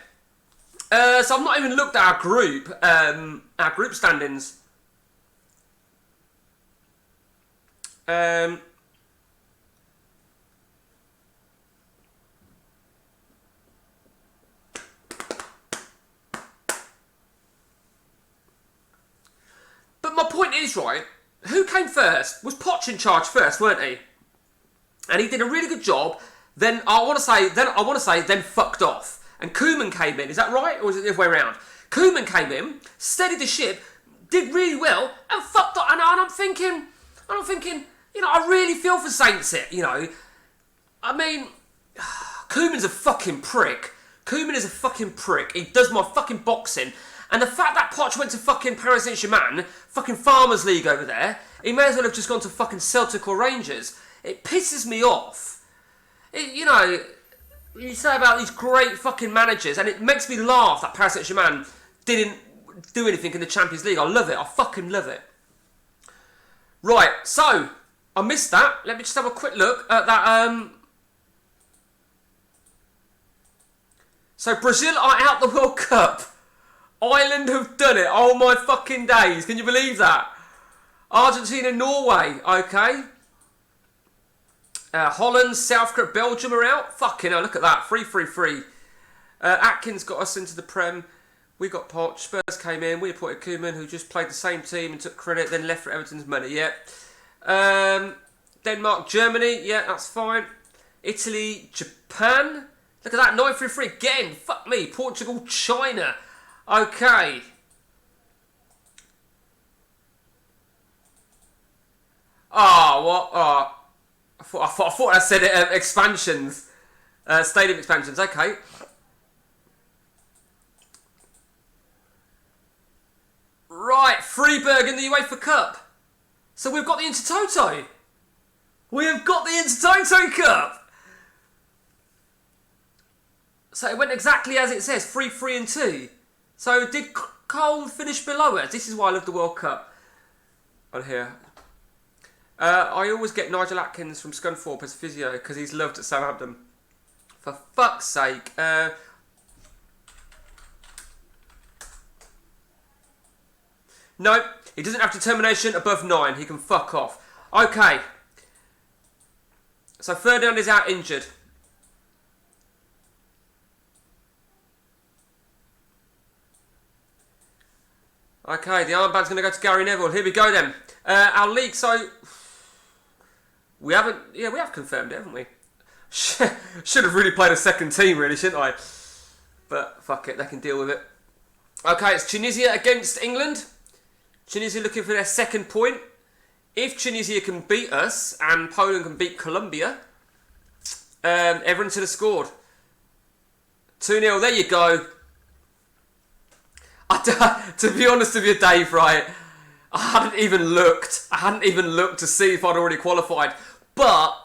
So I've not even looked at our group standings. Um, but my point is, right, who came first? Was Poch in charge first, weren't he? And he did a really good job. Then I want to say, then fucked off. And Koeman came in. Is that right, or is it the other way around? Koeman came in, steadied the ship, did really well, and fucked off. And I'm thinking, you know, I really feel for Saints it. You know, I mean, Koeman's a fucking prick. Koeman is a fucking prick. He does my fucking boxing. And the fact that Poch went to fucking Paris Saint-Germain, fucking Farmers League over there, he may as well have just gone to fucking Celtic or Rangers. It pisses me off. You know, you say about these great fucking managers, and it makes me laugh that Paris Saint-Germain didn't do anything in the Champions League. I love it. I fucking love it. Right, so, I missed that. Let me just have a quick look at that. So, Brazil are out the World Cup. Ireland have done it. Oh my fucking days. Can you believe that? Argentina, Norway. Okay. Holland, South Korea, Belgium are out. Fucking hell, look at that. 3-3-3. Atkins got us into the Prem. We got Poch. Spurs came in. We appointed Koeman, who just played the same team and took credit, then left for Everton's money. Yeah. Denmark, Germany. Yeah, that's fine. Italy, Japan. Look at that. 9-3-3 again. Fuck me. Portugal, China. Okay. Oh, what? Oh. I thought I said it, expansions. Stadium expansions, okay. Right, Freiburg in the UEFA Cup. So we've got the Intertoto. We have got the Intertoto Cup. So it went exactly as it says, 3-3-2. So did Cole finish below us? This is why I love the World Cup. On here. I always get Nigel Atkins from Scunthorpe as physio because he's loved at Southampton. For fuck's sake. No, he doesn't have determination above 9. He can fuck off. Okay. So Ferdinand is out injured. Okay, the armband's going to go to Gary Neville. Here we go then. Our league, so... We have confirmed it, haven't we? Should have really played a second team, really, shouldn't I? But, fuck it, they can deal with it. Okay, it's Tunisia against England. Tunisia looking for their second point. If Tunisia can beat us, and Poland can beat Colombia, everyone should have scored. 2-0, there you go. To be honest with you, Dave, right, I hadn't even looked to see if I'd already qualified. But,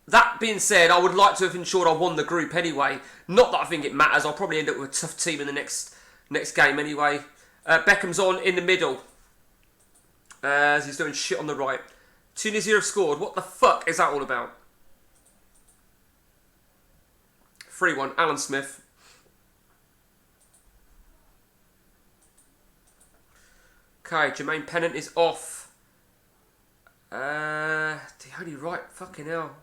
that being said, I would like to have ensured I won the group anyway. Not that I think it matters. I'll probably end up with a tough team in the next game anyway. Beckham's on in the middle. As he's doing shit on the right. Tunisia have scored. What the fuck is that all about? 3-1. Alan Smith. Okay, Jermaine Pennant is off. The only right, fucking hell.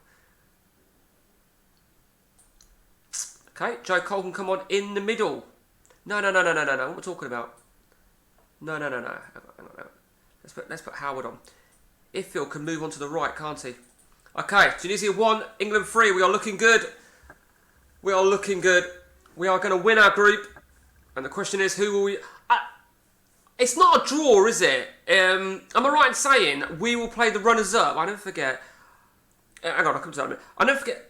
Okay, Joe Cole can come on in the middle. No. What am I talking about? No. Hang on. Let's put Howard on. Iffield can move on to the right, can't he? Okay, Tunisia 1, England 3. We are looking good. We are looking good. We are going to win our group. And the question is, who will we... It's not a draw, is it? Am I right in saying we will play the runners-up? I don't forget. Hang on, I'll come to that in a minute. I don't forget.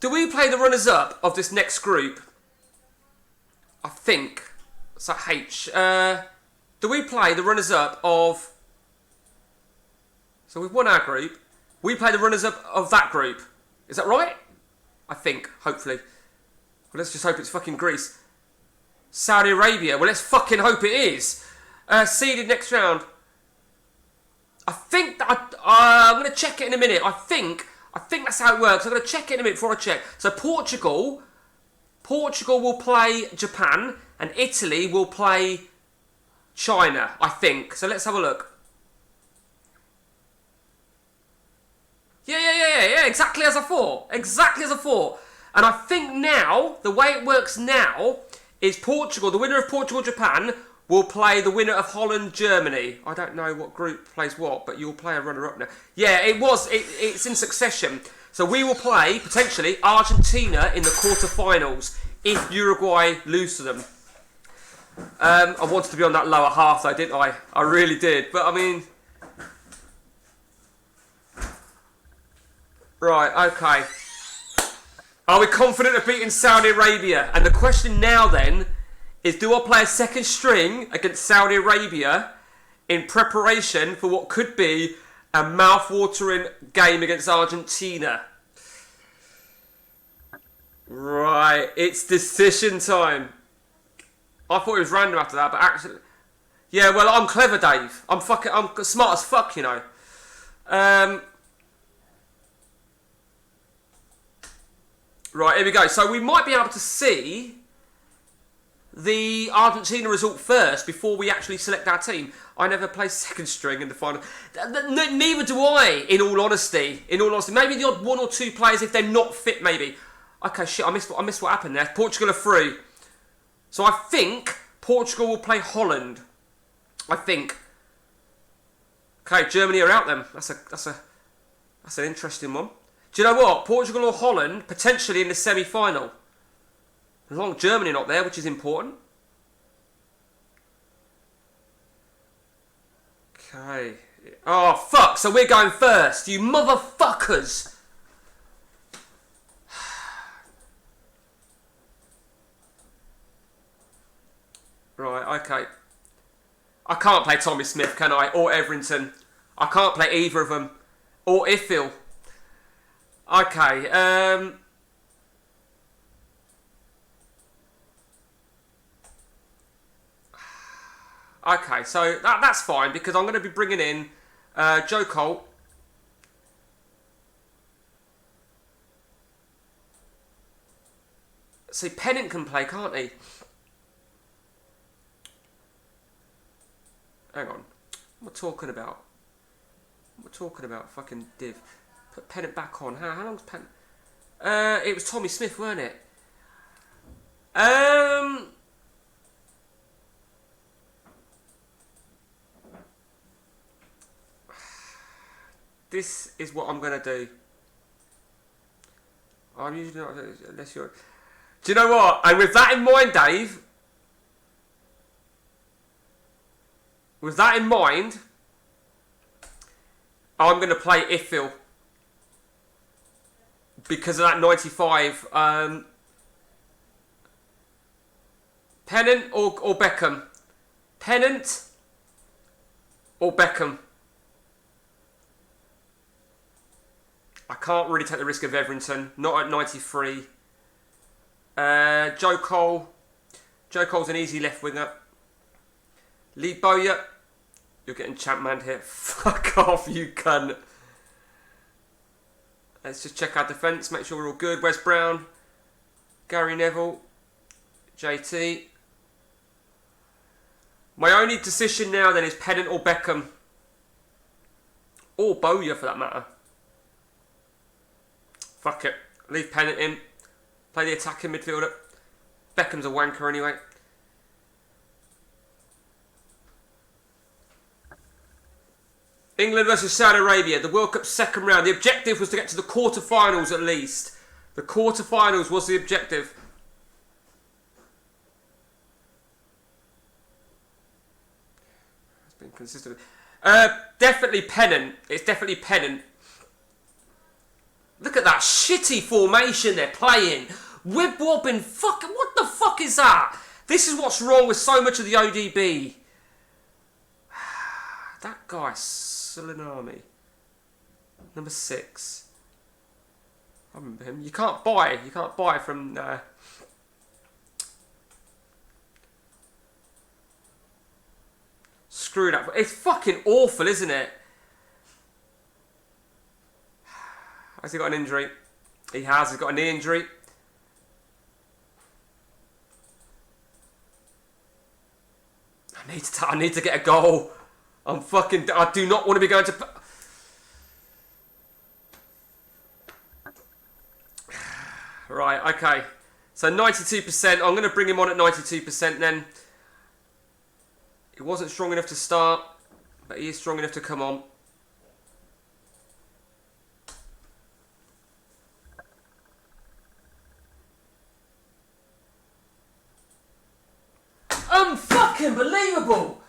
Do we play the runners-up of this next group? I think. So H. Do we play the runners-up of... So we've won our group. We play the runners-up of that group. Is that right? I think, hopefully. Well, let's just hope it's fucking Greece. Saudi Arabia. Well, let's fucking hope it is. Seeded next round. I think that I'm going to check it in a minute. I think that's how it works. I'm going to check it in a minute before I check. So Portugal will play Japan, and Italy will play China, I think. So let's have a look. Yeah, exactly as I thought. Exactly as I thought. And I think now, the way it works now, is Portugal, the winner of Portugal-Japan, will play the winner of Holland-Germany. I don't know what group plays what, but you'll play a runner-up now. Yeah, it's in succession. So we will play, potentially, Argentina in the quarterfinals if Uruguay lose to them. I wanted to be on that lower half though, didn't I? I really did. But I mean... Right, okay. Are we confident of beating Saudi Arabia? And the question now then is, do I play a second string against Saudi Arabia in preparation for what could be a mouth-watering game against Argentina? Right, it's decision time. I thought it was random after that, but actually... Yeah, well, I'm clever, Dave. I'm smart as fuck, you know. Right, here we go. So we might be able to see the Argentina result first before we actually select our team. I never play second string in the final. Neither do I, in all honesty. Maybe the odd one or two players if they're not fit, maybe. Okay, shit, I missed what happened there. Portugal are through. So I think Portugal will play Holland. I think. Okay, Germany are out then. That's an interesting one. Do you know what? Portugal or Holland potentially in the semi-final. As long as Germany not there, which is important. Okay. Oh, fuck. So we're going first. You motherfuckers. Right, okay. I can't play Tommy Smith, can I? Or Everington. I can't play either of them. Or Ifil. Okay, okay, so that's fine because I'm going to be bringing in Joe Colt. See, Pennant can play, can't he? Hang on. What am I talking about? What am I talking about? Fucking div. Put Pennant back on. How long's Pennant? It was Tommy Smith, weren't it? This is what I'm going to do. I'm usually not... Unless you're... Do you know what? And with that in mind, Dave... With that in mind... I'm going to play Ifil. Because of that 95. Pennant or Beckham? Pennant or Beckham? I can't really take the risk of Everington. Not at 93. Joe Cole. Joe Cole's an easy left winger. Lee Bowyer. You're getting champ-manned here. Fuck off, you cunt. Let's just check our defence. Make sure we're all good. Wes Brown. Gary Neville. JT. My only decision now then is Pennant or Beckham. Or Bowyer for that matter. Fuck it. Leave Pennant in. Play the attacking midfielder. Beckham's a wanker anyway. England versus Saudi Arabia. The World Cup second round. The objective was to get to the quarterfinals at least. The quarterfinals was the objective. It's been consistent. Definitely Pennant. It's definitely Pennant. Look at that shitty formation they're playing. Whip wobbing. Fucking. What the fuck is that? This is what's wrong with so much of the ODB. That guy, Solinami. Number 6. I remember him. You can't buy from... Screwed up. It's fucking awful, isn't it? Has he got an injury? He has. He's got a knee injury. I need to get a goal. I do not want to be going to... Right, okay. So 92%. I'm going to bring him on at 92% then. He wasn't strong enough to start, but he is strong enough to come on. Unfucking believable!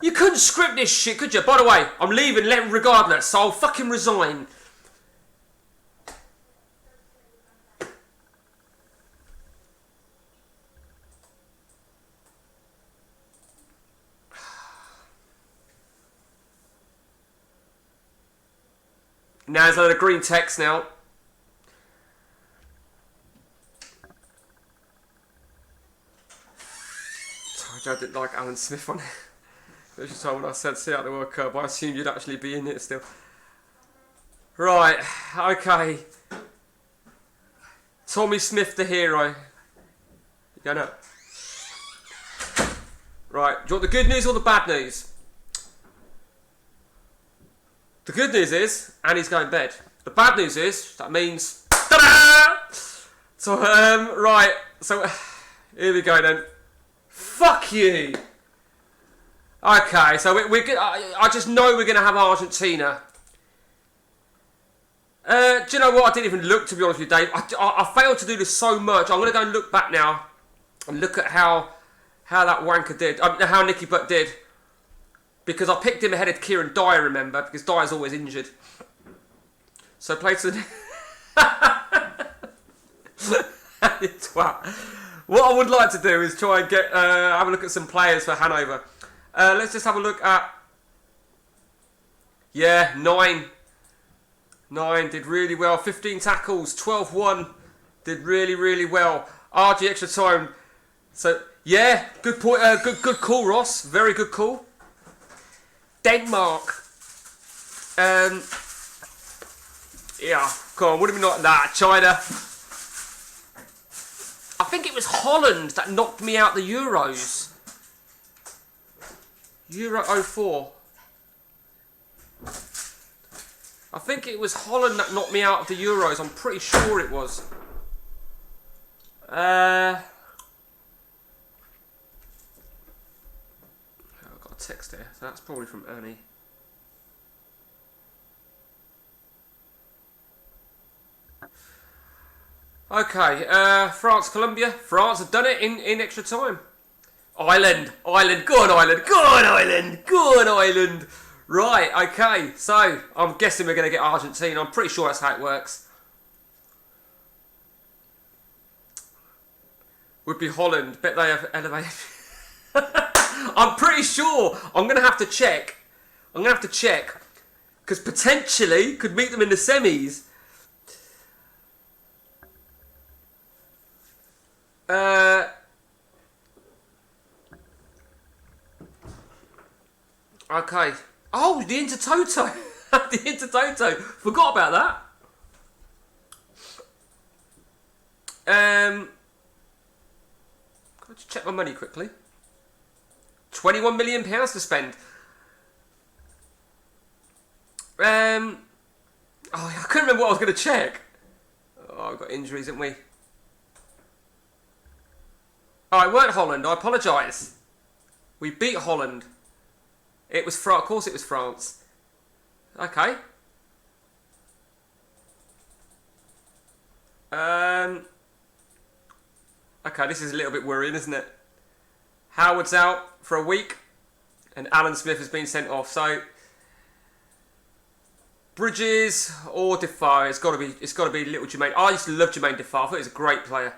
You couldn't script this shit, could you? By the way, I'm leaving regardless, so I'll fucking resign. Now there's a load of green text now. Sorry, I didn't like Alan Smith on it. Which is when I said see out the World Cup, I assumed you'd actually be in it still. Right, okay. Tommy Smith, the hero. You going up? Right, do you want the good news or the bad news? The good news is, Annie's going to bed. The bad news is, that means... Ta-da! So, right. So, here we go then. Fuck you! Okay, so I just know we're going to have Argentina. Do you know what? I didn't even look, to be honest with you, Dave. I failed to do this so much. I'm going to go and look back now and look at how that wanker did. How Nicky Butt did. Because I picked him ahead of Kieran Dyer, remember? Because Dyer's always injured. So play to the... Twat. What I would like to do is try and have a look at some players for Hanover. Let's just have a look at... Yeah, 9. 9 did really well. 15 tackles, 12-1. Did really, really well. RG extra time. So, yeah, good point. Good call, Ross. Very good call. Denmark. Yeah, come on, wouldn't be like that. China. I think it was Holland that knocked me out the Euros. Euro 04. I think it was Holland that knocked me out of the Euros. I'm pretty sure it was. I've got a text there, so that's probably from Annie. Okay, France, Colombia. France have done it in extra time. Ireland, go on Ireland. Right, okay, so I'm guessing we're going to get Argentina. I'm pretty sure that's how it works. Would be Holland. Bet they have elevated. I'm pretty sure. I'm going to have to check. Because potentially could meet them in the semis. Okay. Oh, the Intertoto. The Intertoto. Forgot about that. Can I just check my money quickly? £21 million to spend. Oh, I couldn't remember what I was going to check. Oh, I've got injuries, haven't we? Oh, it weren't Holland. I apologise. We beat Holland. It was France. Of course it was France. Okay. Okay, this is a little bit worrying, isn't it? Howard's out for a week, and Alan Smith has been sent off. So Bridges or Defoe. It's got to be little Jermaine. I used to love Jermaine Defoe. I thought he was a great player.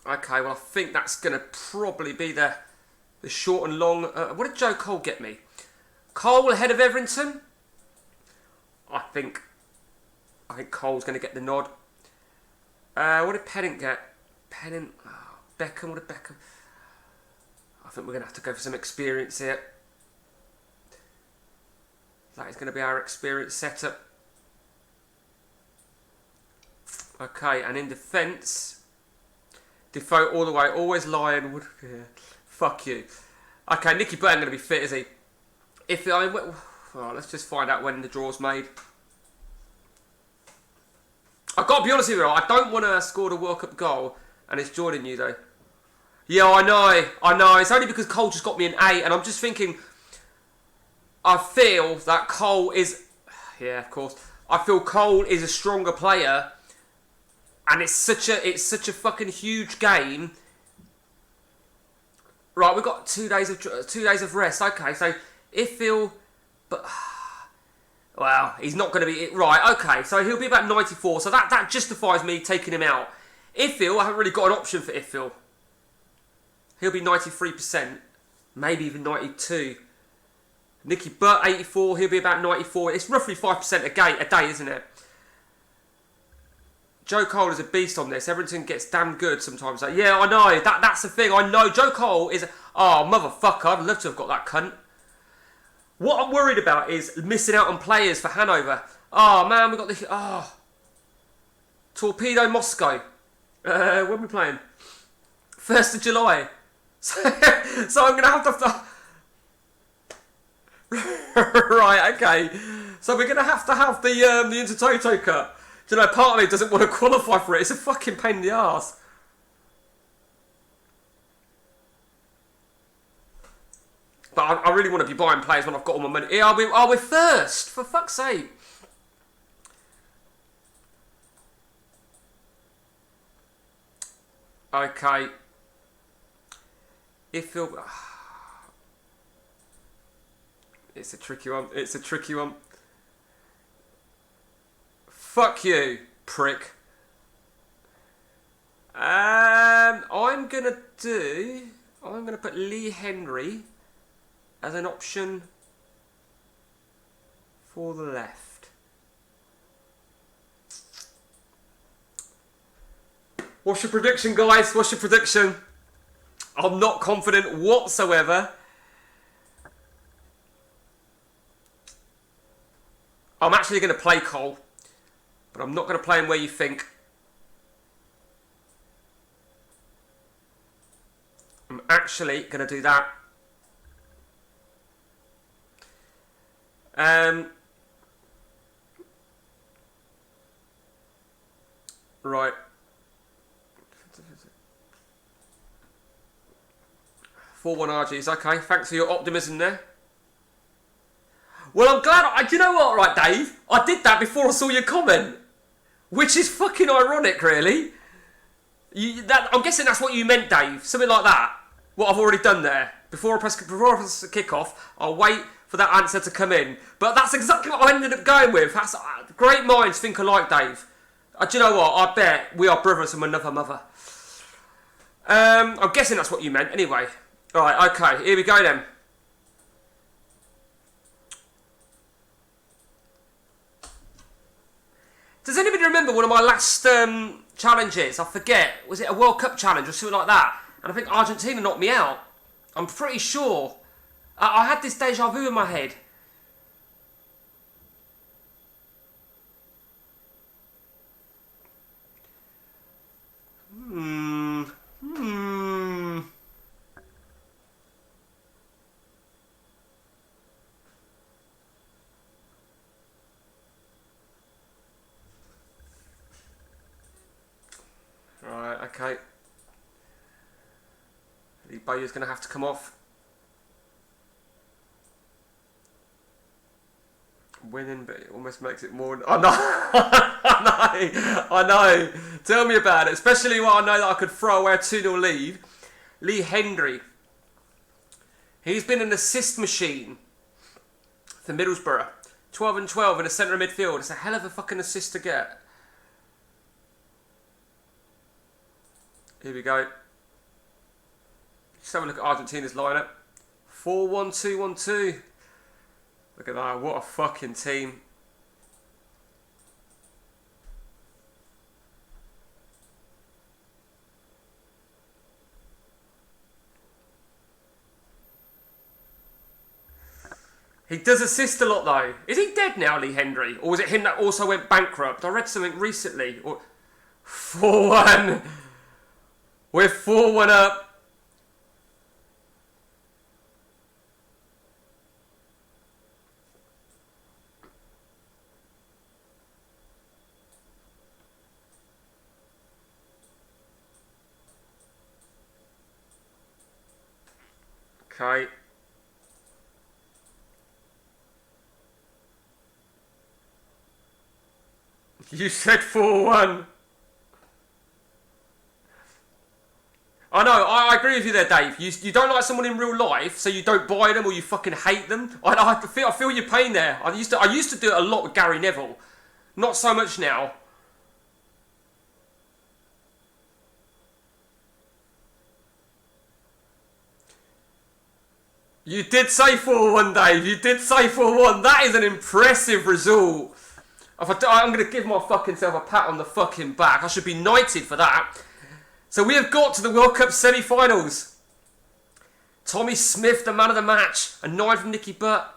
Okay, well I think that's going to probably be the short and long. What did Joe Cole get me? Cole ahead of Everington. I think Cole's going to get the nod. What did Pennant get? Pennant. Oh, Beckham. What did Beckham? I think we're going to have to go for some experience here. That is going to be our experience setup. Okay, and in defence, Defoe all the way, always lying. Fuck you. Okay, Nicky Butt ain't going to be fit, is he? If I Well, let's just find out when the draw's made. I've got to be honest with you, I don't want to score the World Cup goal, and it's joining you though. Yeah, I know. It's only because Cole just got me an 8, and I'm just thinking, I feel that Cole is, yeah, of course. I feel Cole is a stronger player, and it's such a fucking huge game. Right, we've got 2 days of rest. Okay, so if Phil, but well, he's not going to be right. Okay, so he'll be about 94. So that justifies me taking him out. Ifil, I haven't really got an option for Ifil. He'll be 93%, maybe even 92. Nicky Butt, 84. He'll be about 94. It's roughly 5% a day, isn't it? Joe Cole is a beast on this. Everything gets damn good sometimes. Like, yeah, I know. That's the thing. I know Joe Cole is... Oh, motherfucker. I'd love to have got that cunt. What I'm worried about is missing out on players for Hanover. Oh, man, we got the... Oh. Torpedo Moscow. When are we playing? 1st of July. So I'm going to have to... Right, okay. So we're going to have the Intertoto Cup. Do you know, part of me doesn't want to qualify for it. It's a fucking pain in the arse. But I really want to be buying players when I've got all my money. Yeah, we're first, for fuck's sake. Okay. If you'll... It's a tricky one. It's a tricky one. Fuck you, prick. I'm gonna put Lee Henry as an option for the left. What's your prediction, guys? What's your prediction? I'm not confident whatsoever. I'm actually going to play Cole, but I'm not going to play him where you think. I'm actually going to do that. Right. 4-1 RGs. Okay, thanks for your optimism there. Well, I'm glad... do you know what, right, Dave? I did that before I saw your comment. Which is fucking ironic, really. I'm guessing that's what you meant, Dave. Something like that. What I've already done there. Before I press the kick-off, I'll wait for that answer to come in. But that's exactly what I ended up going with. Great minds think alike, Dave. Do you know what? I bet we are brothers from another mother. I'm guessing that's what you meant. Anyway. Alright, okay. Here we go, then. Does anybody remember one of my last challenges? I forget. Was it a World Cup challenge or something like that? And I think Argentina knocked me out. I'm pretty sure. I had this deja vu in my head. Right, okay. The Bayer's going to have to come off. Winning, but it almost makes it more... I know! I know! Tell me about it. Especially when I know that I could throw away a 2-0 lead. Lee Henry. He's been an assist machine for Middlesbrough. 12 and 12 in the centre of midfield. It's a hell of a fucking assist to get. Here we go. Just have a look at Argentina's lineup. 4-1-2-1-2. Look at that. What a fucking team. He does assist a lot though. Is he dead now, Lee Henry? Or was it him that also went bankrupt? I read something recently. 4-1. We're 4-1 up. Okay. You said 4-1. I know, I agree with you there, Dave. You don't like someone in real life, so you don't buy them or you fucking hate them. I feel your pain there. I used to do it a lot with Gary Neville. Not so much now. You did say 4-1, Dave. You did say 4-1. That is an impressive result. I'm going to give my fucking self a pat on the fucking back. I should be knighted for that. So we have got to the World Cup semi-finals. Tommy Smith, the man of the match. A 9 from Nicky Butt.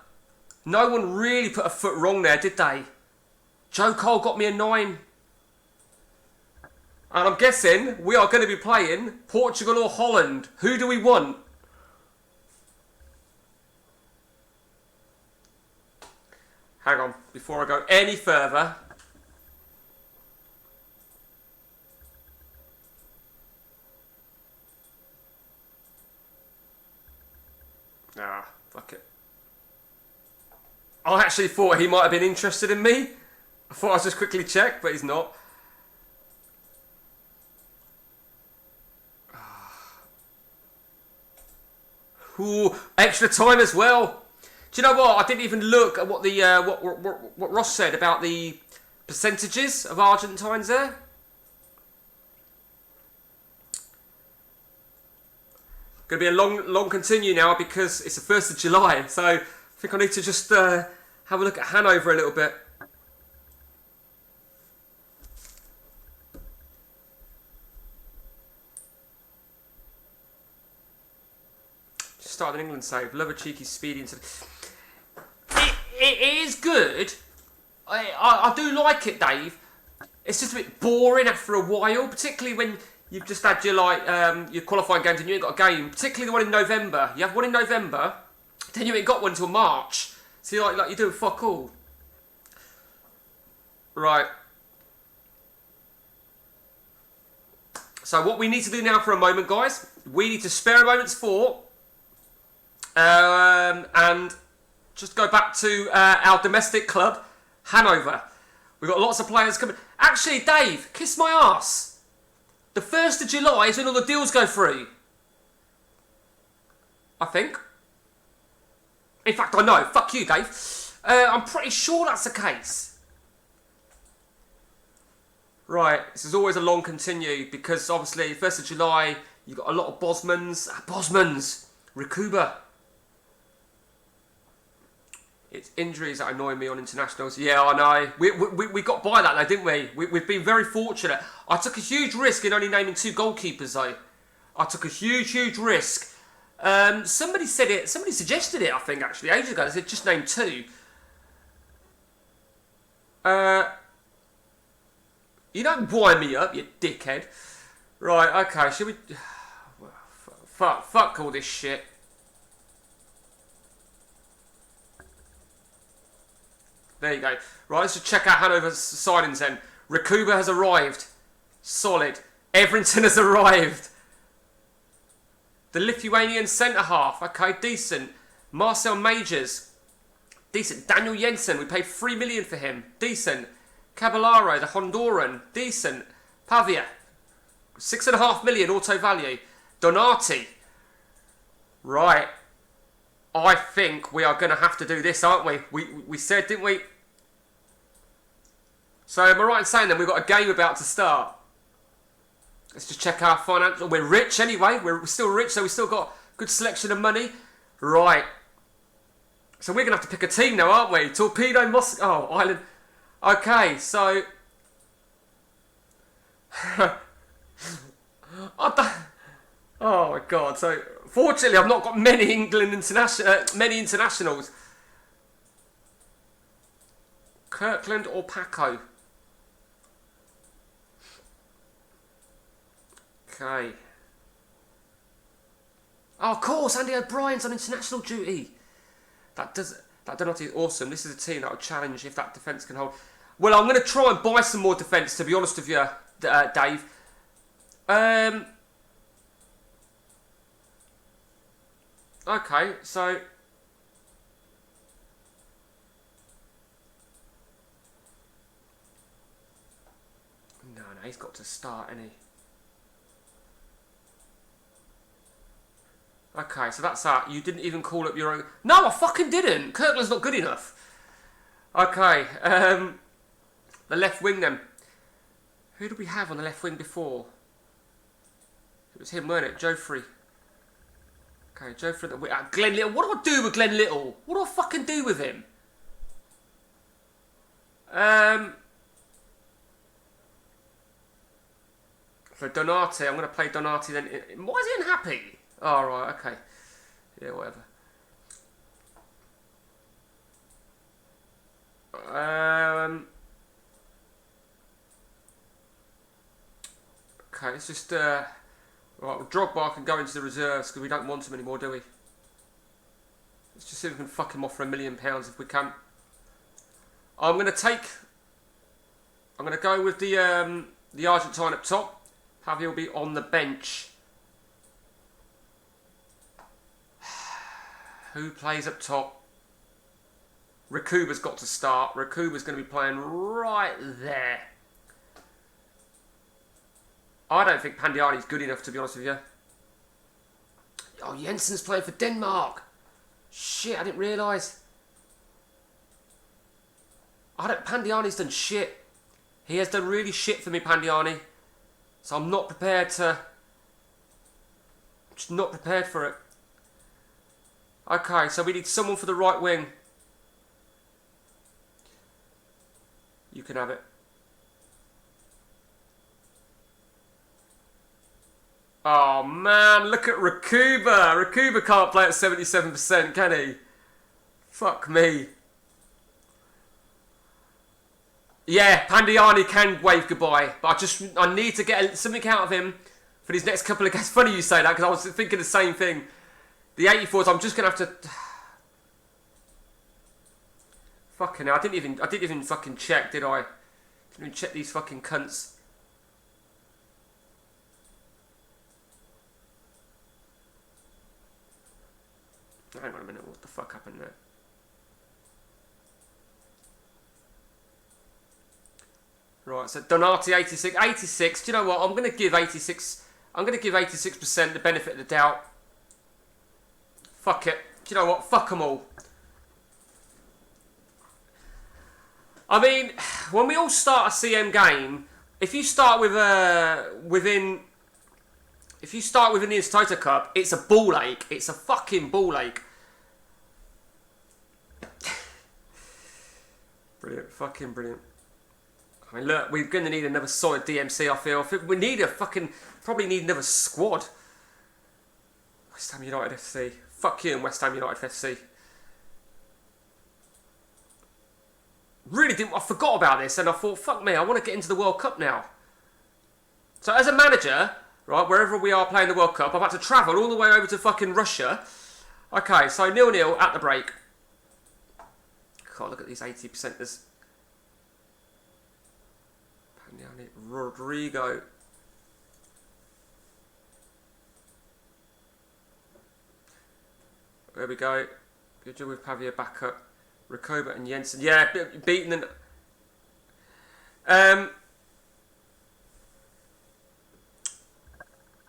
No one really put a foot wrong there, did they? Joe Cole got me a 9. And I'm guessing we are going to be playing Portugal or Holland. Who do we want? Hang on, before I go any further. Nah, fuck it. I actually thought he might have been interested in me. I thought I'd just quickly check, but he's not. Ooh, extra time as well. Do you know what? I didn't even look at what the what Ross said about the percentages of Argentines there. Going to be a long continue now because it's the 1st of July. So I think I need to just have a look at Hanover a little bit. Just started an England save. Love a cheeky speedy into. It is good. I do like it, Dave. It's just a bit boring after a while, particularly when you've just had your your qualifying games and you ain't got a game. Particularly the one in November. You have one in November, then you ain't got one until March. So you're like you're doing fuck all. Right. So what we need to do now for a moment, guys, we need to spare a moment's thought and just go back to our domestic club, Hanover. We've got lots of players coming. Actually, Dave, kiss my arse. The 1st of July is when all the deals go through. I think. In fact, I know. Fuck you, Dave. I'm pretty sure that's the case. Right. This is always a long continue because obviously 1st of July, you've got a lot of Bosmans. Rikuba. It's injuries that annoy me on internationals. Yeah, I know. We got by that though, didn't we? We've been very fortunate. I took a huge risk in only naming 2 goalkeepers though. I took a huge risk. Somebody said it. Somebody suggested it. I think actually ages ago. They said just name 2. You don't wind me up, you dickhead. Right. Okay. Should we? Fuck all this shit. There you go. Right, let's just check out Hanover's signings then. Rikuba has arrived. Solid. Everington has arrived. The Lithuanian centre-half. Okay, decent. Marcel Majors. Decent. Daniel Jensen. We paid 3 million for him. Decent. Caballero, the Honduran. Decent. Pavia. 6.5 million auto value. Donati. Right. I think we are going to have to do this, aren't we? We said, didn't we? So am I right in saying then we've got a game about to start? Let's just check our financial. We're rich anyway. We're still rich, so we've still got a good selection of money. Right. So we're going to have to pick a team now, aren't we? Torpedo, Moscow, Island. Okay, so... Oh my God! So fortunately, I've not got many internationals. Kirkland or Paco? Okay. Oh, of course, Andy O'Brien's on international duty. That Donati is awesome. This is a team that will challenge if that defence can hold. Well, I'm going to try and buy some more defence. To be honest with you, Dave. Okay, so... No, he's got to start, hasn't he? Okay, so that's that. You didn't even call up your own... No, I fucking didn't! Kirkland's not good enough. Okay, the left wing then. Who did we have on the left wing before? It was him, weren't it? Joffrey. Okay, Joffrey. Glenn Little. What do I do with Glenn Little? What do I fucking do with him? So Donati, I'm going to play Donati then. Why is he unhappy? Oh, right, okay. Yeah, whatever. Okay, it's just... right, well, Drogba can go into the reserves because we don't want him anymore, do we? Let's just see if we can fuck him off for £1 million if we can. I'm going to go with the Argentine up top. Javi will be on the bench. Who plays up top? Rakuba's got to start. Rakuba's going to be playing right there. I don't think Pandiani's good enough, to be honest with you. Oh, Jensen's playing for Denmark. Shit, I didn't realise. Pandiani's done shit. He has done really shit for me, Pandiani. So I'm not prepared to... Just not prepared for it. Okay, so we need someone for the right wing. You can have it. Oh man, look at Rakuba. Rakuba can't play at 77%, can he? Fuck me. Yeah, Pandiani can wave goodbye, but I need to get something out of him for these next couple of games. Funny you say that, because I was thinking the same thing. The 84s, I'm just gonna have to... Fucking hell, I didn't even fucking check, did I? Didn't even check these fucking cunts. Hang on a minute, what the fuck happened there? Right, so Donati 86. 86, do you know what? I'm going to give 86% the benefit of the doubt. Fuck it. Do you know what? Fuck them all. I mean, when we all start a CM game, if you start with within the Intertoto Cup, it's a ball ache. It's a fucking ball ache. Brilliant, fucking brilliant. I mean, look, we're going to need another solid DMC, I feel. We need probably need another squad. West Ham United FC. Fuck you and West Ham United FC. I forgot about this and I thought, fuck me, I want to get into the World Cup now. So as a manager, right, wherever we are playing the World Cup, I've had to travel all the way over to fucking Russia. Okay, so 0-0 at the break. God, look at these 80%ers. Rodrigo. There we go. Good job with Pavia back up. Rakoba and Jensen. Yeah, beaten them.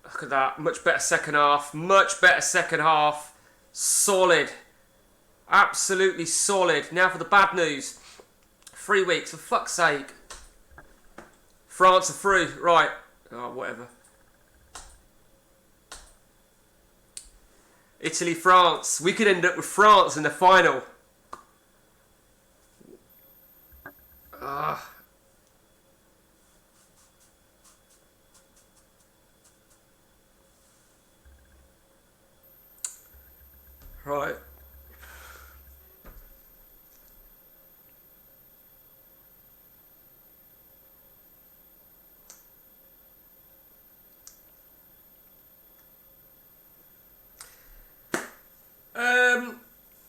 Look at that. Much better second half. Much better second half. Solid. Absolutely solid. Now for the bad news. 3 weeks, for fuck's sake. France are through. Right. Oh, whatever. Italy, France. We could end up with France in the final. Right.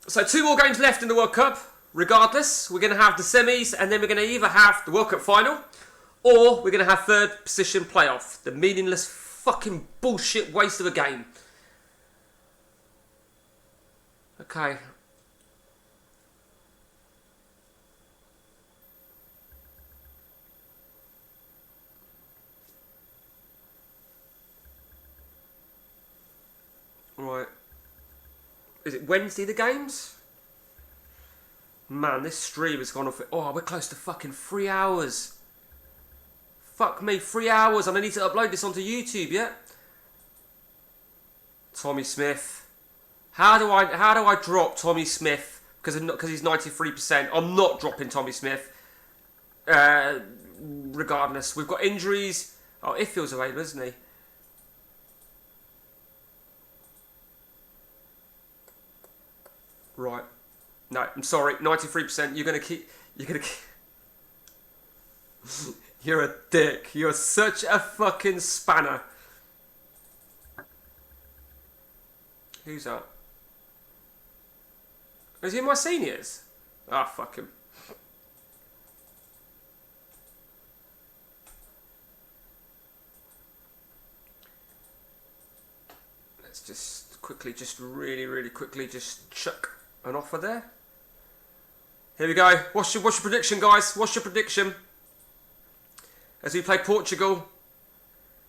So 2 more games left in the World Cup. Regardless, we're going to have the semis, and then we're going to either have the World Cup final, or we're going to have third position playoff. The meaningless fucking bullshit waste of a game. Okay. Right. Is it Wednesday, the games? Man, this stream has gone off. Oh, we're close to fucking 3 hours. Fuck me, 3 hours, and I need to upload this onto YouTube, yeah? Tommy Smith. How do I drop Tommy Smith? Because he's 93%. I'm not dropping Tommy Smith. Regardless, we've got injuries. Oh, Iffield's available, isn't he? Right. No, I'm sorry. 93%. You're gonna keep. You're a dick. You're such a fucking spanner. Who's that? Is he in my seniors? Ah, fuck him. Let's just quickly, really quickly, just chuck an offer there. Here we go. What's your prediction, guys? What's your prediction? As we play Portugal.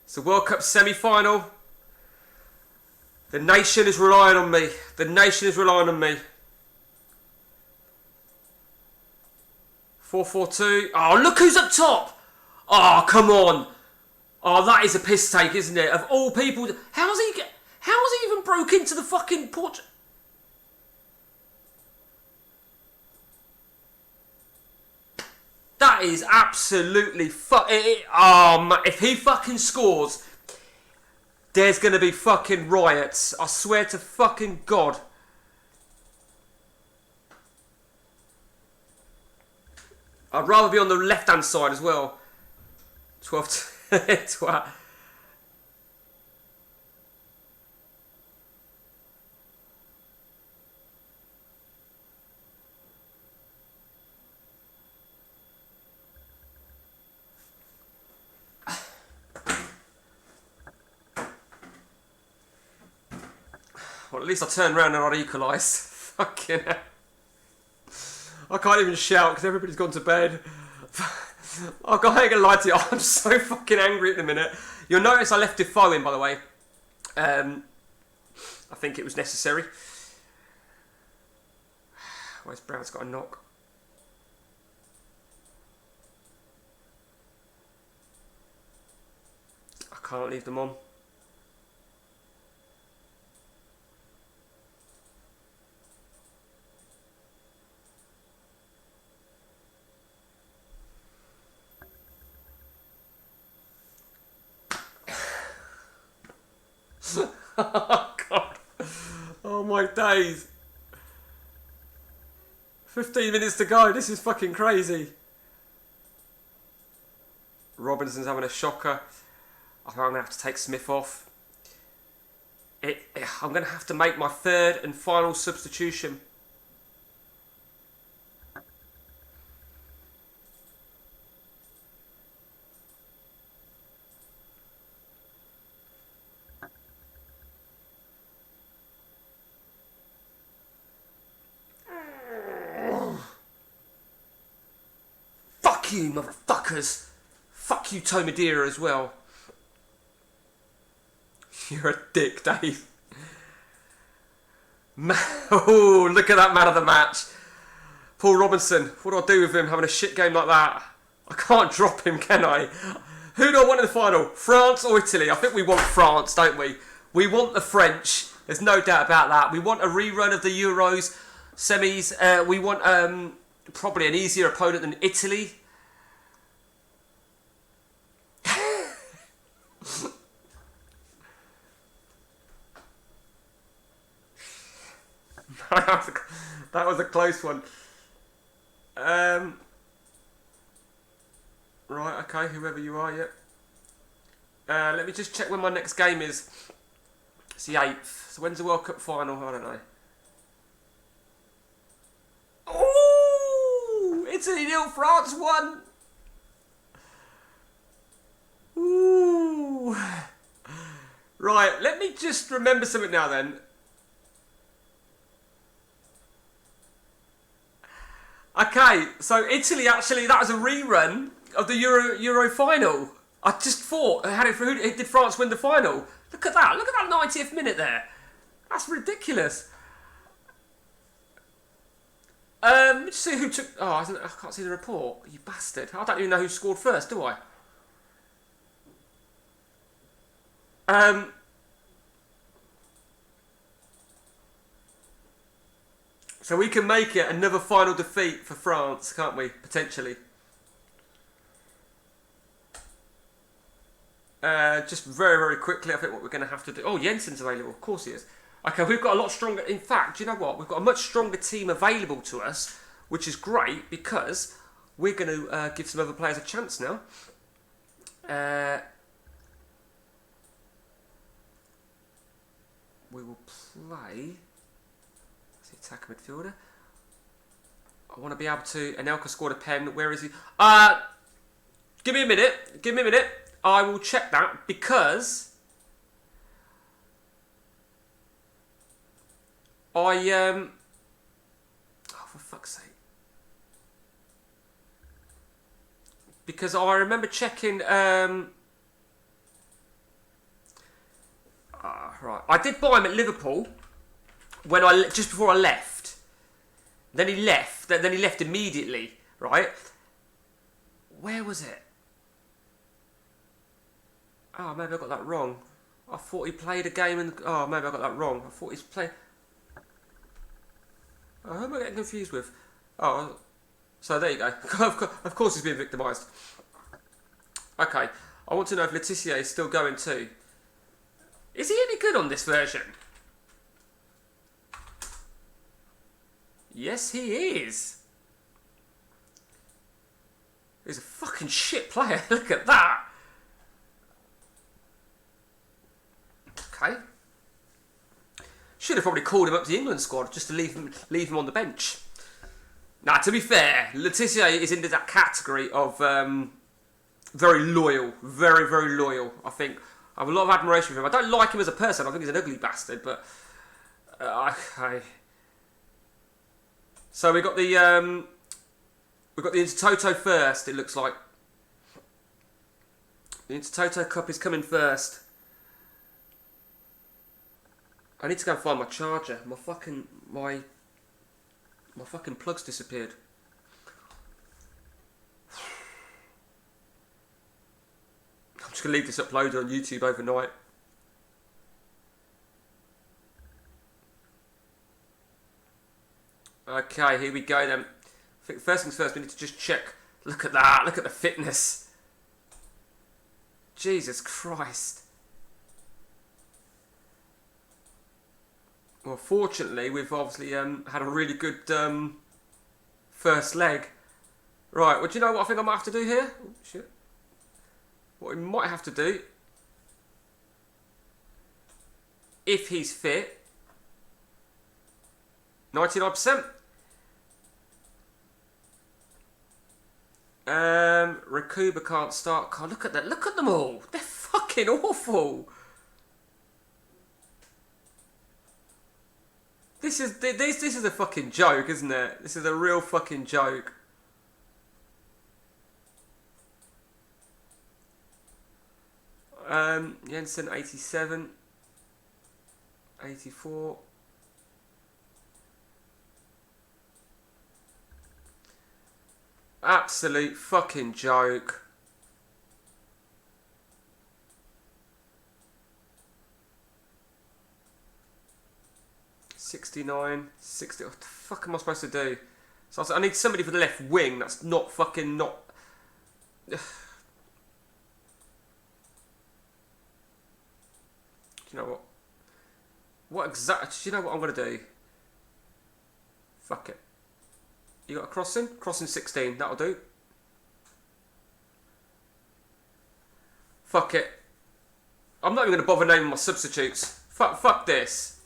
It's the World Cup semi-final. The nation is relying on me. The nation is relying on me. 4-4-2. Oh, look who's up top. Oh, come on. Oh, that is a piss take, isn't it? Of all people. How's he even broke into the fucking port? That is absolutely if he fucking scores, there's going to be fucking riots. I swear to fucking God. I'd rather be on the left-hand side as well. 12 12. Well, at least I turned around and I'd equalise. Fucking hell. I can't even shout because everybody's gone to bed. I ain't gonna lie to you, I'm so fucking angry at the minute. You'll notice I left Defoe in, by the way. I think it was necessary. Where's Brown's got a knock? I can't leave them on. Oh, God. Oh, my days. 15 minutes to go. This is fucking crazy. Robinson's having a shocker. I think I'm going to have to take Smith off. I'm going to have to make my third and final substitution. Fuck you, motherfuckers. Fuck you, Tomadera, as well. You're a dick, Dave. Oh, look at that man of the match. Paul Robinson. What do I do with him having a shit game like that? I can't drop him, can I? Who do I want in the final? France or Italy? I think we want France, don't we? We want the French. There's no doubt about that. We want a rerun of the Euros semis. We want probably an easier opponent than Italy. That was a close one. Right, okay, whoever you are, yeah. Let me just check when my next game is. It's the 8th. So when's the World Cup final? I don't know. Ooh! Italy 0, France 1! Ooh! Right, let me just remember something now then. Okay, so Italy actually, that was a rerun of the Euro final. I just thought, did France win the final? Look at that 90th minute there. That's ridiculous. Let me just see who took. Oh, I can't see the report. You bastard! I don't even know who scored first, do I? So we can make it another final defeat for France, can't we? Potentially. Just very, very quickly, I think what we're going to have to do. Oh, Jensen's available. Of course he is. Okay, we've got a lot stronger. In fact, do you know what? We've got a much stronger team available to us, which is great because we're going to give some other players a chance now. We will play. The attacker midfielder. I want to be able to. Anelka scored a pen. Where is he? Give me a minute. Give me a minute. I will check that because oh, for fuck's sake. Because I remember checking. Right. I did buy him at Liverpool when just before I left. Then he left. Then he left immediately. Right. Where was it? Oh, maybe I got that wrong. I thought he played a game and... Oh, maybe I got that wrong. I thought he's playing... Oh, who am I getting confused with? Oh, so there you go. Of course he's being victimised. Okay, I want to know if Letitia is still going too. Is he any good on this version? Yes, he is. He's a fucking shit player. Look at that. Okay. Should have probably called him up to the England squad just to leave him on the bench. Now, to be fair, Letitia is into that category of very loyal, very, very loyal. I think I have a lot of admiration for him. I don't like him as a person. I think he's an ugly bastard, but So we got the Intertoto first. It looks like the Intertoto Cup is coming first. I need to go and find my charger. My fucking plug's disappeared. I'm just gonna leave this uploaded on YouTube overnight. Okay, here we go then. I think first things first, we need to just check. Look at that. Look at the fitness. Jesus Christ. Well, fortunately, we've obviously had a really good first leg. Right, well, do you know what I think I might have to do here? Oh, shit. What we might have to do, if he's fit, 99%. Rakuba can't start. God, look at that. Look at them all. They're fucking awful. This is a fucking joke, isn't it? This is a real fucking joke. Jensen 87, 84. Absolute fucking joke. $69, $60. What the fuck am I supposed to do? So I need somebody for the left wing. That's not fucking not. Do you know what? What exactly? Do you know what I'm gonna do? Fuck it. You got a crossing? Crossing 16. That'll do. Fuck it. I'm not even gonna bother naming my substitutes. Fuck this.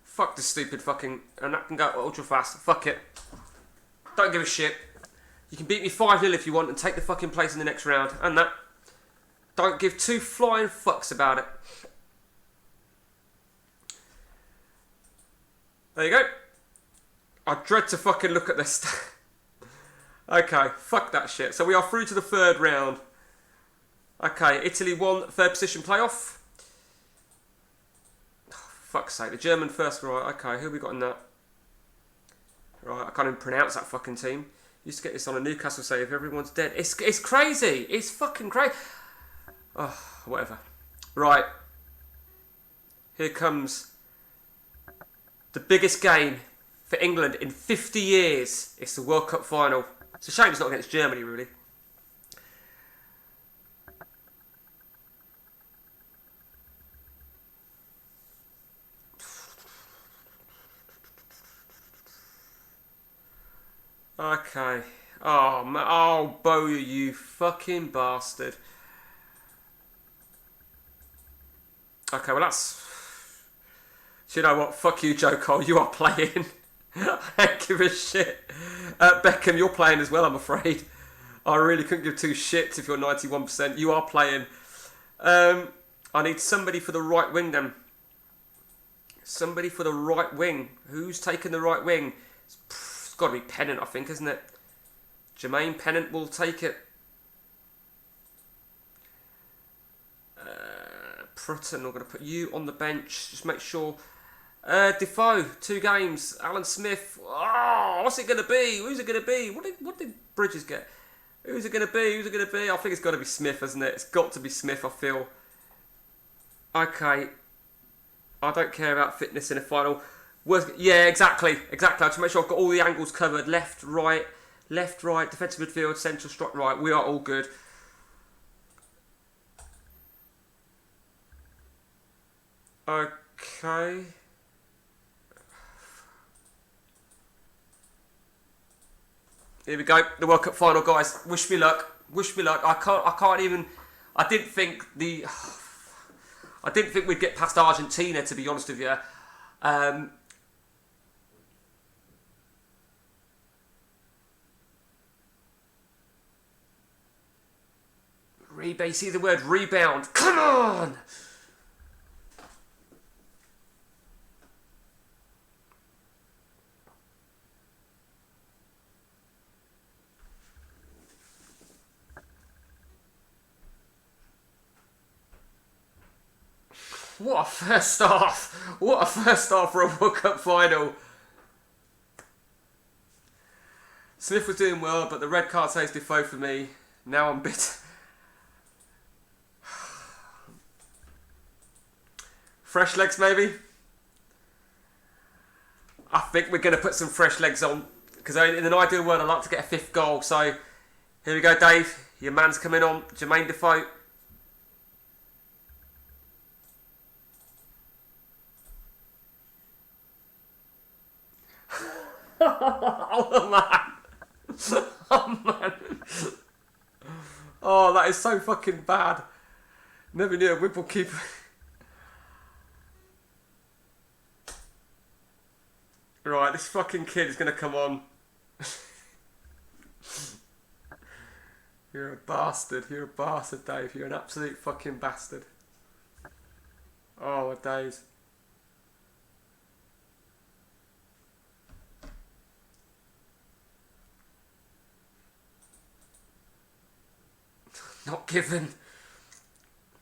Fuck this stupid fucking... And that can go ultra fast. Fuck it. Don't give a shit. You can beat me 5-0 if you want and take the fucking place in the next round. And that. Don't give two flying fucks about it. There you go. I dread to fucking look at this. Okay, fuck that shit. So we are through to the third round. Okay, Italy won, third position playoff. Oh, fuck's sake, the German first, right, okay, who have we got in that? Right, I can't even pronounce that fucking team. Used to get this on a Newcastle save, everyone's dead. It's crazy, it's fucking crazy. Oh, whatever. Right, here comes the biggest game for England in 50 years. It's the World Cup final. It's a shame it's not against Germany, really. Okay. Oh, oh, Bo, you fucking bastard. Okay, well that's... So you know what? Fuck you, Joe Cole. You are playing. I don't give a shit. Beckham, you're playing as well, I'm afraid. I really couldn't give two shits if you're 91%. You are playing. I need somebody for the right wing then. Somebody for the right wing. Who's taking the right wing? It's got to be Pennant, I think, isn't it? Jermaine Pennant will take it. Prutton, I'm going to put you on the bench. Just make sure. Defoe, 2 games. Alan Smith. Oh, what's it going to be? Who's it going to be? What did Bridges get? Who's it going to be? Who's it going to be? I think it's got to be Smith, isn't it? It's got to be Smith, I feel. Okay. I don't care about fitness in a final. Yeah, exactly. I have to make sure I've got all the angles covered. Left, right, defensive midfield, central, strike, right. We are all good. Okay. Here we go. The World Cup final, guys. Wish me luck. Wish me luck. I can't even. I didn't think we'd get past Argentina, to be honest with you. See the word rebound. Come on! What a first half! What a first half for a World Cup final! Smith was doing well, but the red card says Defoe for me. Now I'm bitter. Fresh legs, maybe? I think we're going to put some fresh legs on. Because in an ideal world, I'd like to get a 5th goal. So, here we go, Dave. Your man's coming on. Jermaine Defoe. Oh, man. Oh, man. Oh, that is so fucking bad. Never knew a Whipple keeper... Right, this fucking kid is going to come on. You're a bastard. You're a bastard, Dave. You're an absolute fucking bastard. Oh, my days. Not given.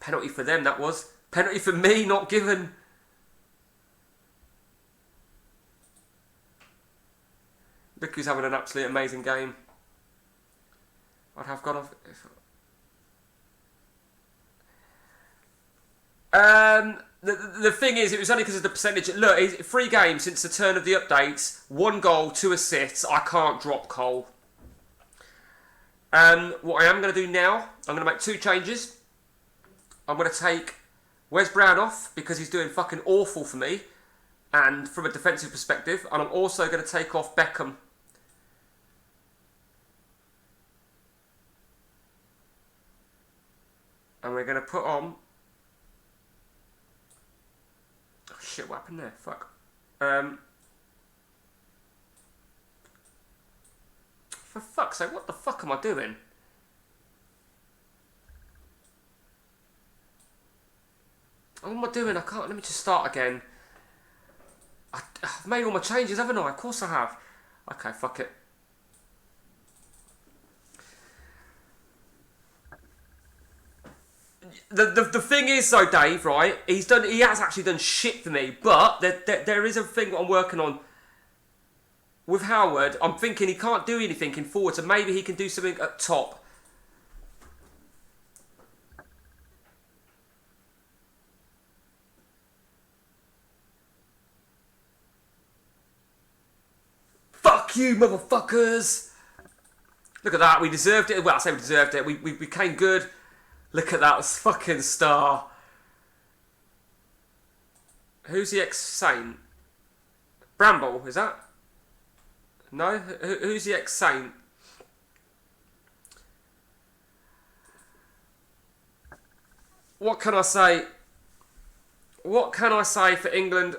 Penalty for them, that was. Penalty for me, not given. Look who's having an absolutely amazing game. I'd have gone off... The thing is, it was only because of the percentage. Look, 3 games since the turn of the updates. 1 goal, 2 assists. I can't drop Cole. What I am going to do now, I'm going to make 2 changes. I'm going to take Wes Brown off because he's doing fucking awful for me. And from a defensive perspective. And I'm also going to take off Beckham. And we're going to put on... Oh shit, what happened there? Fuck. For fuck's sake, what the fuck am I doing? What am I doing? I can't... Let me just start again. I've made all my changes, haven't I? Of course I have. Okay, fuck it. the thing is though, Dave, right? He has actually done shit for me, but there is a thing that I'm working on with Howard. I'm thinking he can't do anything in forward, so maybe he can do something at top. Fuck you, motherfuckers! Look at that, we deserved it. Well, I say we deserved it. We became good. Look at that fucking star. Who's the ex-Saint? Bramble, is that? No? Who's the ex-Saint? What can I say? What can I say for England?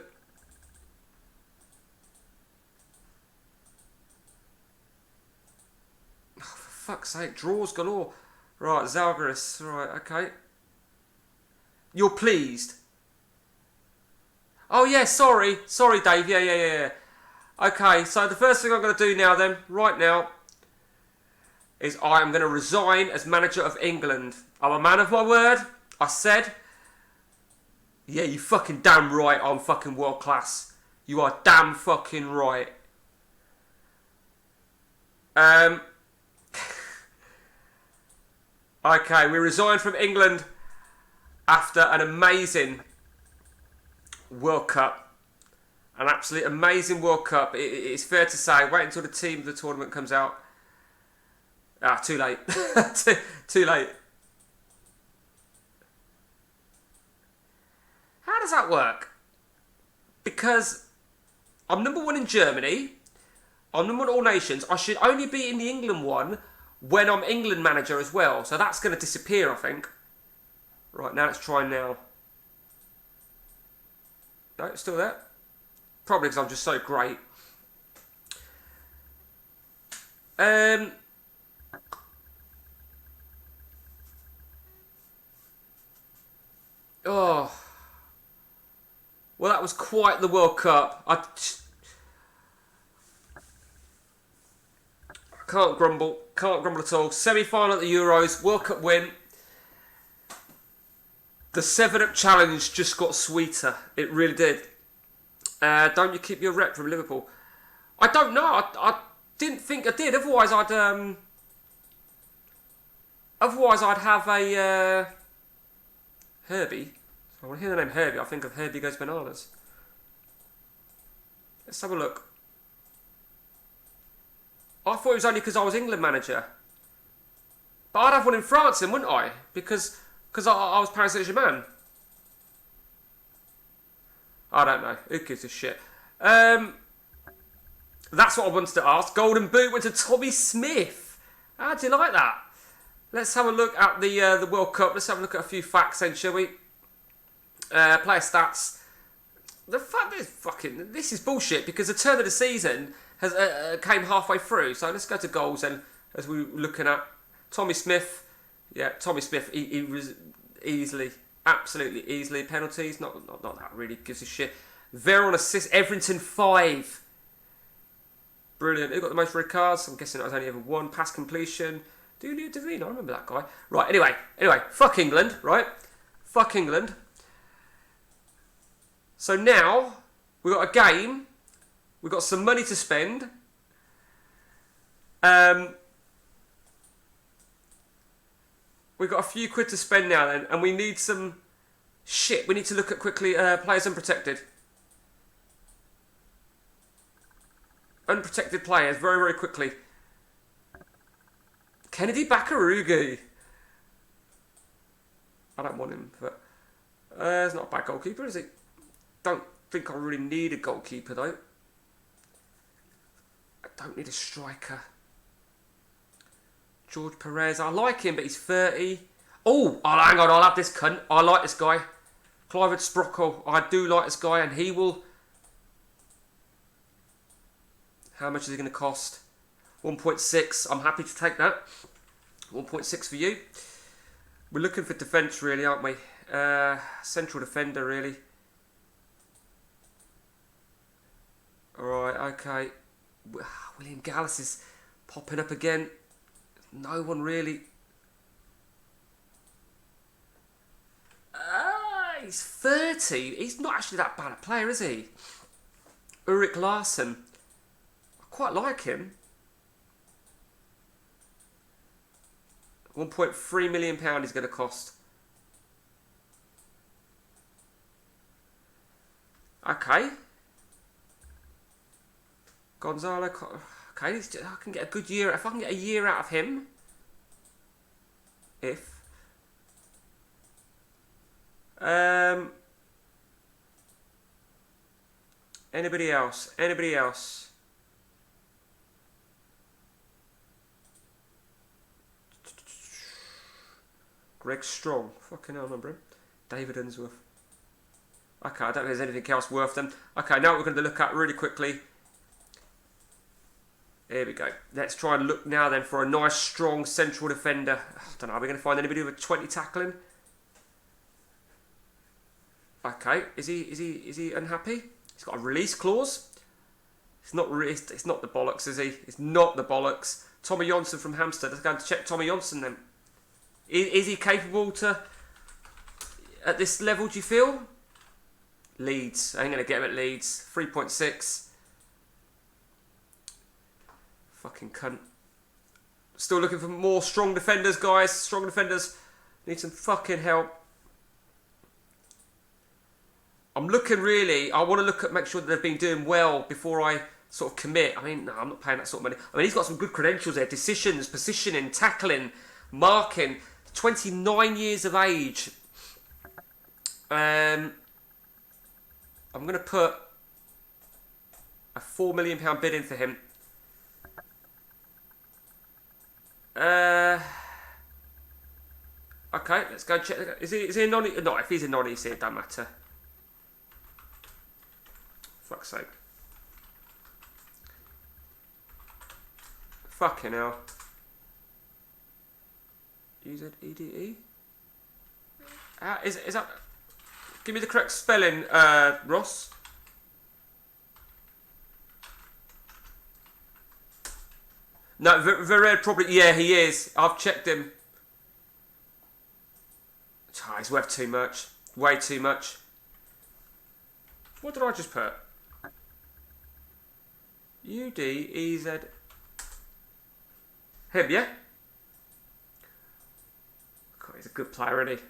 Oh, for fuck's sake, draws galore. Right, Zalgiris. Right, okay. You're pleased? Oh yeah, sorry, Dave. Yeah. Okay, so the first thing I'm going to do now, then, right now, is I am going to resign as manager of England. I'm a man of my word. I said, yeah, you fucking damn right. I'm fucking world class. You are damn fucking right. Okay, we resigned from England after an amazing World Cup. An absolutely amazing World Cup. It's fair to say, wait until the team of the tournament comes out. Ah, too late. too late. How does that work? Because I'm number one in Germany. I'm number one in all nations. I should only be in the England one when I'm England manager as well. So that's going to disappear, I think. Right, now let's try now. No, it's still there. Probably because I'm just so great. Oh. Well, that was quite the World Cup. I can't grumble. Can't grumble at all. Semi-final at the Euros. World Cup win. The 7'Up challenge just got sweeter. It really did. Don't you keep your rep from Liverpool? I don't know. I didn't think I did. Otherwise, I'd have a Herbie. So when I hear the name Herbie, I think of Herbie Goes Bananas. Let's have a look. I thought it was only because I was England manager. But I'd have one in France then, wouldn't I? Because I was Paris Saint-Germain. I don't know. Who gives a shit? That's what I wanted to ask. Golden Boot went to Tommy Smith. How do you like that? Let's have a look at the World Cup. Let's have a look at a few facts then, shall we? Player stats. The fact is this is bullshit because the turn of the season has came halfway through. So let's go to goals then, as we were looking at Tommy Smith. Yeah, Tommy Smith. He was easily, absolutely easily penalties. Not that really gives a shit. Veron assist. Everington 5. Brilliant. Who got the most red cards? I'm guessing that was only ever one. Pass completion. Dulia Davina. I remember that guy. Right. Anyway. Fuck England. Right. Fuck England. So now we've got a game. We've got some money to spend. We've got a few quid to spend now then, and we need some shit. We need to look at quickly players unprotected. Unprotected players, very, very quickly. Kennedy Bakarugi. I don't want him, but he's not a bad goalkeeper, is he? Don't think I really need a goalkeeper though. I don't need a striker. George Perez, I like him, but he's 30. Oh, hang on, I'll have this cunt. I like this guy. Clive Sprockle, I do like this guy, and he will... How much is he going to cost? 1.6. I'm happy to take that. 1.6 for you. We're looking for defence, really, aren't we? Central defender, really. Alright, okay. William Gallas is popping up again. No one really... he's 30. He's not actually that bad a player, is he? Ulrik Larsson. I quite like him. £1.3 million he's going to cost. Okay. Gonzalo. Okay, I can get a good year. If I can get a year out of him. If. Anybody else? Anybody else? Greg Strong. Fucking hell, I remember him. David Unsworth. Okay, I don't think there's anything else worth them. Okay, now what we're going to look at really quickly. Here we go. Let's try and look now then for a nice, strong central defender. I don't know, are we going to find anybody with a 20 tackling? Okay, is he unhappy? He's got a release clause. It's not the bollocks, is he? It's not the bollocks. Tommy Johnson from Hampstead. Let's go and check Tommy Johnson then. Is he capable to, at this level, do you feel? Leeds. I ain't going to get him at Leeds. 3.6. Fucking cunt. Still looking for more strong defenders, guys. Strong defenders. Need some fucking help. I'm looking really, I want to look at, make sure that they've been doing well before I sort of commit. I mean, no, I'm not paying that sort of money. I mean, he's got some good credentials there. Decisions, positioning, tackling, marking. 29 years of age. I'm going to put a £4 million bid in for him. Okay, let's go check. Is he a non? No, if he's a non-EC, it don't matter. Fuck's sake. Fucking hell. UZEDE? Is that... Give me the correct spelling, Ross. No, Vered probably... Yeah, he is. I've checked him. Oh, he's worth too much. Way too much. What did I just put? UDEZ. Him, yeah? God, he's a good player, isn't he?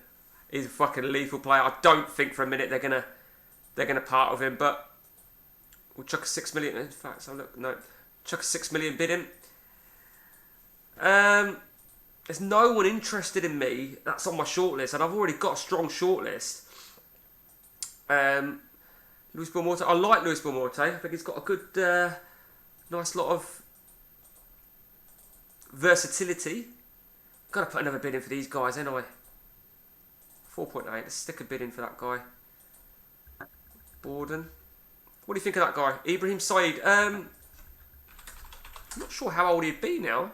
He's a fucking lethal player. I don't think for a minute they're gonna part with him, but we'll chuck a 6 million. In fact, so look, no, chuck a 6 million bid in. There's no one interested in me. That's on my shortlist, and I've already got a strong shortlist. Luis Belmonte. I like Luis Belmonte. I think he's got a good, nice lot of versatility. Got to put another bid in for these guys, ain't I? 4.8. Let's stick a bid in for that guy. Borden. What do you think of that guy? Ibrahim Said. I'm not sure how old he'd be now.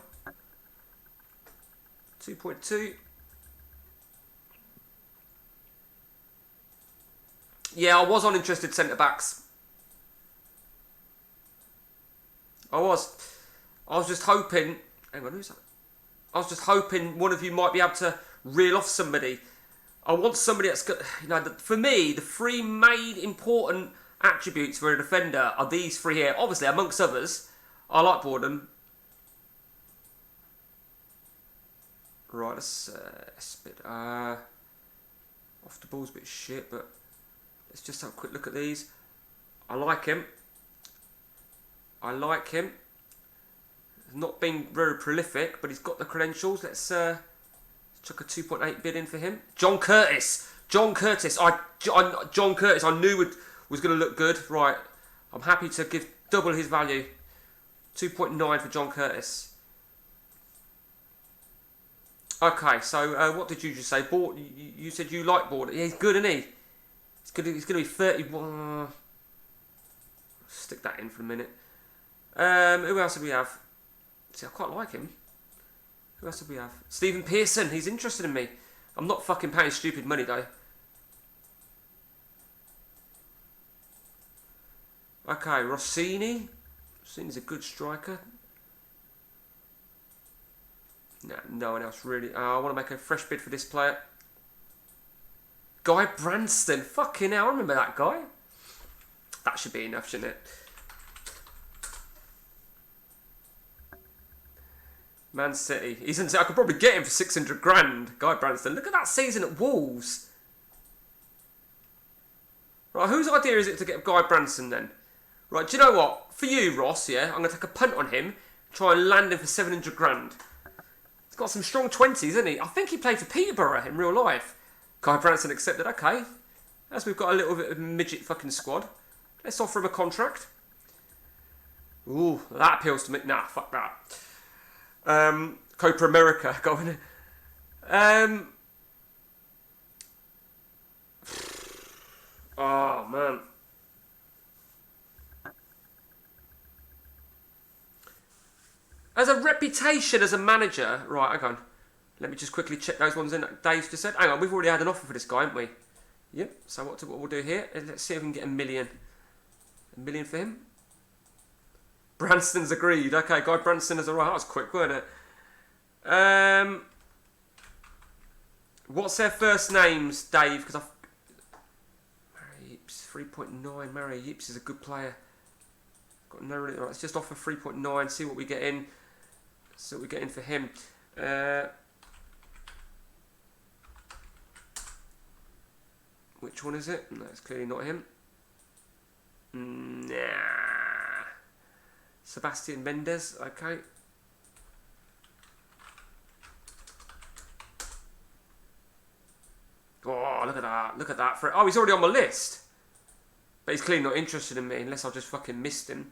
2.2. Yeah, I was on interested centre-backs. I was just hoping... Hang on, who's that? I was just hoping one of you might be able to reel off somebody. I want somebody that's got... You know, for me, the three main important attributes for a defender are these three here. Obviously, amongst others, I like Borden. Right, that's a bit... off the ball's a bit shit, but... Let's just have a quick look at these. I like him. I like him. He's not been very prolific, but he's got the credentials. Let's chuck a 2.8 bid in for him. John Curtis. John Curtis. John Curtis I knew was going to look good. Right. I'm happy to give double his value. 2.9 for John Curtis. Okay, so what did you just say? You said you like Borden. Yeah, he's good, isn't he? He's going to be 31. Stick that in for a minute. Who else do we have? See, I quite like him. Who else do we have? Stephen Pearson. He's interested in me. I'm not fucking paying stupid money, though. Okay, Rossini. Rossini's a good striker. Nah, no one else really. I want to make a fresh bid for this player. Guy Branston. Fucking hell, I remember that guy. That should be enough, shouldn't it? Man City. I could probably get him for 600 grand. Guy Branston. Look at that season at Wolves. Right, whose idea is it to get Guy Branston then? Right, do you know what? For you, Ross, yeah, I'm going to take a punt on him, try and land him for 700 grand. He's got some strong 20s, isn't he? I think he played for Peterborough in real life. Guy Branston accepted, okay. As we've got a little bit of a midget fucking squad, let's offer him a contract. Ooh, that appeals to me. Nah, fuck that. Copa America, go on. Oh, man. As a reputation as a manager... Right, hang on. Let me just quickly check those ones in that Dave's just said. Hang on, we've already had an offer for this guy, haven't we? Yep, so what we'll do here is let's see if we can get $1 million. $1 million for him. Branston's agreed. Okay, Guy Branston is alright. That was quick, wasn't it? What's their first names, Dave? Because Mary Yeeps, 3.9. Mary Yeeps is a good player. Got no really. Right, let's just offer 3.9. See what we get in. See what we get in for him. Which one is it? No, it's clearly not him. Nah. Sebastian Mendes. Okay. Oh, look at that. Look at that. Oh, he's already on my list. But he's clearly not interested in me unless I just fucking missed him.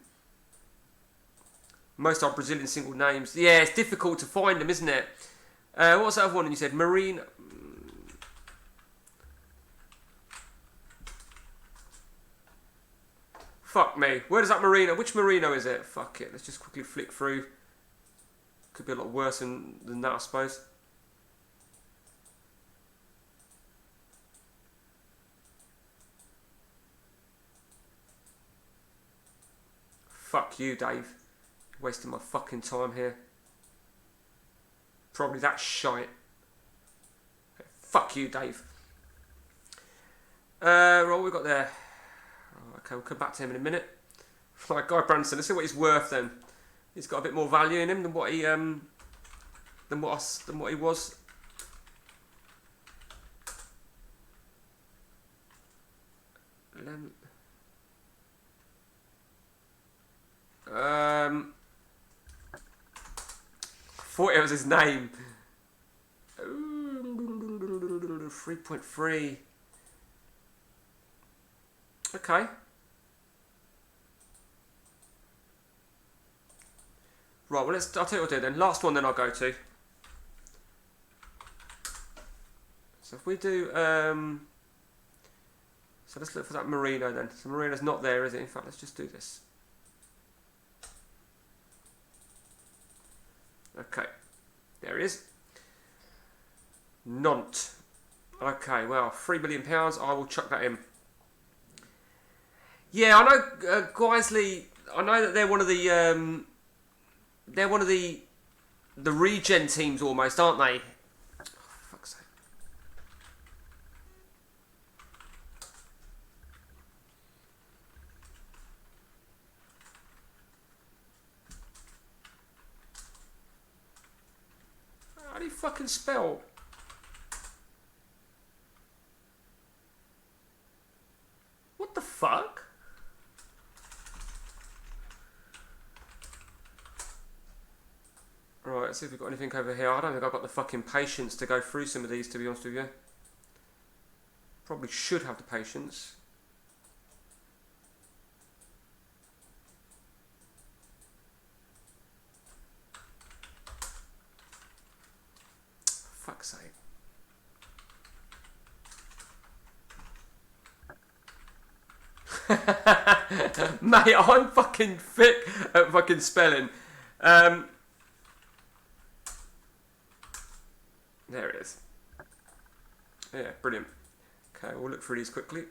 Most are Brazilian single names. Yeah, it's difficult to find them, isn't it? What was that other one? And you said Marine. Fuck me. Where does that Marino? Which Marino is it? Fuck it. Let's just quickly flick through. Could be a lot worse than that, I suppose. Fuck you, Dave. You're wasting my fucking time here. Probably that shite. Fuck you, Dave. Right, what we got there? Oh, okay, we'll come back to him in a minute. Right, Guy Branston. Let's see what he's worth then. He's got a bit more value in him than what he was. Thought it was his name. 3.3. Okay. Right, well, I'll tell you what I'll do then. Last one then I'll go to. So if we do, so let's look for that Marino then. So Marino's not there, is it? In fact, let's just do this. Okay, there he is. Nantes. Okay, well, £3 million. I will chuck that in. Yeah, I know Guiseley. I know that they're one of the regen teams almost, aren't they? Oh, for fuck's sake. How do you fucking spell? What the fuck? Right, let's see if we've got anything over here. I don't think I've got the fucking patience to go through some of these, to be honest with you. Probably should have the patience. Fuck's sake. Mate, I'm fucking thick at fucking spelling. There it is. Yeah, brilliant. Okay, we'll look through these quickly.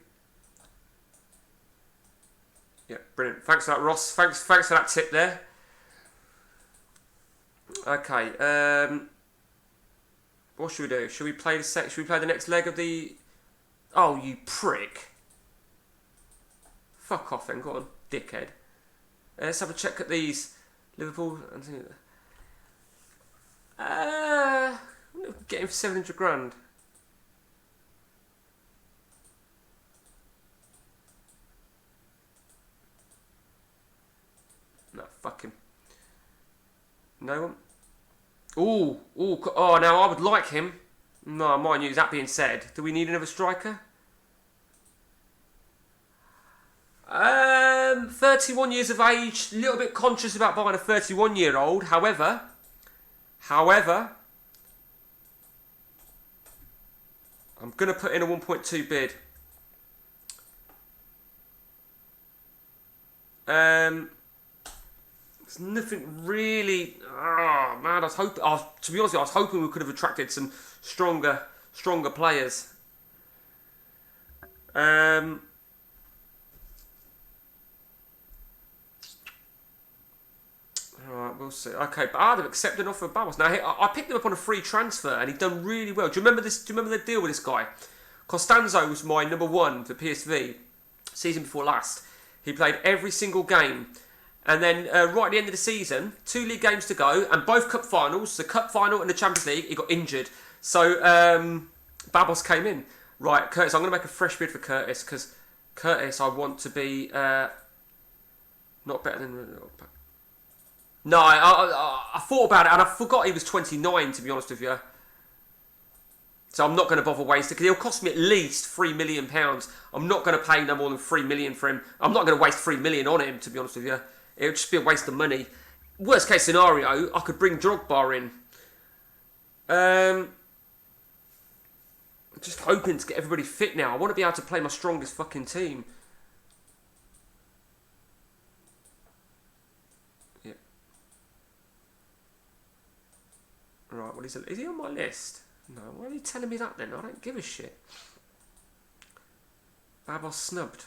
Yeah, brilliant. Thanks for that, Ross. Thanks for that tip there. Okay, what should we do? Should we play the next leg of the Oh, you prick. Fuck off then, go on, dickhead. Let's have a check at these. Liverpool. Get him for 700 grand. No, fuck him. No one. Oh, now I would like him. No, mind you, that being said, do we need another striker? 31 years of age, a little bit conscious about buying a 31-year-old. However, I'm going to put in a 1.2 bid. There's nothing really. Oh man, I was hoping. To be honest, I was hoping we could have attracted some stronger players. Alright, we'll see. Okay, but they've accepted an offer of Babos. Now, I picked him up on a free transfer and he'd done really well. Do you remember this? Do you remember the deal with this guy? Costanzo was my number one for PSV season before last. He played every single game. And then right at the end of the season, 2 league games to go and both cup finals, the cup final and the Champions League, he got injured. So Babos came in. Right, Curtis, I'm going to make a fresh bid for Curtis because Curtis, I want to be not better than... No, I thought about it and I forgot he was 29, to be honest with you. So I'm not going to bother wasting, because he'll cost me at least £3 million. I'm not going to pay no more than £3 million for him. I'm not going to waste £3 million on him, to be honest with you. It would just be a waste of money. Worst case scenario, I could bring Drogba in. I'm just hoping to get everybody fit now. I want to be able to play my strongest fucking team. Yeah. Right, well, is he on my list? No, why are you telling me that then? I don't give a shit. Babos snubbed.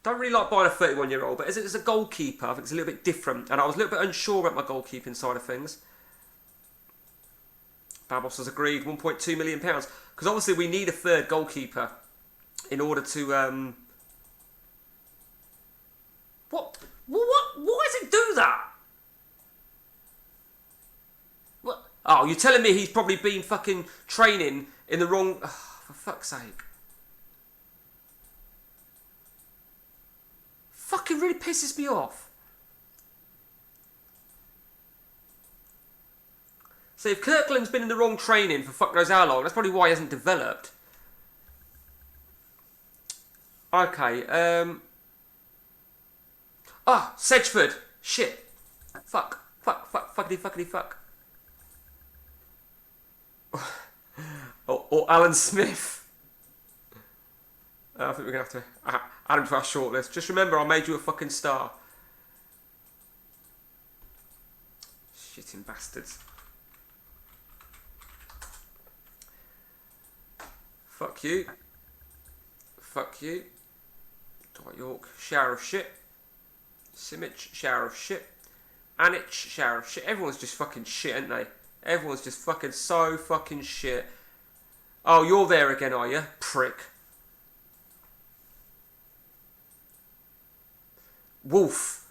Don't really like buying a 31-year-old, but as a goalkeeper, I think it's a little bit different. And I was a little bit unsure about my goalkeeping side of things. Babos has agreed £1.2 million. Because obviously we need a third goalkeeper in order to... What? Why does it do that? What? Oh, you're telling me he's probably been fucking training in the wrong... Oh, for fuck's sake. Fucking really pisses me off. So if Kirkland's been in the wrong training for fuck knows how long, that's probably why he hasn't developed. Okay, Sedgeford. Shit. Fuckity fuck. or Alan Smith. I think we're going to have to add him to our shortlist. Just remember, I made you a fucking star. Shitting bastards. Fuck you. Fuck you. Dwight York, shower of shit. Simic, shower of shit. Anich, shower of shit. Everyone's just fucking shit, aren't they? Everyone's just fucking so fucking shit. Oh, you're there again, are you? Prick. Wolf.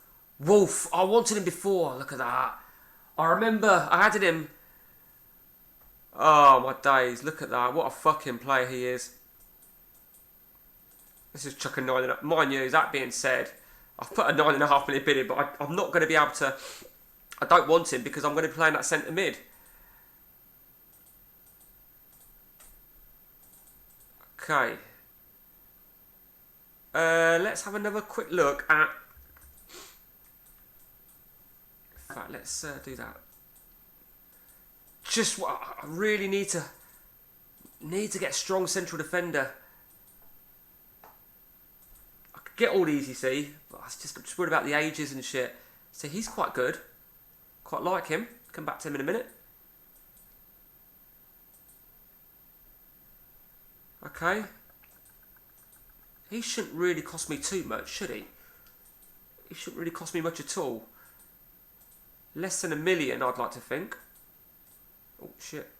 I wanted him before. Look at that. I remember I added him. Oh, my days. Look at that. What a fucking player he is. This is chuck a 9.5. Mind you, that being said, I've put a 9.5 million bid in, but I'm not going to be able to... I don't want him because I'm going to be playing that centre mid. Okay. Let's have another quick look at... In fact, let's do that. Just what I really need to get a strong central defender. I could get all these, you see, but I'm just worried about the ages and shit. So he's quite good. Quite like him. Come back to him in a minute. Okay. He shouldn't really cost me too much, should he? He shouldn't really cost me much at all. Less than £1 million, I'd like to think. Oh, shit.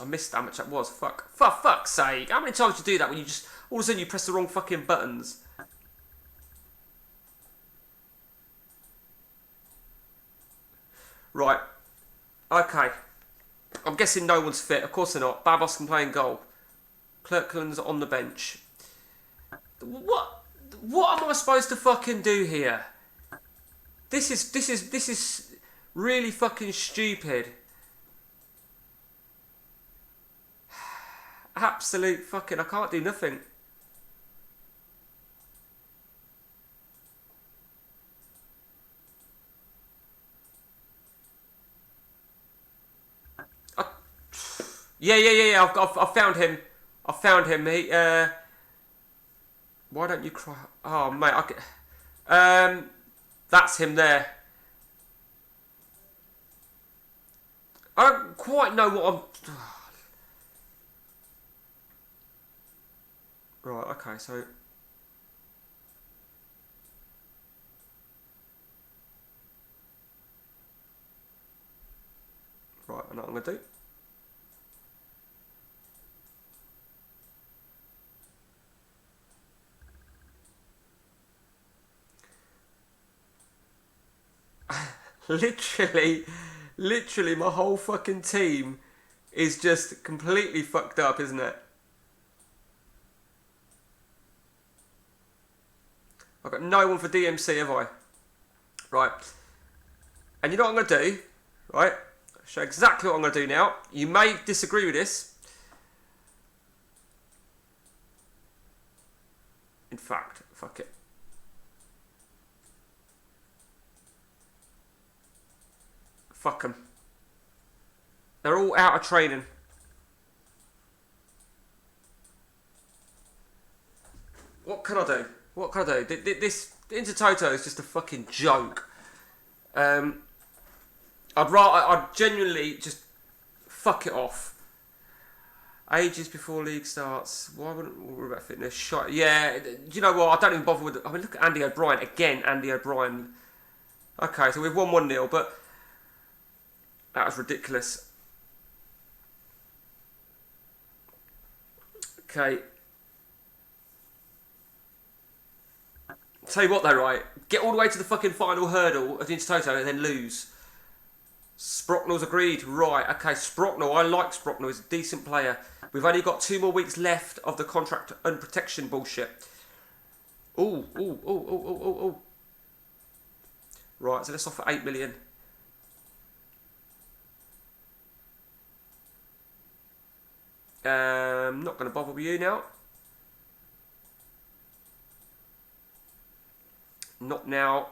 I missed how much that was. Fuck. For fuck's sake. How many times do you do that when you just... All of a sudden you press the wrong fucking buttons? Right. Okay. I'm guessing no one's fit. Of course they're not. Babos can play in goal. Kirkland's on the bench. What am I supposed to fucking do here? This is really fucking stupid. Absolute fucking... I can't do nothing. Yeah. I've found him. I found him. He. Why don't you cry? Oh mate, that's him there. I don't quite know what I'm. Right. Okay. So. Right. I know what I'm gonna do. Literally my whole fucking team is just completely fucked up, isn't it? I've got no one for DMC, have I? Right. And you know what I'm going to do? Right? I'll show exactly what I'm going to do now. You may disagree with this. In fact, fuck it. Fuck them. They're all out of training. What can I do? What can I do? This Intertoto is just a fucking joke. I'd genuinely just fuck it off. Ages before league starts. Why wouldn't we worry about fitness? Shot. Yeah. Do you know what? I don't even bother with. I mean, look at Andy O'Brien again. Andy O'Brien. Okay, so we've won 1-0, but that was ridiculous. Okay. Tell you what though, right? Get all the way to the fucking final hurdle of the Intertoto and then lose. Sprocknell's agreed. Right, okay, Sprocknell. I like Sprocknell. He's a decent player. We've only got 2 more weeks left of the contract and protection bullshit. Ooh. Right, so let's offer 8 million. Not going to bother with you now. Not now.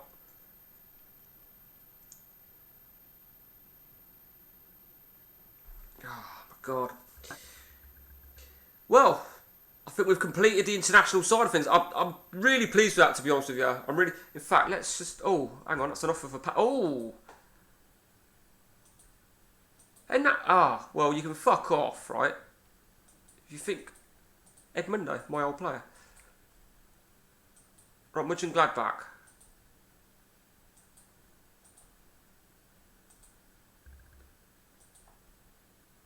Oh my god. Well, I think we've completed the international side of things. I'm really pleased with that, to be honest with you. I'm really... In fact, let's just... Oh, hang on. That's an offer for... Oh! And that... Ah, well, you can fuck off, right? If you think... Edmundo, my old player. Right, Mönchengladbach.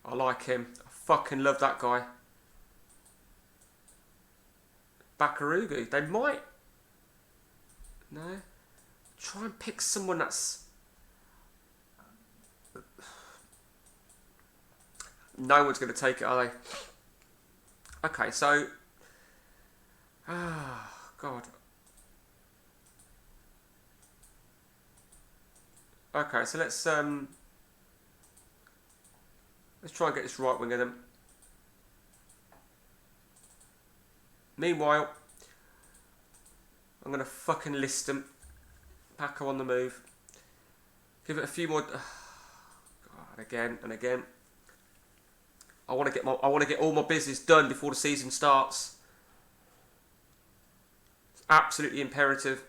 I like him. I fucking love that guy. Bakarugu. They might... No. Try and pick someone that's... No one's going to take it, are they? Okay, so... Ah, God. Okay, so let's try and get this right wing of them. Meanwhile, I'm going to fucking list them. Paco on the move. Give it a few more... God, again and again. I want to get all my business done before the season starts. It's absolutely imperative.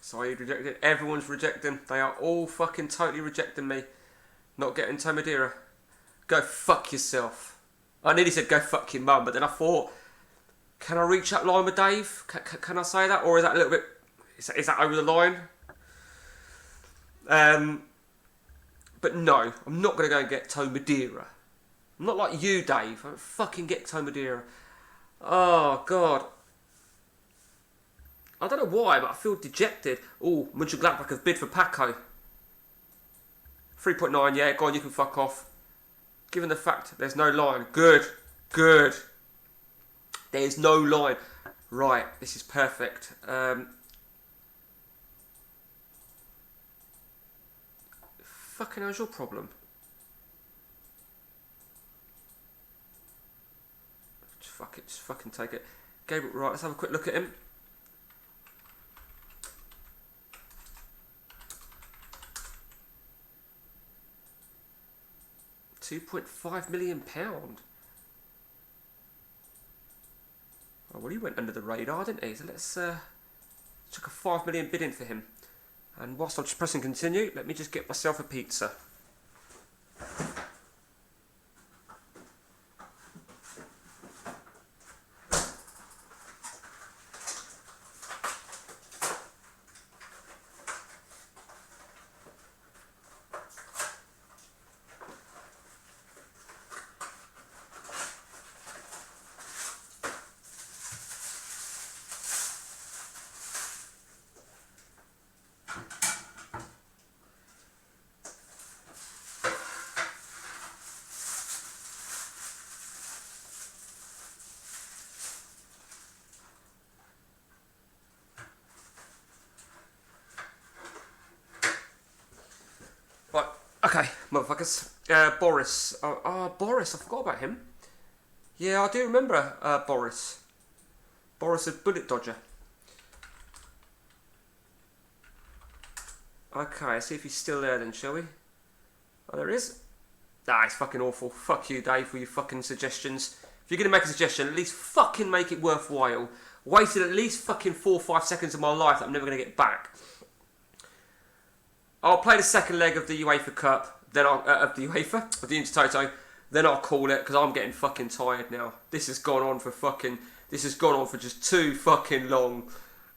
Saeed rejected. Everyone's rejecting. They are all fucking totally rejecting me. Not getting Tomadera. Go fuck yourself. I nearly said go fuck your mum, but then I thought, can I reach that line with Dave? Can I say that? Or is that a little bit... Is that over the line? But no, I'm not going to go and get Toe Madeira. I'm not like you, Dave. I don't fucking get Toe Madeira. Oh, God. I don't know why, but I feel dejected. Oh, Mönchengladbach have bid for Paco. 3.9, yeah, go on, you can fuck off. Given the fact there's no line. Good, good. There's no line. Right, this is perfect. Fucking hell's your problem? Just fuck it, just fucking take it. Gabriel, right, let's have a quick look at him. £2.5 million. Oh, well, he went under the radar, didn't he? So let's chuck a 5 million bid in for him. And whilst I'm just pressing continue, let me just get myself a pizza. Right, okay, motherfuckers. Boris. Boris, I forgot about him. Yeah, I do remember Boris. Boris a bullet dodger. Okay, see if he's still there then, shall we? Oh, there he is. Ah, it's fucking awful. Fuck you, Dave, for your fucking suggestions. If you're going to make a suggestion, at least fucking make it worthwhile. Wasted at least fucking 4 or 5 seconds of my life that I'm never going to get back. I'll play the second leg of the UEFA Cup, then of the Intertoto, then I'll call it, because I'm getting fucking tired now. This has gone on for just too fucking long.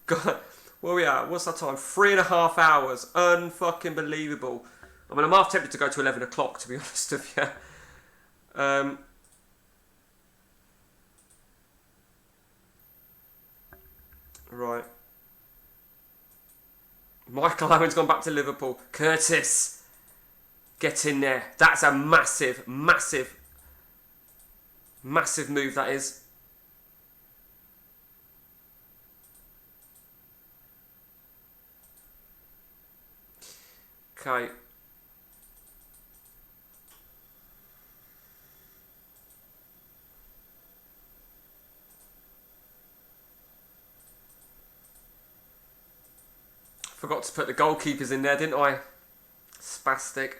God, where are we at? What's that time? 3.5 hours. Unfucking believable. I mean, I'm half tempted to go to 11 o'clock, to be honest with you. Right. Michael Owen's gone back to Liverpool. Curtis, get in there. That's a massive, massive, massive move, that is. Okay. Forgot to put the goalkeepers in there, didn't I? Spastic.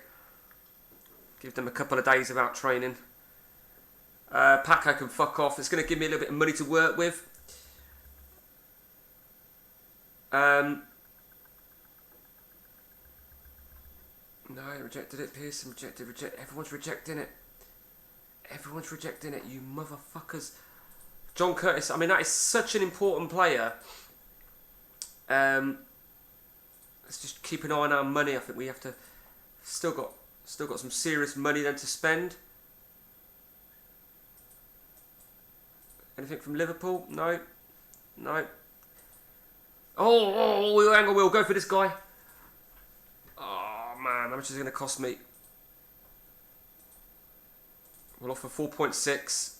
Give them a couple of days without training. Paco can fuck off. It's going to give me a little bit of money to work with. No, rejected it. Pearson rejected. Everyone's rejecting it. Everyone's rejecting it, you motherfuckers. John Curtis, I mean, that is such an important player. Let's just keep an eye on our money. I think we have to still got some serious money then to spend. Anything from Liverpool? No. Oh, hang on, we'll go for this guy. Oh man, how much is it going to cost me? We'll offer 4.6.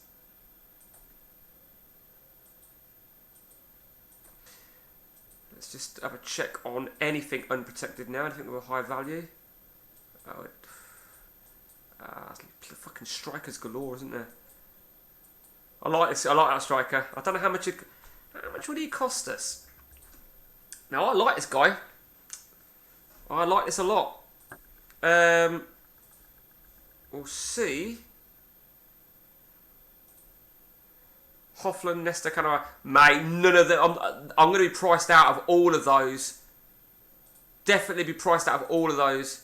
Let's just have a check on anything unprotected now. Anything with a high value. Oh, fucking strikers galore, isn't there? I like this. I like that striker. I don't know how much would he cost us. Now I like this guy. I like this a lot. We'll see. Hofland, Nesta, mate, none of them. I'm going to be priced out of all of those. Definitely be priced out of all of those.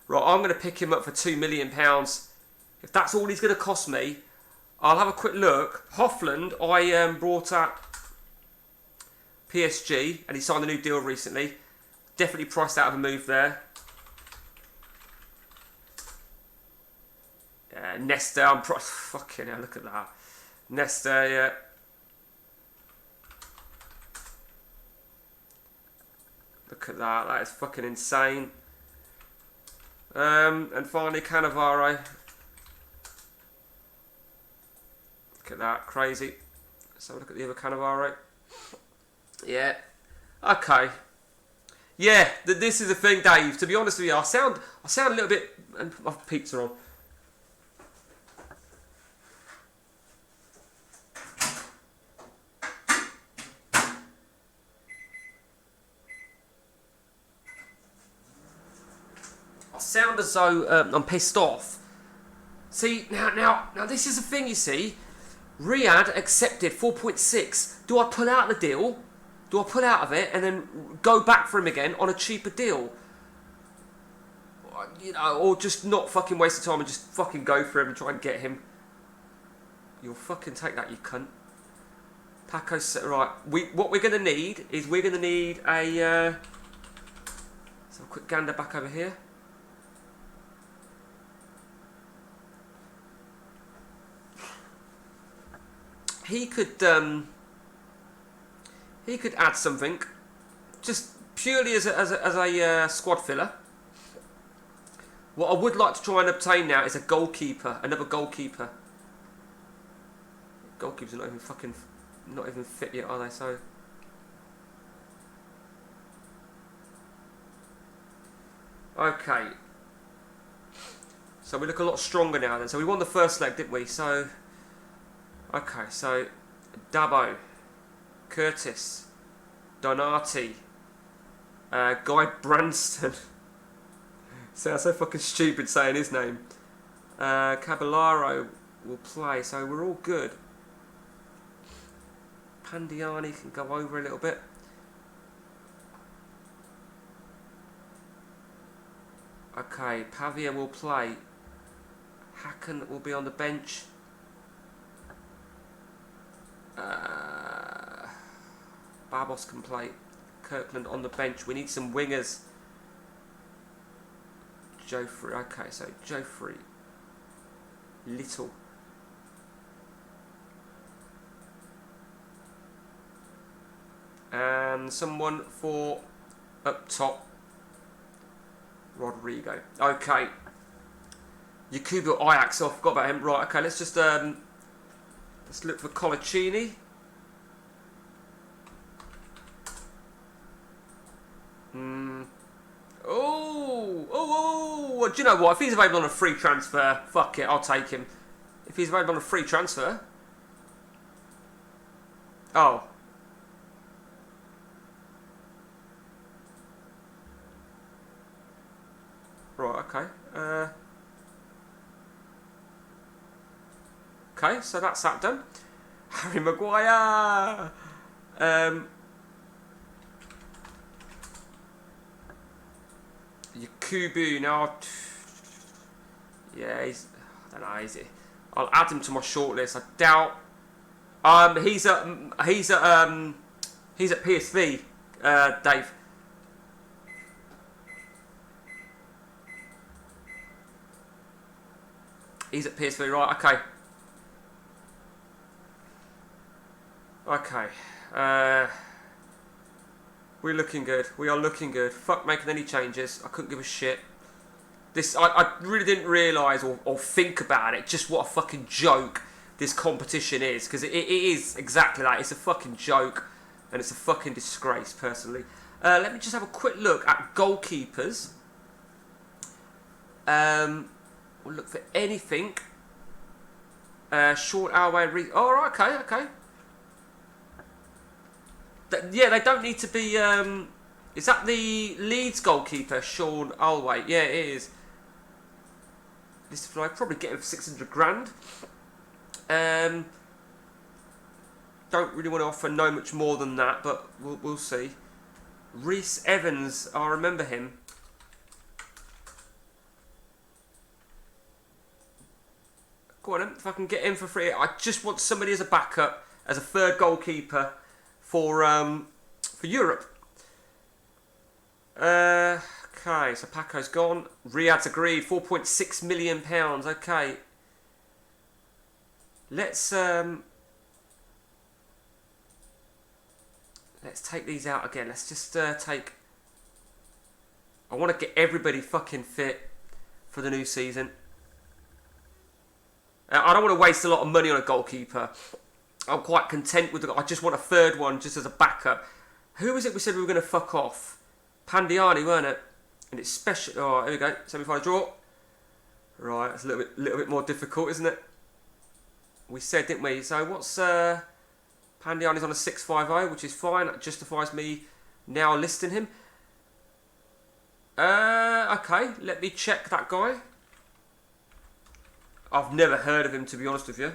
Right, I'm going to pick him up for £2 million. If that's all he's going to cost me, I'll have a quick look. Hofland, I brought at PSG, and he signed a new deal recently. Definitely priced out of a move there. Nesta, fucking hell, look at that. Nesta, yeah. Look at that, that is fucking insane. And finally, Cannavaro. Look at that, crazy. So look at the other Cannavaro. Yeah. Okay. Yeah, this is the thing, Dave. To be honest with you, I sound a little bit. And my pizza on. I sound as though I'm pissed off. See, now, this is the thing, you see. Riyadh accepted 4.6. Do I pull out the deal? Do I pull out of it and then go back for him again on a cheaper deal? You know, or just not fucking waste the time and just fucking go for him and try and get him. You'll fucking take that, you cunt. Paco said, right, what we're going to need is we're going to need a... so a quick gander back over here. He could add something, just purely as a squad filler. What I would like to try and obtain now is a goalkeeper, another goalkeeper. Goalkeepers are not even fit yet, are they? So. Okay. So we look a lot stronger now then. So we won the first leg, didn't we? So. Okay, so Dabo, Curtis, Donati, Guy Branston. Sounds so fucking stupid saying his name. Caballero will play, so we're all good. Pandiani can go over a little bit. Okay, Pavia will play. Hacken will be on the bench. Barbos can play. Kirkland on the bench. We need some wingers. Joffrey. Okay, so Joffrey. Little. And someone for up top. Rodrigo. Okay. Yakubu Ajax. Oh, I forgot about him. Right, okay, let's just let's look for Colaccini. Oh, do you know what? If he's available on a free transfer, fuck it, I'll take him. If he's available on a free transfer. Oh. Right, okay. Okay, so that's that done. Harry Maguire. Yakubu now. Yeah, he's. I don't know. I'll add him to my shortlist. I doubt. He's at PSV. Dave. He's at PSV, right? Okay. Okay. We're looking good. We are looking good. Fuck making any changes. I couldn't give a shit. I really didn't realise or think about it, just what a fucking joke this competition is. Because it is exactly that. It's a fucking joke. And it's a fucking disgrace, personally. Let me just have a quick look at goalkeepers. We'll look for anything. Short Alway. Oh, right, okay. Yeah, they don't need to be. Is that the Leeds goalkeeper, Sean Alway? Yeah, it is. This is like probably get him for 600 grand. Don't really want to offer no much more than that, but we'll see. Reece Evans, I remember him. Go on, then, if I can get him for free. I just want somebody as a backup, as a third goalkeeper for Europe. Okay, so Paco's gone. Riyadh's agreed, £4.6 million. Okay. Let's take these out again. Let's just take... I want to get everybody fucking fit for the new season. I don't want to waste a lot of money on a goalkeeper. I'm quite content with I just want a third one just as a backup. Who was it we said we were going to fuck off? Pandiani, weren't it? And it's special... Oh, here we go. Semi-final draw. Right, it's a little bit more difficult, isn't it? We said, didn't we? So what's... Pandiani's on a 650, which is fine. That justifies me now listing him. Okay, let me check that guy. I've never heard of him, to be honest with you.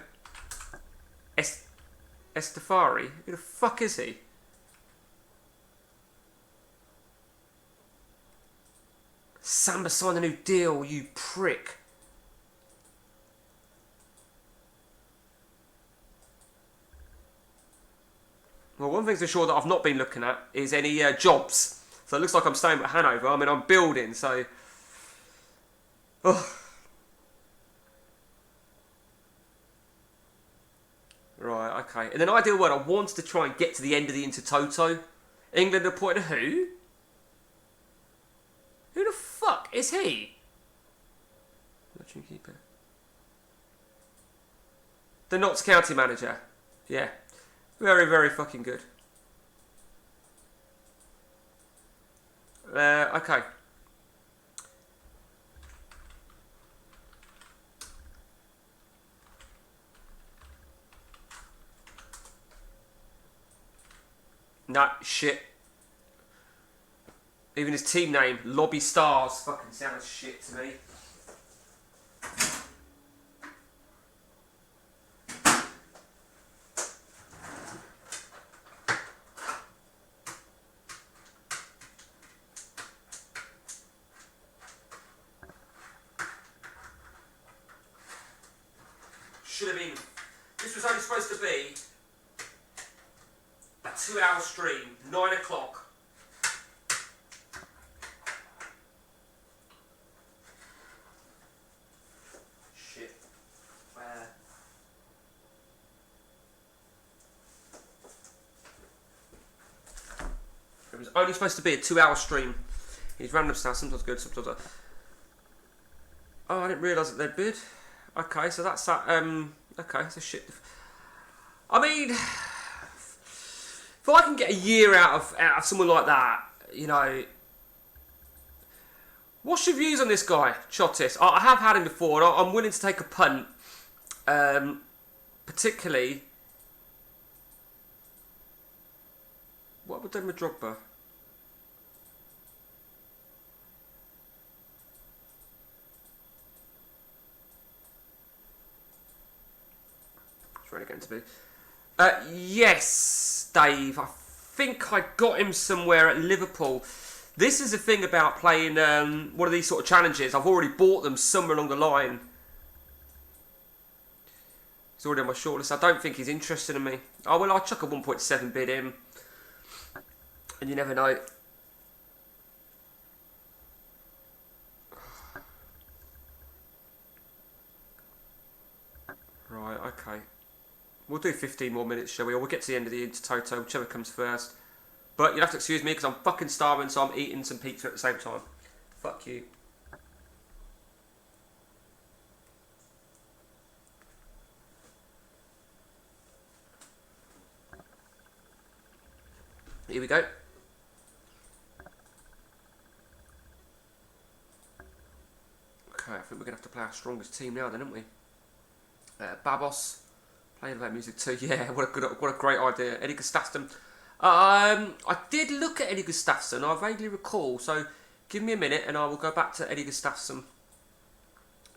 Estefari? Who the fuck is he? Samba signed a new deal, you prick. Well, one thing's for sure that I've not been looking at is any jobs. So it looks like I'm staying at Hanover. I mean, I'm building, so... Oh. Right, okay. In an ideal world, I wanted to try and get to the end of the Intertoto. England appointed who? Who the fuck is he? Keeper. The Notts County manager. Yeah. Very, very fucking good. Okay. No, shit. Even his team name, Lobby Stars, fucking sounds shit to me. Should have been. This was only supposed to be a 2-hour stream, 9 o'clock. Shit. Where? It was only supposed to be a 2-hour stream. These random stuff, sometimes good, sometimes not. Oh, I didn't realise that they'd bid. Okay, so that's that. Okay, so shit. I mean, if I can get a year out of someone like that, you know. What's your views on this guy, Chotis? I have had him before, and I'm willing to take a punt. Particularly, what would they with Drogba? Really going to be. Yes, Dave. I think I got him somewhere at Liverpool. This is the thing about playing one of these sort of challenges. I've already bought them somewhere along the line. He's already on my shortlist. I don't think he's interested in me. Oh, well, I'll chuck a 1.7 bid in. And you never know. Right, okay. We'll do 15 more minutes, shall we? Or we'll get to the end of the Intertoto, whichever comes first. But you'll have to excuse me because I'm fucking starving, so I'm eating some pizza at the same time. Fuck you. Here we go. Okay, I think we're going to have to play our strongest team now then, aren't we? Babos. Playing about music too. Yeah, what a great idea. Eddie Gustafsson. I did look at Eddie Gustafsson. I vaguely recall. So give me a minute and I will go back to Eddie Gustafsson.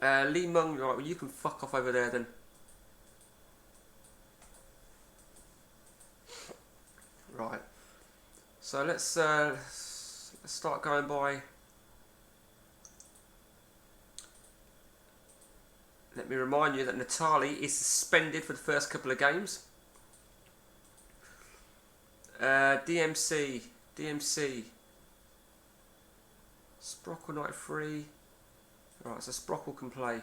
Lee Mung. Right, well, you can fuck off over there then. Right. So let's start going by. Let me remind you that Natali is suspended for the first couple of games. DMC. Sprockle 93. Right, so Sprockle can play.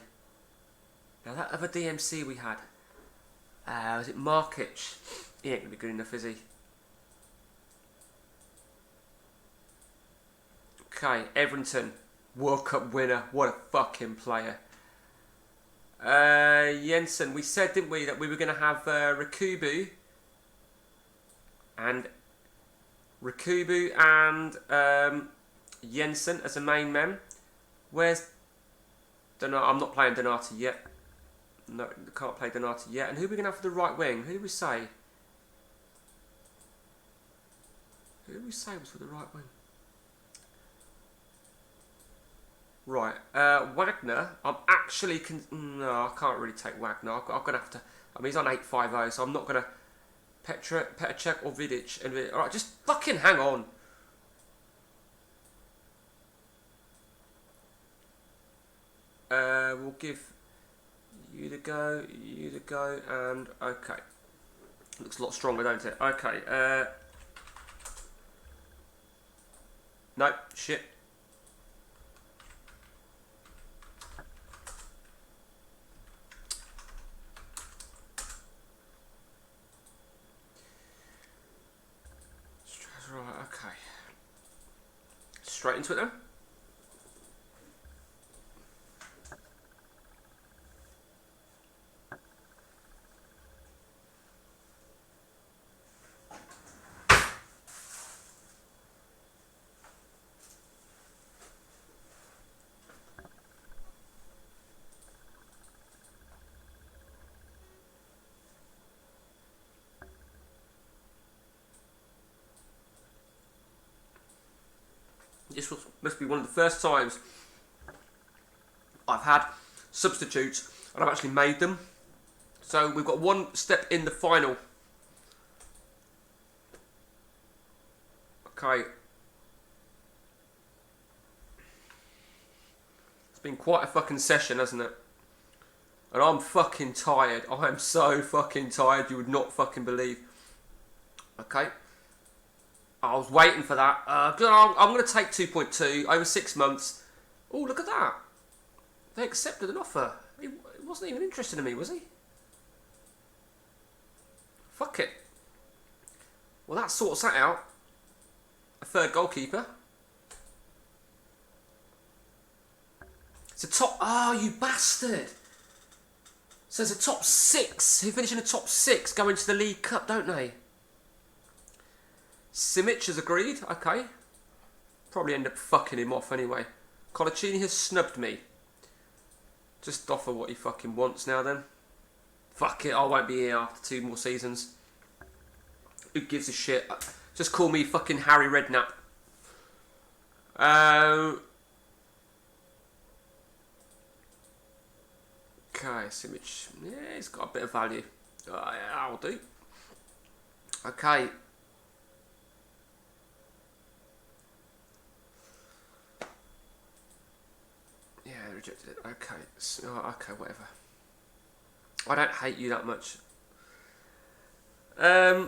Now that other DMC we had. Was it Markic? He ain't going to be good enough, is he? Okay, Everton. World Cup winner. What a fucking player. Jensen. We said, didn't we, that we were going to have Rakubu and Jensen as a main men. Where's Donati? I'm not playing Donati yet. No, can't play Donati yet. And who are we going to have for the right wing? Who did we say? Who did we say was for the right wing? Right, Wagner. I'm actually no, I can't really take Wagner. I'm gonna have to. I mean, he's on 8.50, so I'm not gonna Petrček or Vidic. And all right, just fucking hang on. We'll give you the go, and okay. Looks a lot stronger, don't it? Okay. No, shit. Right, okay. Straight into it then. This must be one of the first times I've had substitutes and I've actually made them. So we've got one step in the final. Okay. It's been quite a fucking session, hasn't it? And I'm fucking tired. I am so fucking tired, you would not fucking believe. Okay. I was waiting for that. I'm going to take 2.2 over 6 months. Oh, look at that. They accepted an offer. He wasn't even interested in me, was he? Fuck it. Well, that sorts that out. A third goalkeeper. It's a top... Oh, you bastard. So it's a top 6. Who finish in the top 6 go into the League Cup, don't they? Simic has agreed, okay. Probably end up fucking him off anyway. Colaccini has snubbed me. Just offer what he fucking wants now then. Fuck it, I won't be here after 2 more seasons. Who gives a shit? Just call me fucking Harry Redknapp. Okay, Simic. Yeah, he's got a bit of value. Yeah, I'll do. Okay. Yeah, rejected it. Okay. So, okay, whatever. I don't hate you that much. Right.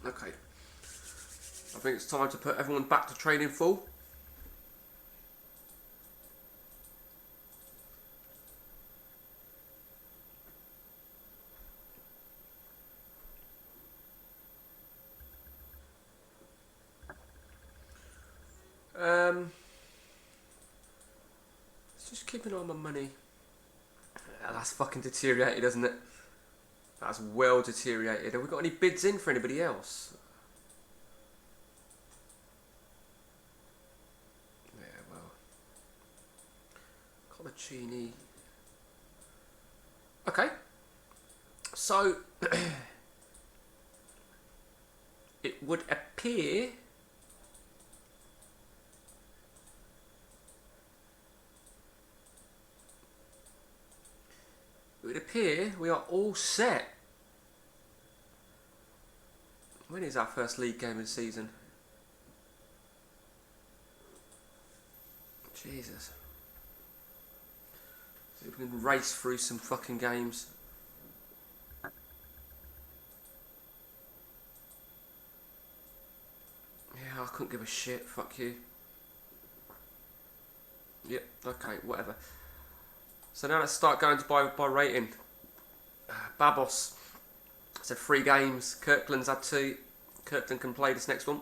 Okay. I think it's time to put everyone back to training full. Let's just keep an eye on my money. Yeah, that's fucking deteriorated, isn't it? That's well deteriorated. Have we got any bids in for anybody else? Yeah, well. Colaccini. Okay. So, it would appear... it appear we are all set. When is our first league game of the season? Jesus. See if we can race through some fucking games. Yeah, I couldn't give a shit. Fuck you. Yep, okay, whatever. So now let's start going to by rating. Babos said 3 games. Kirkland's had 2. Kirkland can play this next one.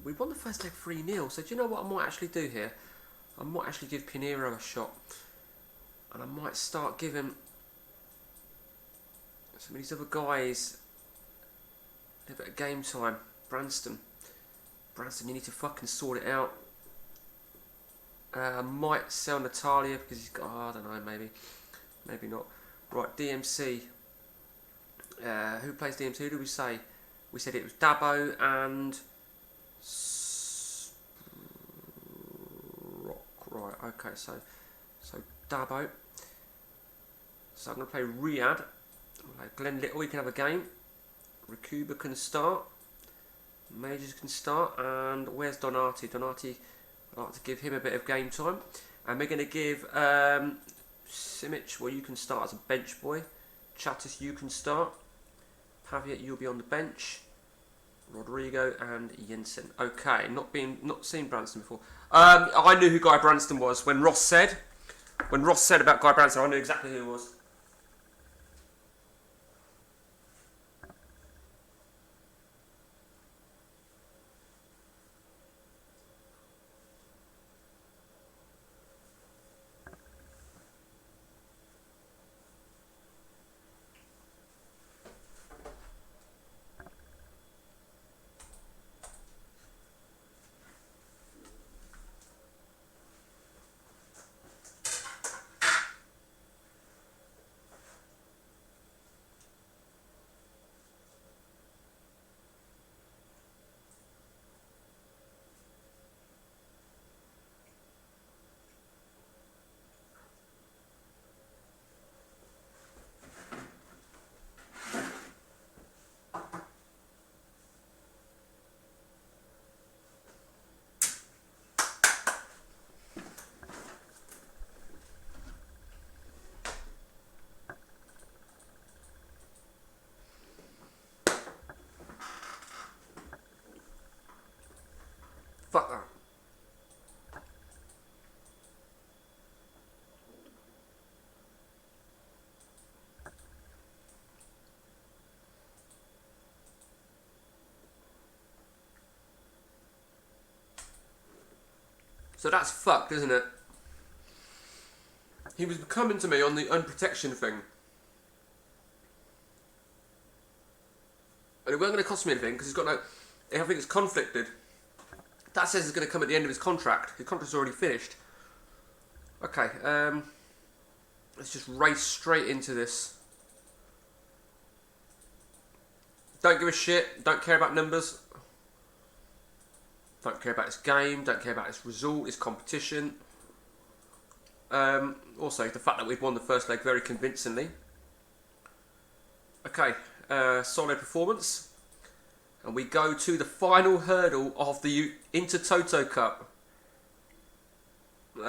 We won the first leg 3-0, so do you know what I might actually do here? I might actually give Pinero a shot. And I might start giving some of these other guys a bit of game time. Branston, you need to fucking sort it out. I might sell Natalia because he's got, I don't know, maybe not. Right, DMC. Who plays DMC? Who did we say? We said it was Dabo and Rock. Right, okay, so Dabo. So I'm going to play Riyadh. Glenn Little, he can have a game. Rakuba can start. Majors can start. And where's Donati? Donati, I'd like to give him a bit of game time. And we're going to give Simic, well, you can start as a bench boy. Chattis, you can start. Paviet, you'll be on the bench. Rodrigo and Jensen. Okay, not seen Branston before. I knew who Guy Branston was when Ross said about Guy Branston. I knew exactly who he was. Fuck that. So that's fucked, isn't it? He was coming to me on the unprotection thing. And it wasn't going to cost me anything because he's got no... I think it's conflicted. That says it's going to come at the end of his contract. His contract's already finished. Okay, let's just race straight into this. Don't give a shit. Don't care about numbers. Don't care about his game. Don't care about his result, his competition. Also, the fact that we've won the first leg very convincingly. Okay, solid performance. And we go to the final hurdle of the Intertoto Cup. It's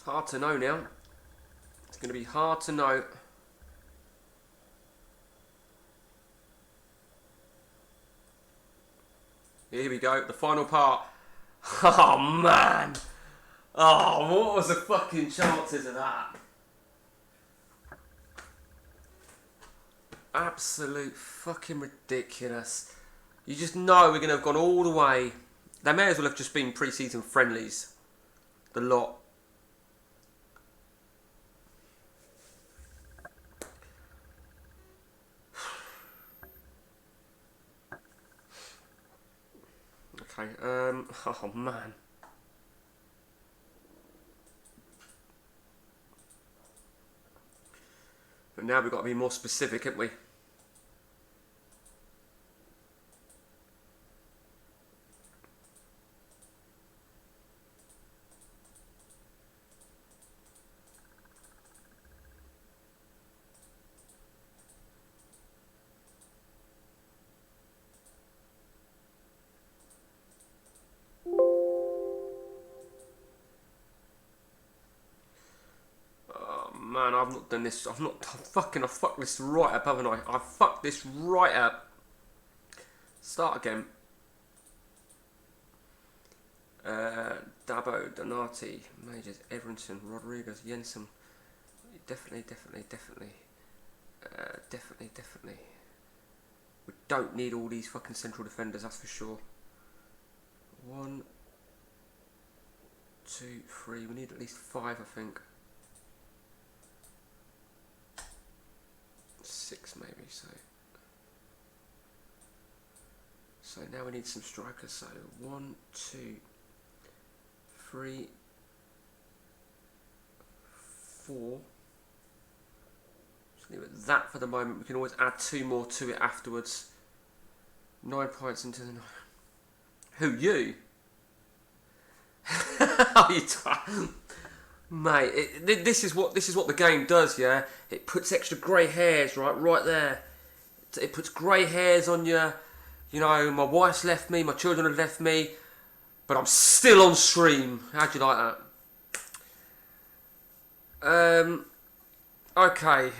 hard to know now. It's going to be hard to know. Here we go, the final part. Oh man! Oh, what was the fucking chances of that? Absolute fucking ridiculous. You just know we're going to have gone all the way. They may as well have just been pre-season friendlies. The lot. Okay, oh man. But now we've got to be more specific, haven't we? man, I've not done this. I've fucked this right up, haven't I? I've fucked this right up. Start again. Dabo, Donati, Majors, Everton, Rodriguez, Jensen. Definitely. We don't need all these fucking central defenders, that's for sure. 1, 2, 3. We need at least 5, I think. 6 maybe. So now we need some strikers. So 1, 2, 3, 4. Just leave it at that for the moment. We can always add 2 more to it afterwards. 9 points into the night. Who, you? Oh, you mate, this is what the game does, yeah. It puts extra grey hairs right there. It puts grey hairs on you. You know, my wife's left me, my children have left me, but I'm still on stream. How'd you like that? Okay.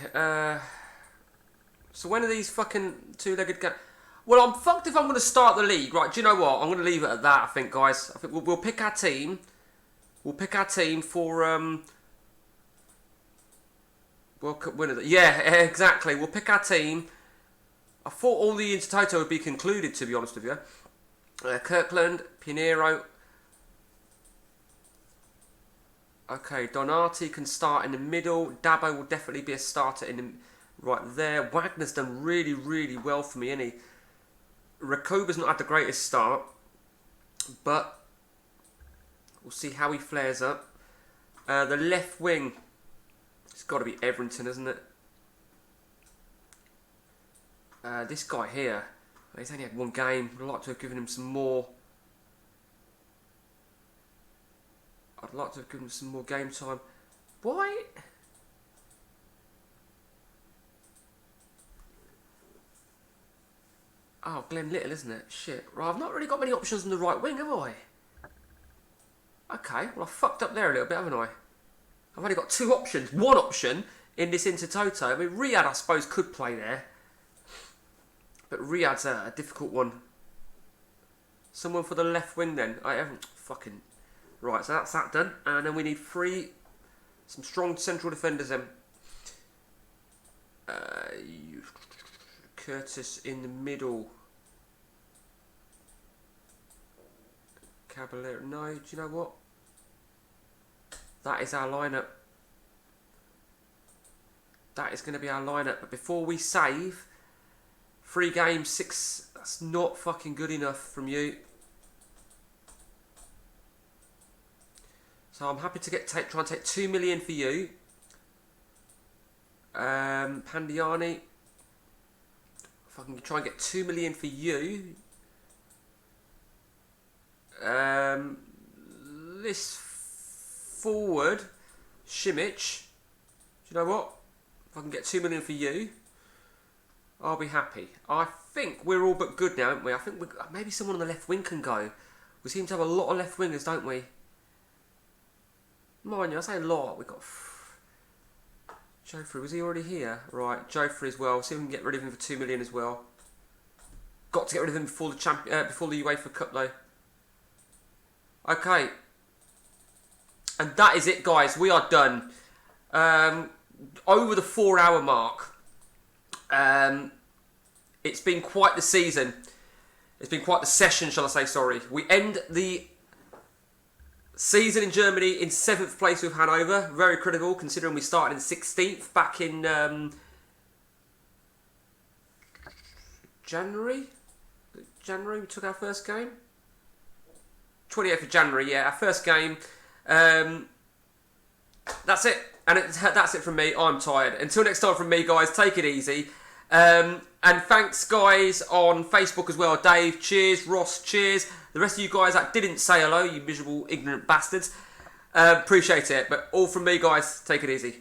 So when are these fucking two-legged games? Well, I'm fucked if I'm going to start the league. Right, do you know what? I'm going to leave it at that, I think, guys. I think we'll pick our team. We'll pick our team for, World Cup winner. Yeah, exactly. We'll pick our team. I thought all the Intertoto would be concluded, to be honest with you. Kirkland, Pinheiro. Okay, Donati can start in the middle. Dabo will definitely be a starter in the, right there. Wagner's done really well for me, isn't he? Rakova's not had the greatest start, but we'll see how he flares up. The left wing, it's got to be Everton, isn't it? This guy here, he's only had 1 game. I'd like to have given him some more. I'd like to have given him some more game time. Why? Oh, Glenn Little, isn't it? Shit. Right, I've not really got many options on the right wing, have I? Okay, well I fucked up there a little bit, haven't I? I've only got 2 options. 1 option in this Intertoto. I mean, Riyadh, I suppose, could play there. But Riyadh's a difficult one. Someone for the left wing then. I haven't fucking... Right, so that's that done. And then we need 3... Some strong central defenders then. Curtis in the middle. Caballero. No, do you know what? That is our lineup. That is going to be our lineup. But before we save, 3 games, 6. That's not fucking good enough from you. So I'm happy to try and take 2 million for you. Pandiani. If I can try and get 2 million for you. This forward, Simic. Do you know what? If I can get 2 million for you, I'll be happy. I think we're all but good now, aren't we? I think maybe someone on the left wing can go. We seem to have a lot of left wingers, don't we? Mind you, I say a lot. We've got Joffrey. Was he already here? Right, Joffrey as well. See if we can get rid of him for 2 million as well. Got to get rid of him before the before the UEFA Cup though. Okay. And that is it, guys. We are done. Over the 4-hour mark. It's been quite the season. It's been quite the session, shall I say, sorry. We end the season in Germany in 7th place with Hanover. Very critical, considering we started in 16th back in January. January we took our first game. 28th of January, yeah, our first game. That's it. And that's it from me. I'm tired. Until next time from me, guys, take it easy. And thanks, guys, on Facebook as well. Dave, cheers. Ross, cheers. The rest of you guys that didn't say hello, you miserable, ignorant bastards. Appreciate it. But all from me, guys, take it easy.